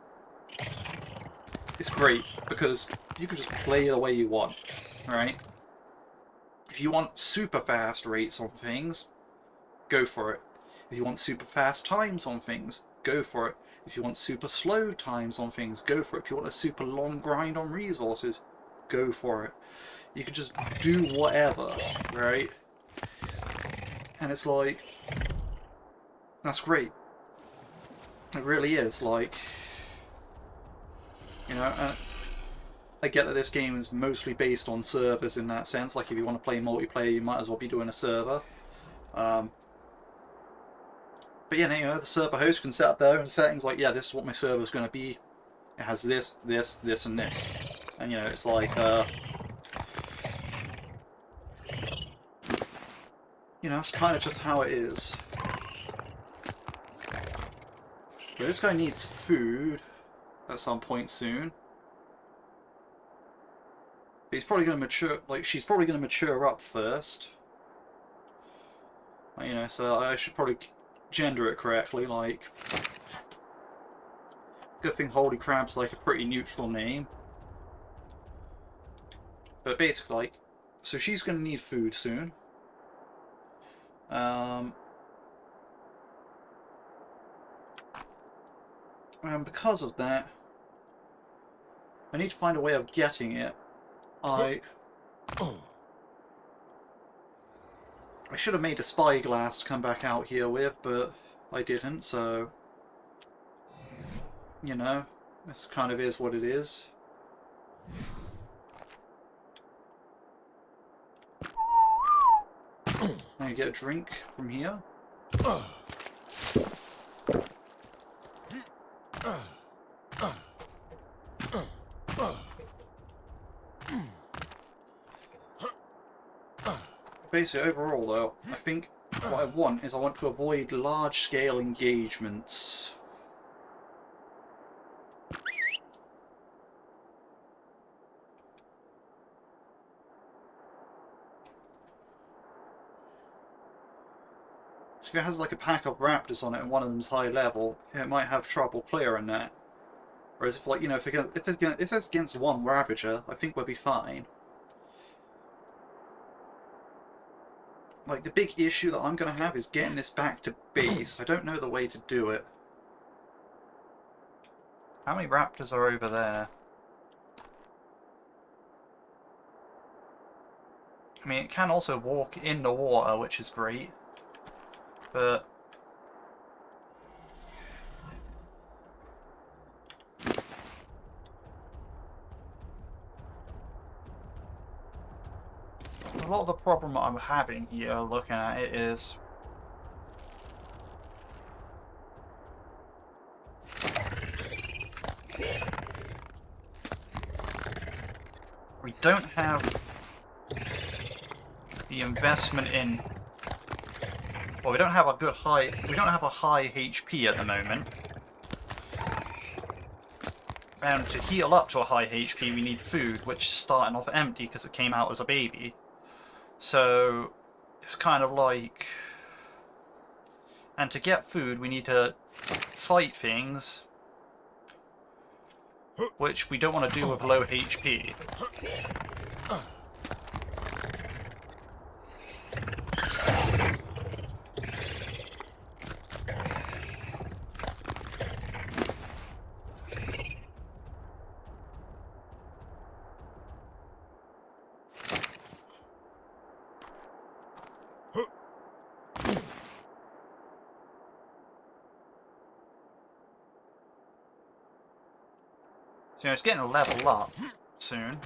it's great because you can just play the way you want, right? If you want super fast rates on things, go for it. If you want super fast times on things, go for it. If you want super slow times on things, go for it. If you want a super long grind on resources, go for it. You can just do whatever, right? And it's like, that's great. It really is, like, you know, I get that this game is mostly based on servers in that sense. Like, if you want to play multiplayer, you might as well be doing a server. But yeah, you know, the server host can set up their own settings. Like, yeah, this is what my server's going to be. It has this, this, this, and this. And, you know, it's like, you know, it's kind of just how it is. But this guy needs food at some point soon. But he's probably going to mature, like, she's probably going to mature up first. You know, so I should probably gender it correctly, like, good thing Holy Crab's like a pretty neutral name. But basically, like, so she's going to need food soon. And because of that, I need to find a way of getting it. I should have made a spyglass to come back out here with, but I didn't, so, you know, this kind of is what it is. Now you get a drink from here. Basically, overall though, I think what I want is I want to avoid large-scale engagements. So if it has like a pack of raptors on it and one of them's high level, it might have trouble clearing that. Whereas if, like, you know, if it's against one Ravager, I think we'll be fine. Like, the big issue that I'm going to have is getting this back to base. I don't know the way to do it. How many raptors are over there? I mean, it can also walk in the water, which is great. But a lot of the problem I'm having here, looking at it, is we don't have the investment in, well, we don't have a good high, we don't have a high HP at the moment. And to heal up to a high HP, we need food, which is starting off empty because it came out as a baby. So it's kind of like... And to get food, we need to fight things, which we don't want to do with low HP. So it's getting a level up soon.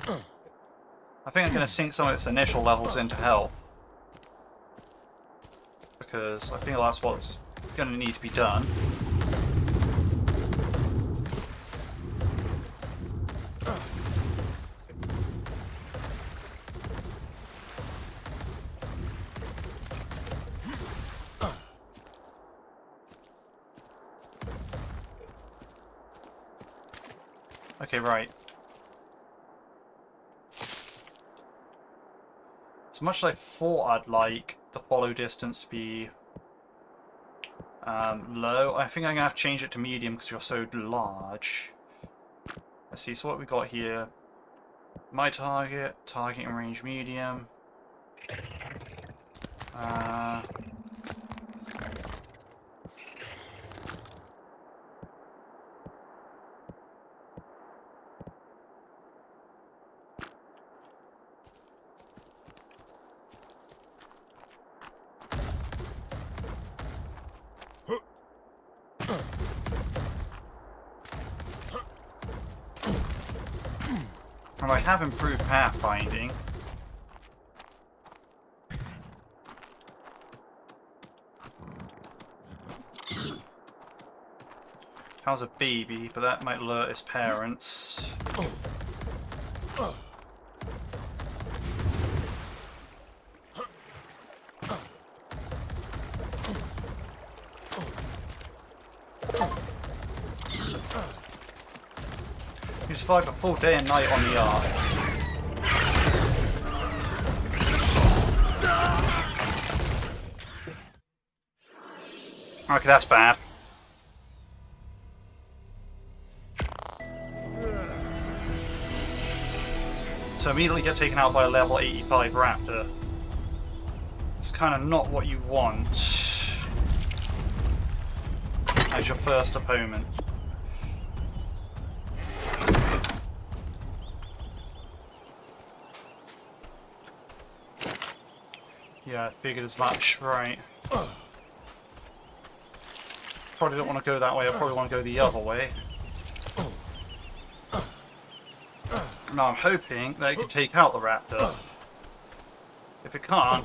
I think I'm going to sink some of its initial levels into health, because I think that's what's going to need to be done. Okay, right. As much as I thought I'd like the follow distance to be low, I think I'm going to have to change it to medium because you're so large. Let's see, so what we got here. My target, targeting range medium. And I have improved pathfinding. How's a baby, but that might alert its parents. You survived a full day and night on the Ark. Okay, that's bad. So immediately get taken out by a level 85 raptor. It's kind of not what you want as your first opponent. Yeah, I figured as much. Right. Probably don't want to go that way. I probably want to go the other way. Now I'm hoping that it can take out the raptor. If it can't,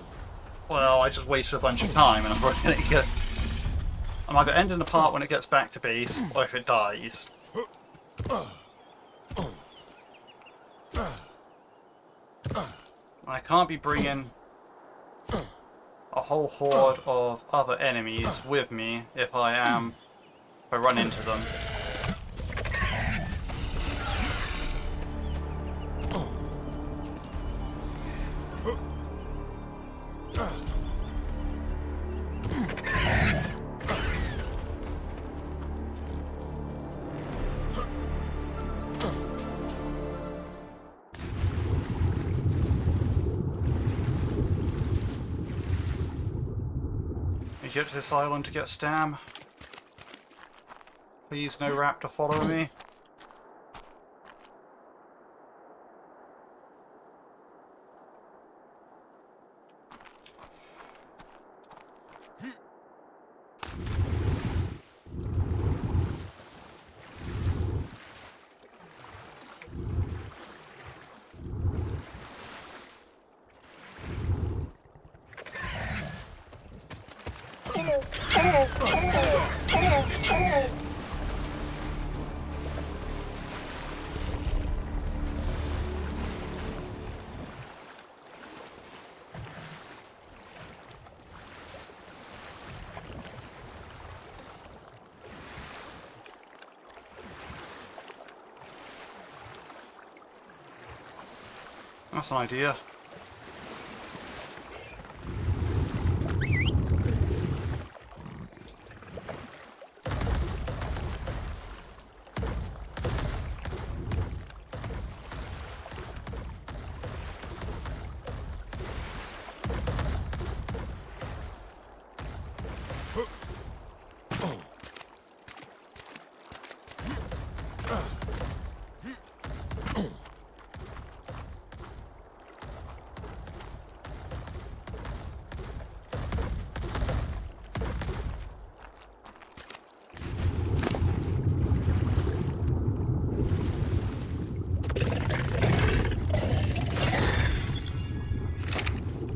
well, I just wasted a bunch of time, and I'm probably going to get... I'm either ending the part when it gets back to base, or if it dies. I can't be bringing a whole horde of other enemies with me if I run into them. You get to this island to get Stam. Please, no raptor follow me. That's an idea.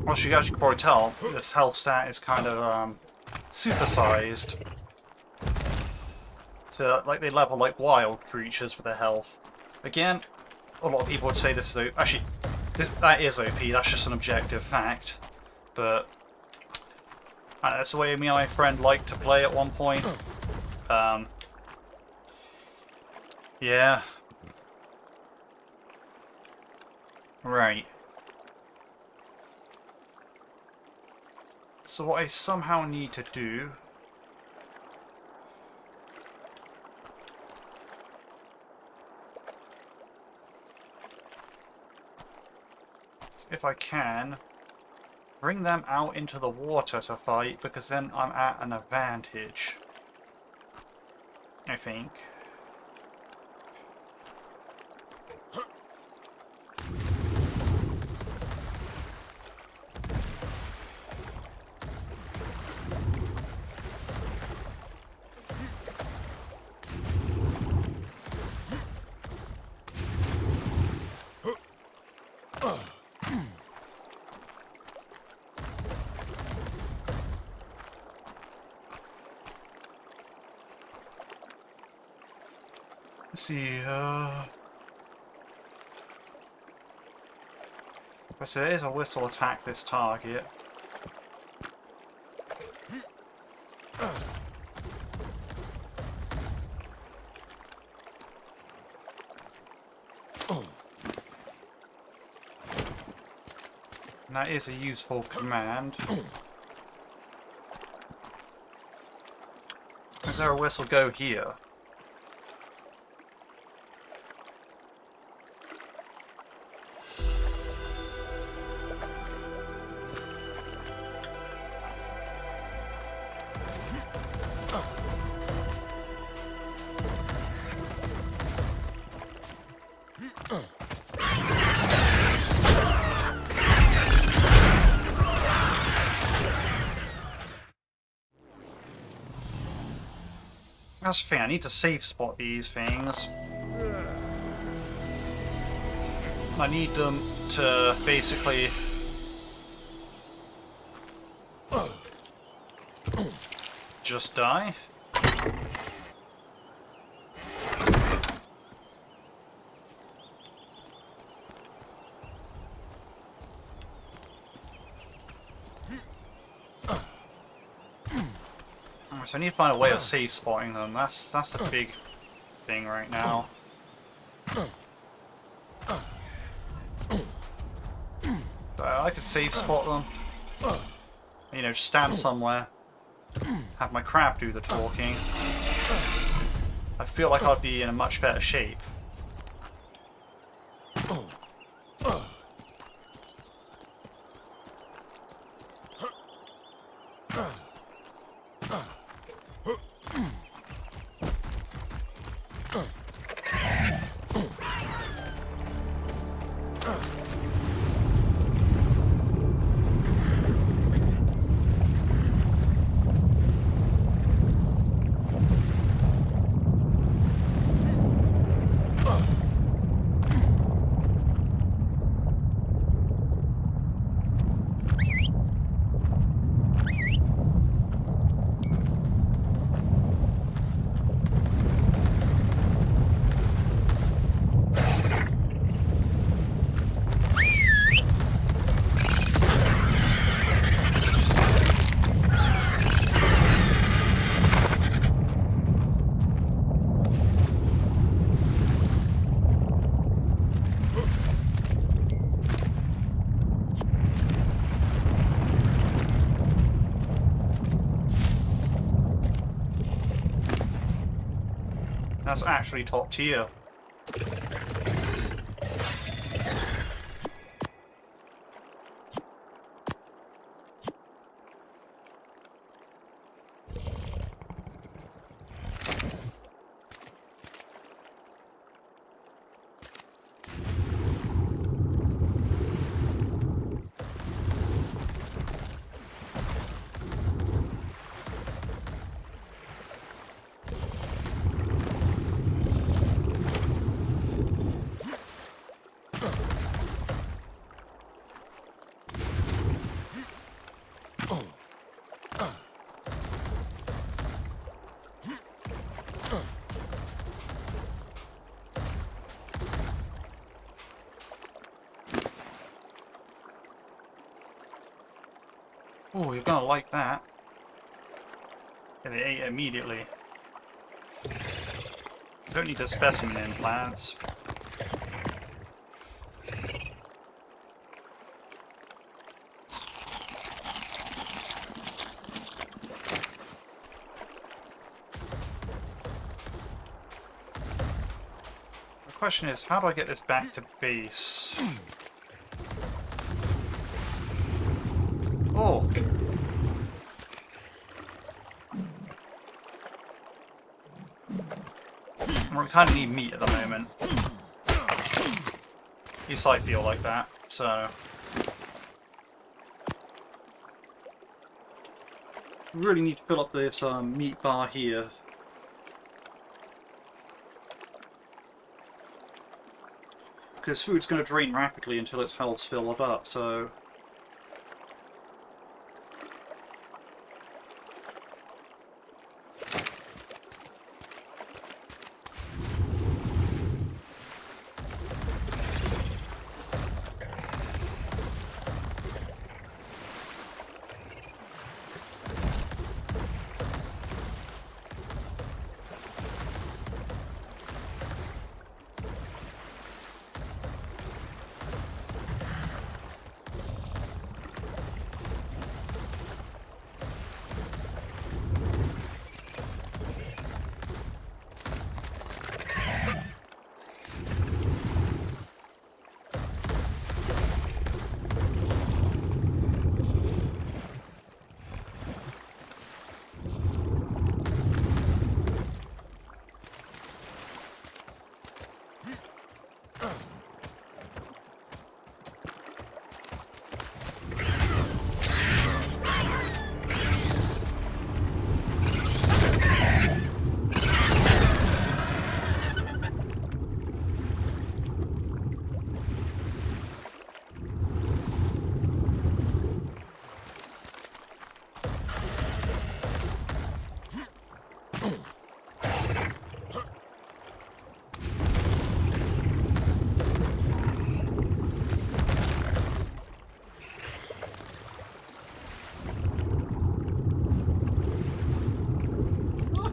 Well, as you guys can probably tell, this health stat is kind of supersized. So, like, they level like wild creatures for their health. Again, a lot of people would say this is actually that is OP. That's just an objective fact. But that's the way me and my friend liked to play at one point. Yeah. Right. So what I somehow need to do is, if I can, bring them out into the water to fight, because then I'm at an advantage, I think. Let's see, so there is a whistle attack this target. And that is a useful command. Is there a whistle go here? That's the thing, I need to safe spot these things. I need them to basically just die. So I need to find a way of safe spotting them. That's the big thing right now. So I could safe spot them. You know, just stand somewhere. Have my crab do the talking. I feel like I'd be in a much better shape. That's actually top tier. Oh, you're gonna like that. Yeah, they ate it immediately. Don't need a specimen implants. The question is, how do I get this back to base? Oh! I kind of need meat at the moment. At least I feel like that, so... We really need to fill up this meat bar here. Because food's going to drain rapidly until its health's filled up, so...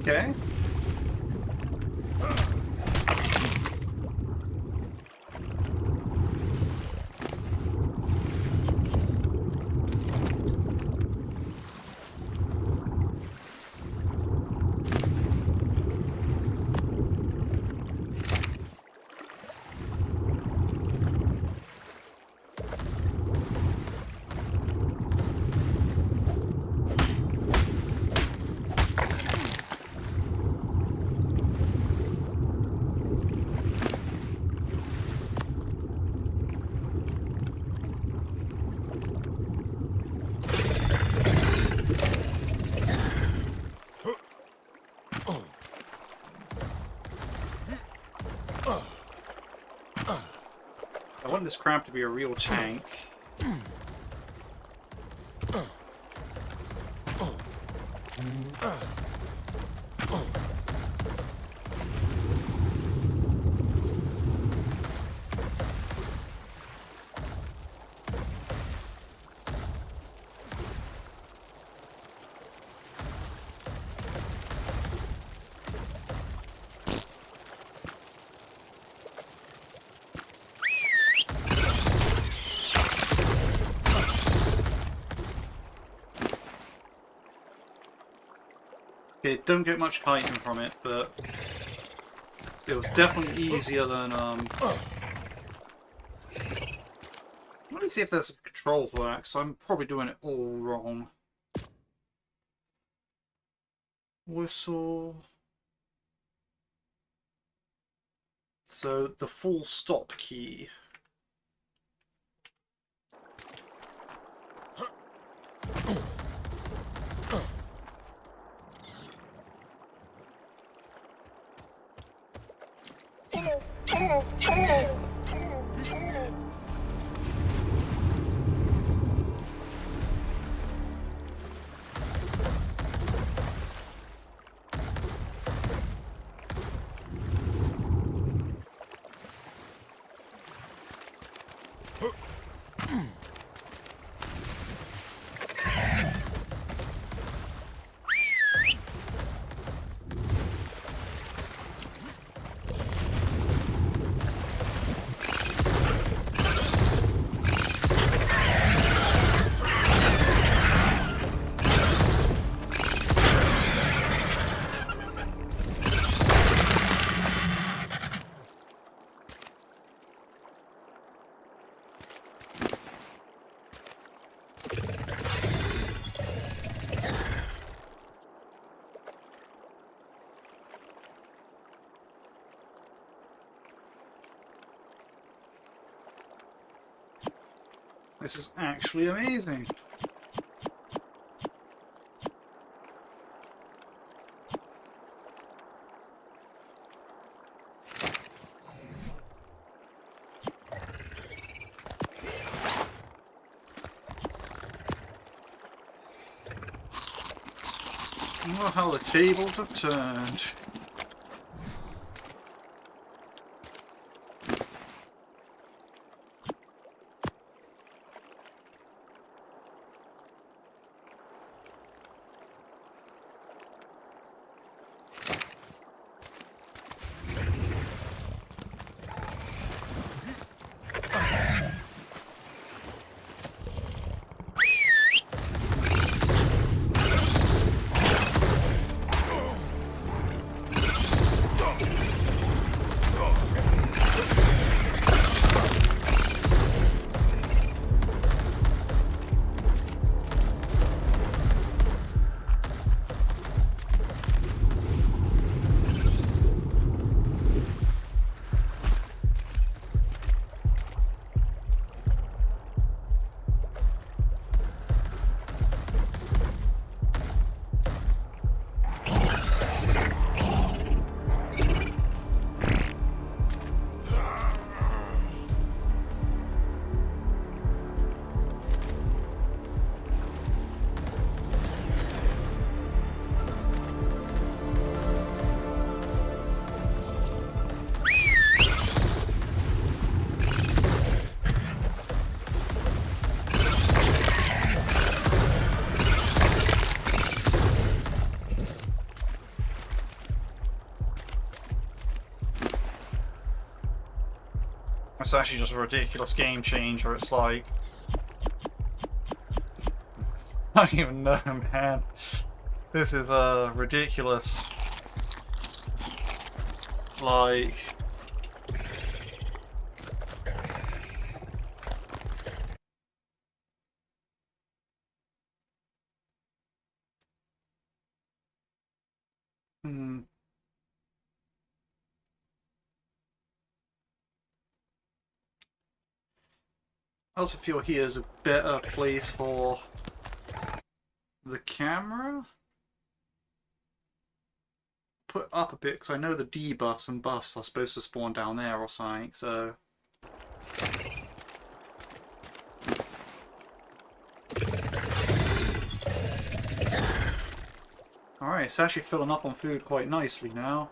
Okay. I want this crab to be a real tank. Okay, don't get much chitin from it, but It was definitely easier than let me see if there's a control for that, because I'm probably doing it all wrong. Whistle. So the full stop key. This is actually amazing. Look how the tables have turned. It's actually just a ridiculous game changer. It's like, I don't even know, man. This is ridiculous. Like, I also feel here's a better place for the camera. Put up a bit, because I know the debuffs and buffs are supposed to spawn down there or something, so... Alright, it's actually filling up on food quite nicely now.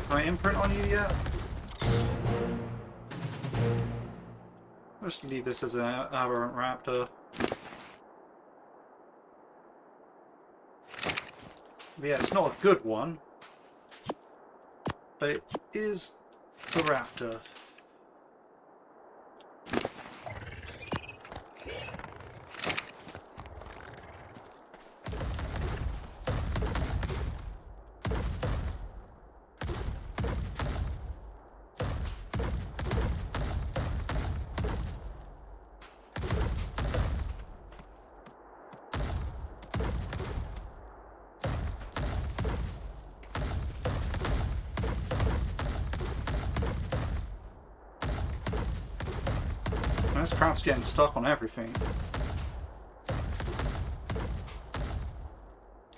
Can I imprint on you yet? I'll just leave this as an aberrant raptor. But yeah, it's not a good one. But it is the raptor. This crab's getting stuck on everything.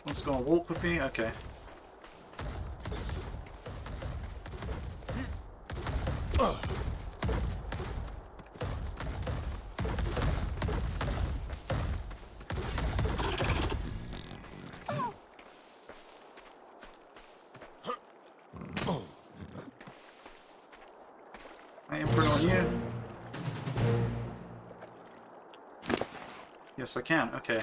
One's gonna walk with me? Okay. I am putting on you. Yes, I can. Okay.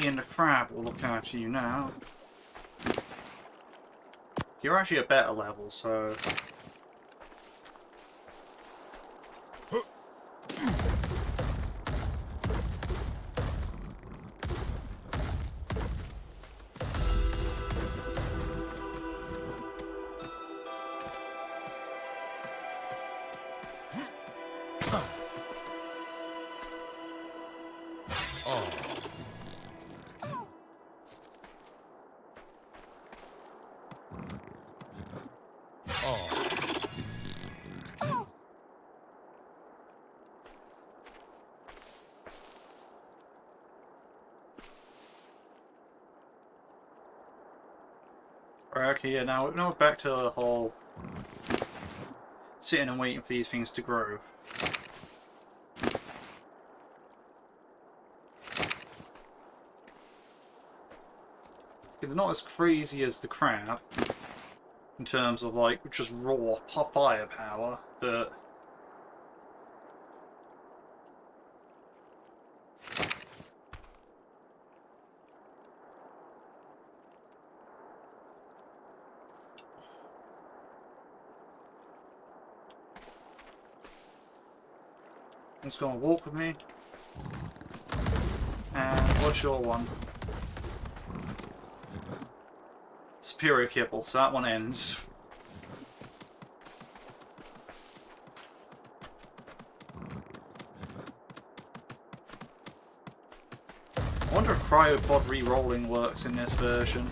Me and the crab will look after you now. You're actually a better level, so... Right, okay, yeah, now we're back to the whole sitting and waiting for these things to grow. They're not as crazy as the crab in terms of like just raw firepower, but one's gonna walk with me. And what's your one? Superior kibble, so that one ends. I wonder if cryopod re-rolling works in this version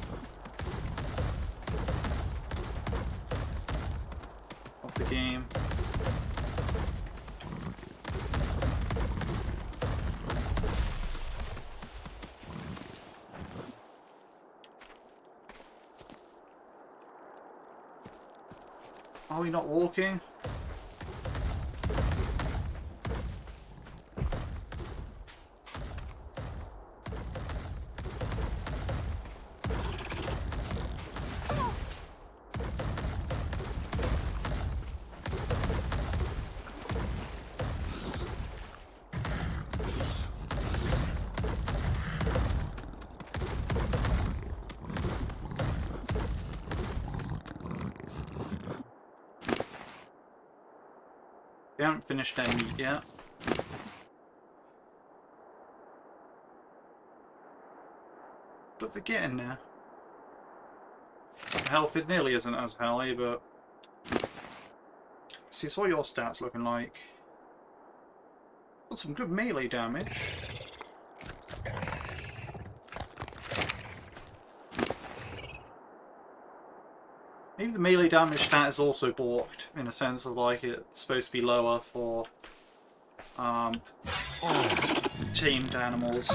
of the game. Are we not walking? We haven't finished their meat yet. But they're getting there. The health it nearly isn't as high, but... See, so what are your stats looking like? Got some good melee damage. Maybe the melee damage stat is also balked, in a sense of like it's supposed to be lower for tamed animals.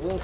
Walk.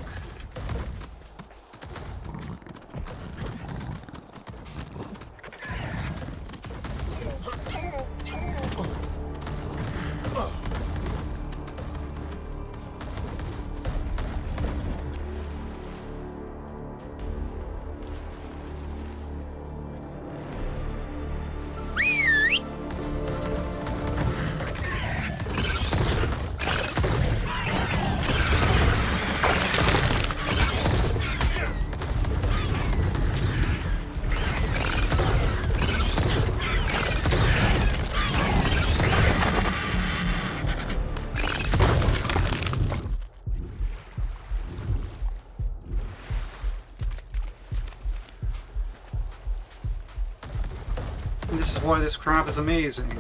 This is why this crab is amazing.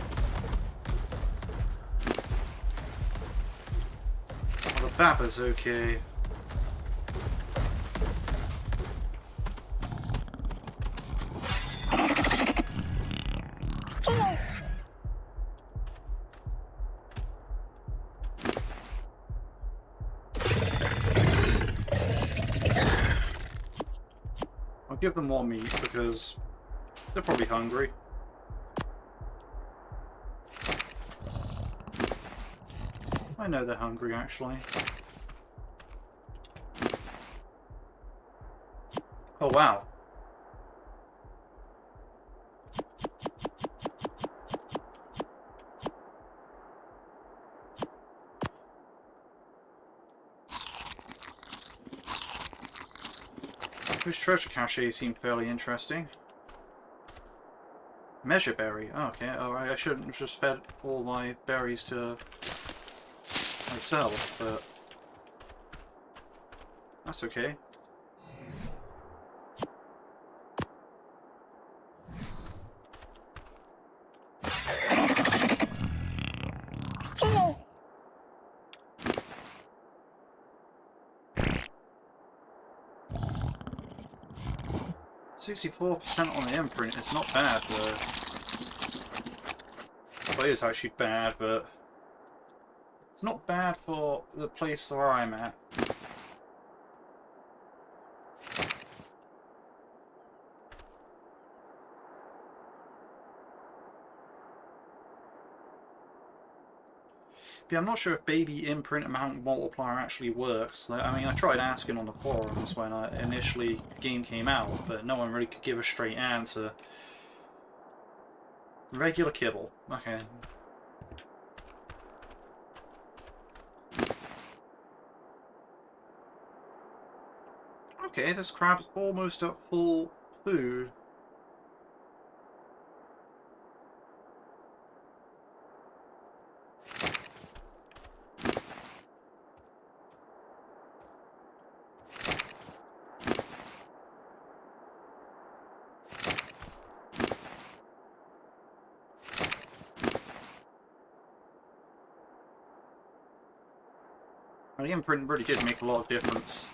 Oh, the Bappa's okay. I'll give them more meat because they're probably hungry. I know they're hungry, actually. Oh, wow. This treasure cache seemed fairly interesting. Measure berry. Oh, okay, alright, I shouldn't have just fed all my berries to myself, but that's okay. "64% on the imprint is not bad, though. Well, it is actually bad, but it's not bad for the place where I'm at. Yeah, I'm not sure if baby imprint amount multiplier actually works. I mean, I tried asking on the forums when initially the game came out, but no one really could give a straight answer. Regular kibble. Okay. Okay, this crab's almost at full food. The imprint really did make a lot of difference.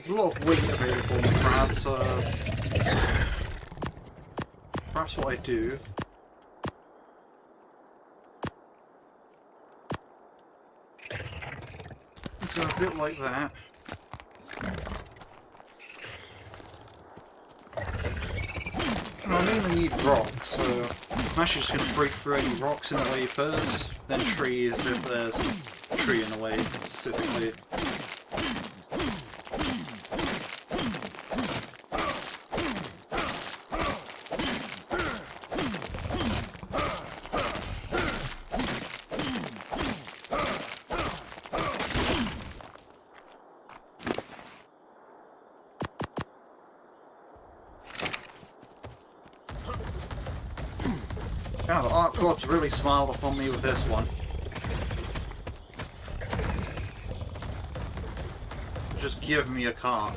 a lot of weight available on the crabs, so perhaps what I do is go a bit like that. And I mainly need rocks, so I'm actually just going to break through any rocks in the way first, then trees if there's a tree in the way specifically. Wow, the Ark gods really smiled upon me with this one. Just give me a cart.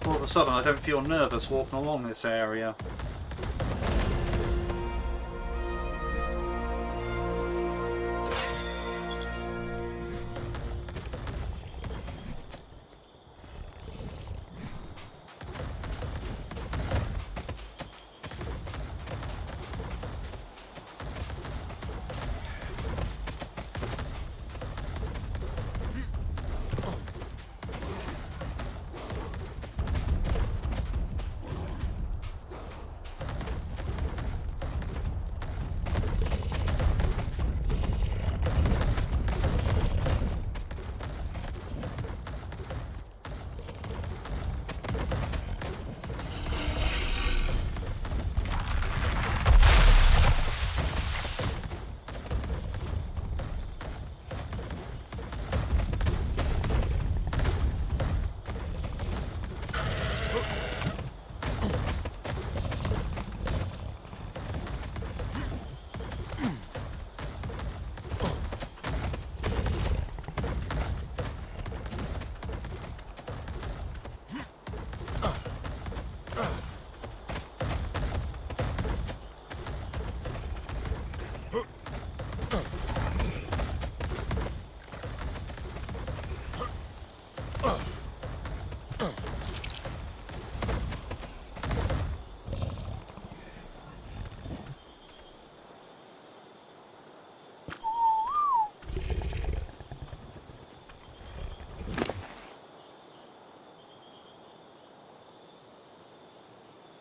All of a sudden I don't feel nervous walking along this area.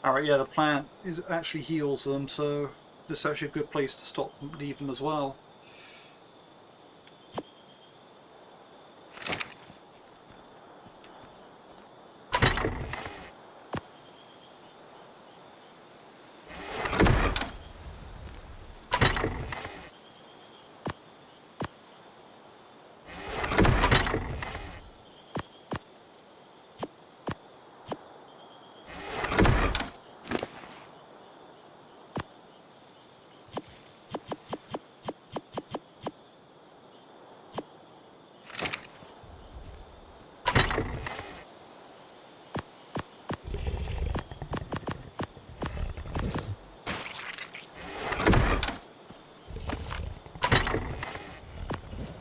Alright, yeah, the plant actually heals them, so this is actually a good place to stop and leave them as well.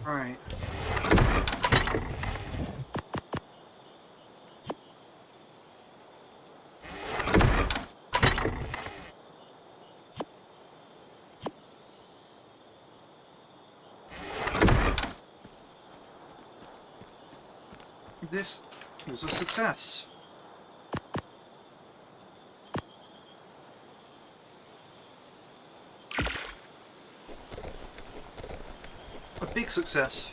Right. This was a success. A big success.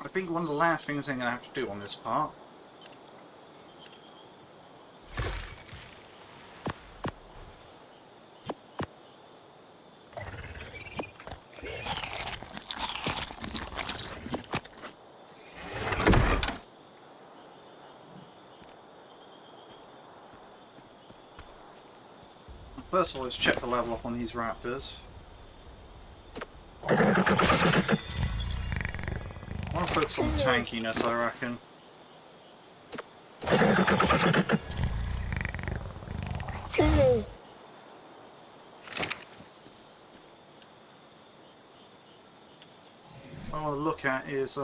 I think one of the last things I'm going to have to do on this part First of all, let's check the level up on these raptors. I want to focus on tankiness, I reckon. What I want to look at is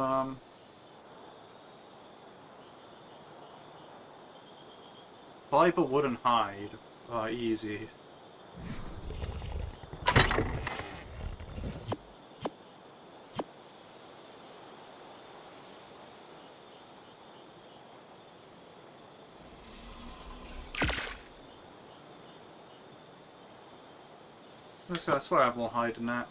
fiber, wood, and hide. Easy. I swear I have more hide than that.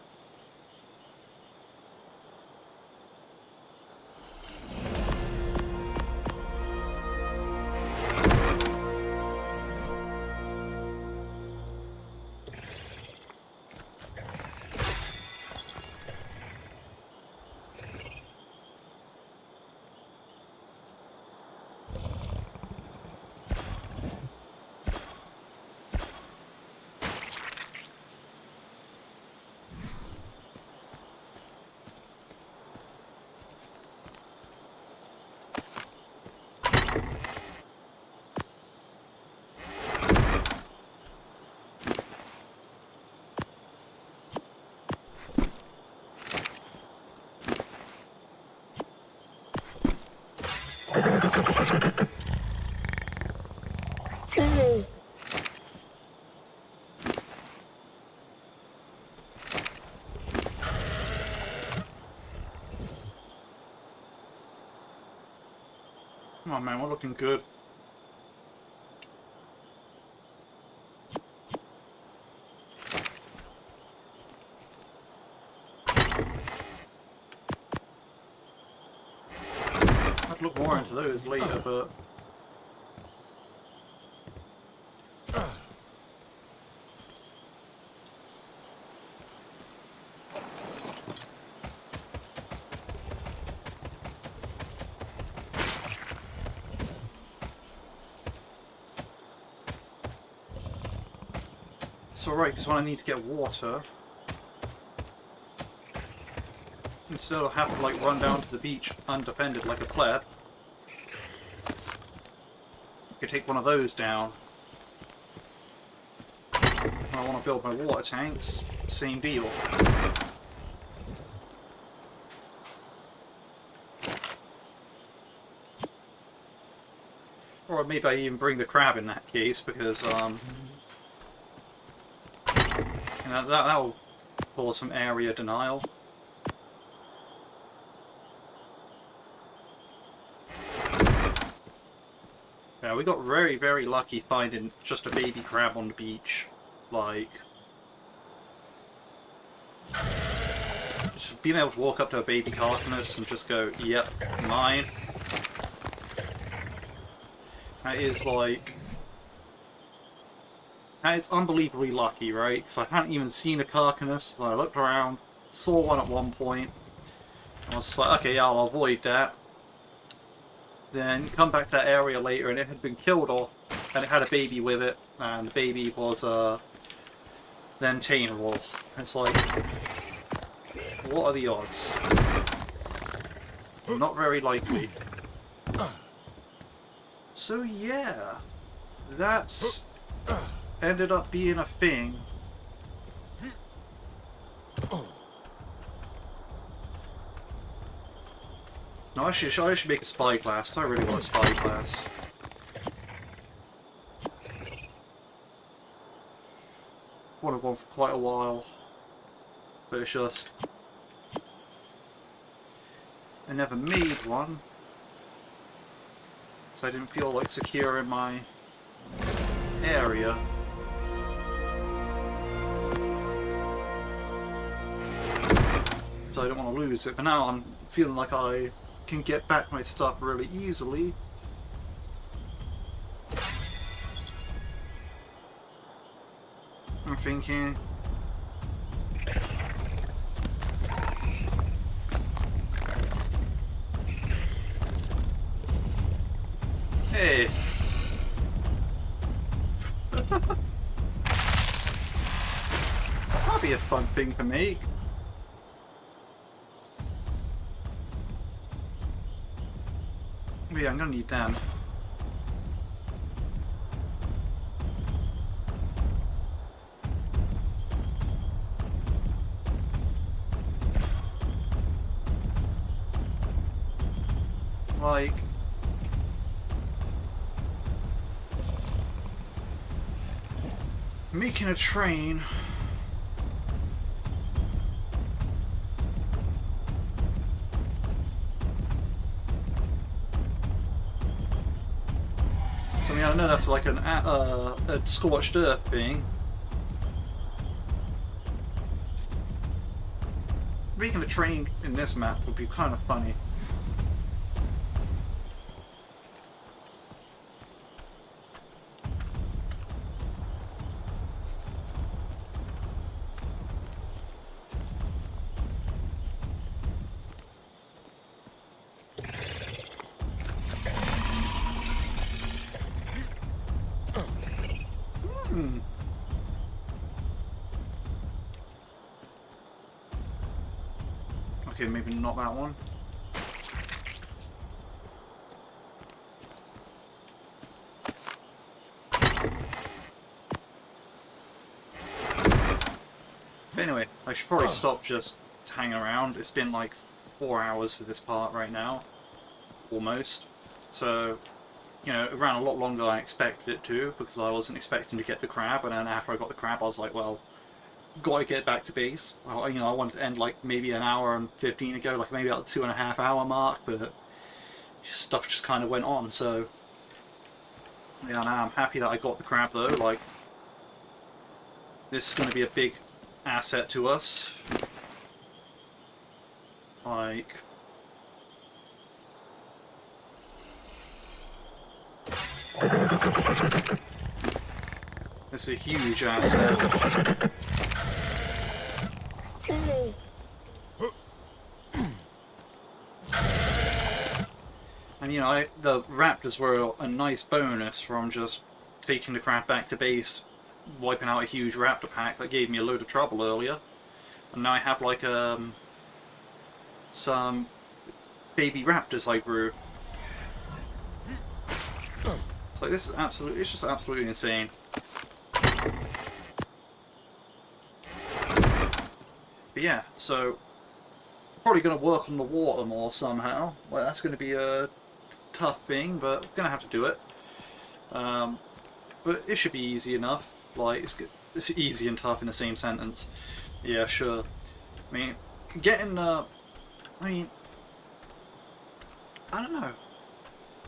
Come on, man, we're looking good. I'd look more into those later, but... It's alright, because when I need to get water, instead of having to like run down to the beach undefended like a pleb, I could take one of those down. When I want to build my water tanks, same deal. Or maybe I even bring the crab in that case, because that'll cause some area denial. Yeah, we got very, very lucky finding just a baby crab on the beach. Like, just being able to walk up to a baby carcass and just go, yep, mine. That is like... That is unbelievably lucky, right? Because I hadn't even seen a carcass. I looked around, saw one at one point, and I was just like, okay, yeah, I'll avoid that. Then come back to that area later, and it had been killed off, and it had a baby with it, and the baby was then tameable. It's like, what are the odds? Not very likely. So yeah, that's ended up being a thing. No, I should make a spy class, because I really want a spy class. Wanted one for quite a while, but it's just... I never made one, so I didn't feel like secure in my area. So I don't want to lose it, but now I'm feeling like I can get back my stuff really easily. I'm thinking... Hey! be a fun thing for me. Yeah, I'm gonna need them. Like... making a train... So, I mean, I know that's like a scorched earth thing. Making a train in this map would be kind of funny. Okay, maybe not that one. But anyway, I should probably stop just hanging around. It's been like 4 hours for this part right now. Almost. So, you know, it ran a lot longer than I expected it to, because I wasn't expecting to get the crab, and then after I got the crab I was like, well, gotta get back to base. Well, you know, I wanted to end like maybe an hour and 15 ago, like maybe at the 2.5 hour mark, but stuff just kind of went on, so yeah, now I'm happy that I got the crab though. Like, this is going to be a big asset to us. Like, this is a huge asset. And you know, the raptors were a nice bonus from just taking the crab back to base, wiping out a huge raptor pack that gave me a load of trouble earlier. And now I have like some baby raptors I grew. It's like, this is absolutely, it's just absolutely insane. But yeah, so probably going to work on the water more somehow. Well, that's going to be a tough thing, but we're going to have to do it. But it should be easy enough. Like, it's good. It's easy and tough in the same sentence. Yeah, sure. I mean, getting I mean, I don't know.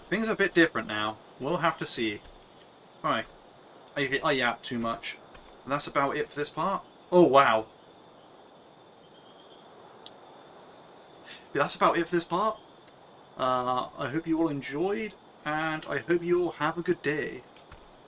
Things are a bit different now. We'll have to see. Alright. I yap too much. And that's about it for this part. Oh, wow. Yeah, that's about it for this part. I hope you all enjoyed, and I hope you all have a good day.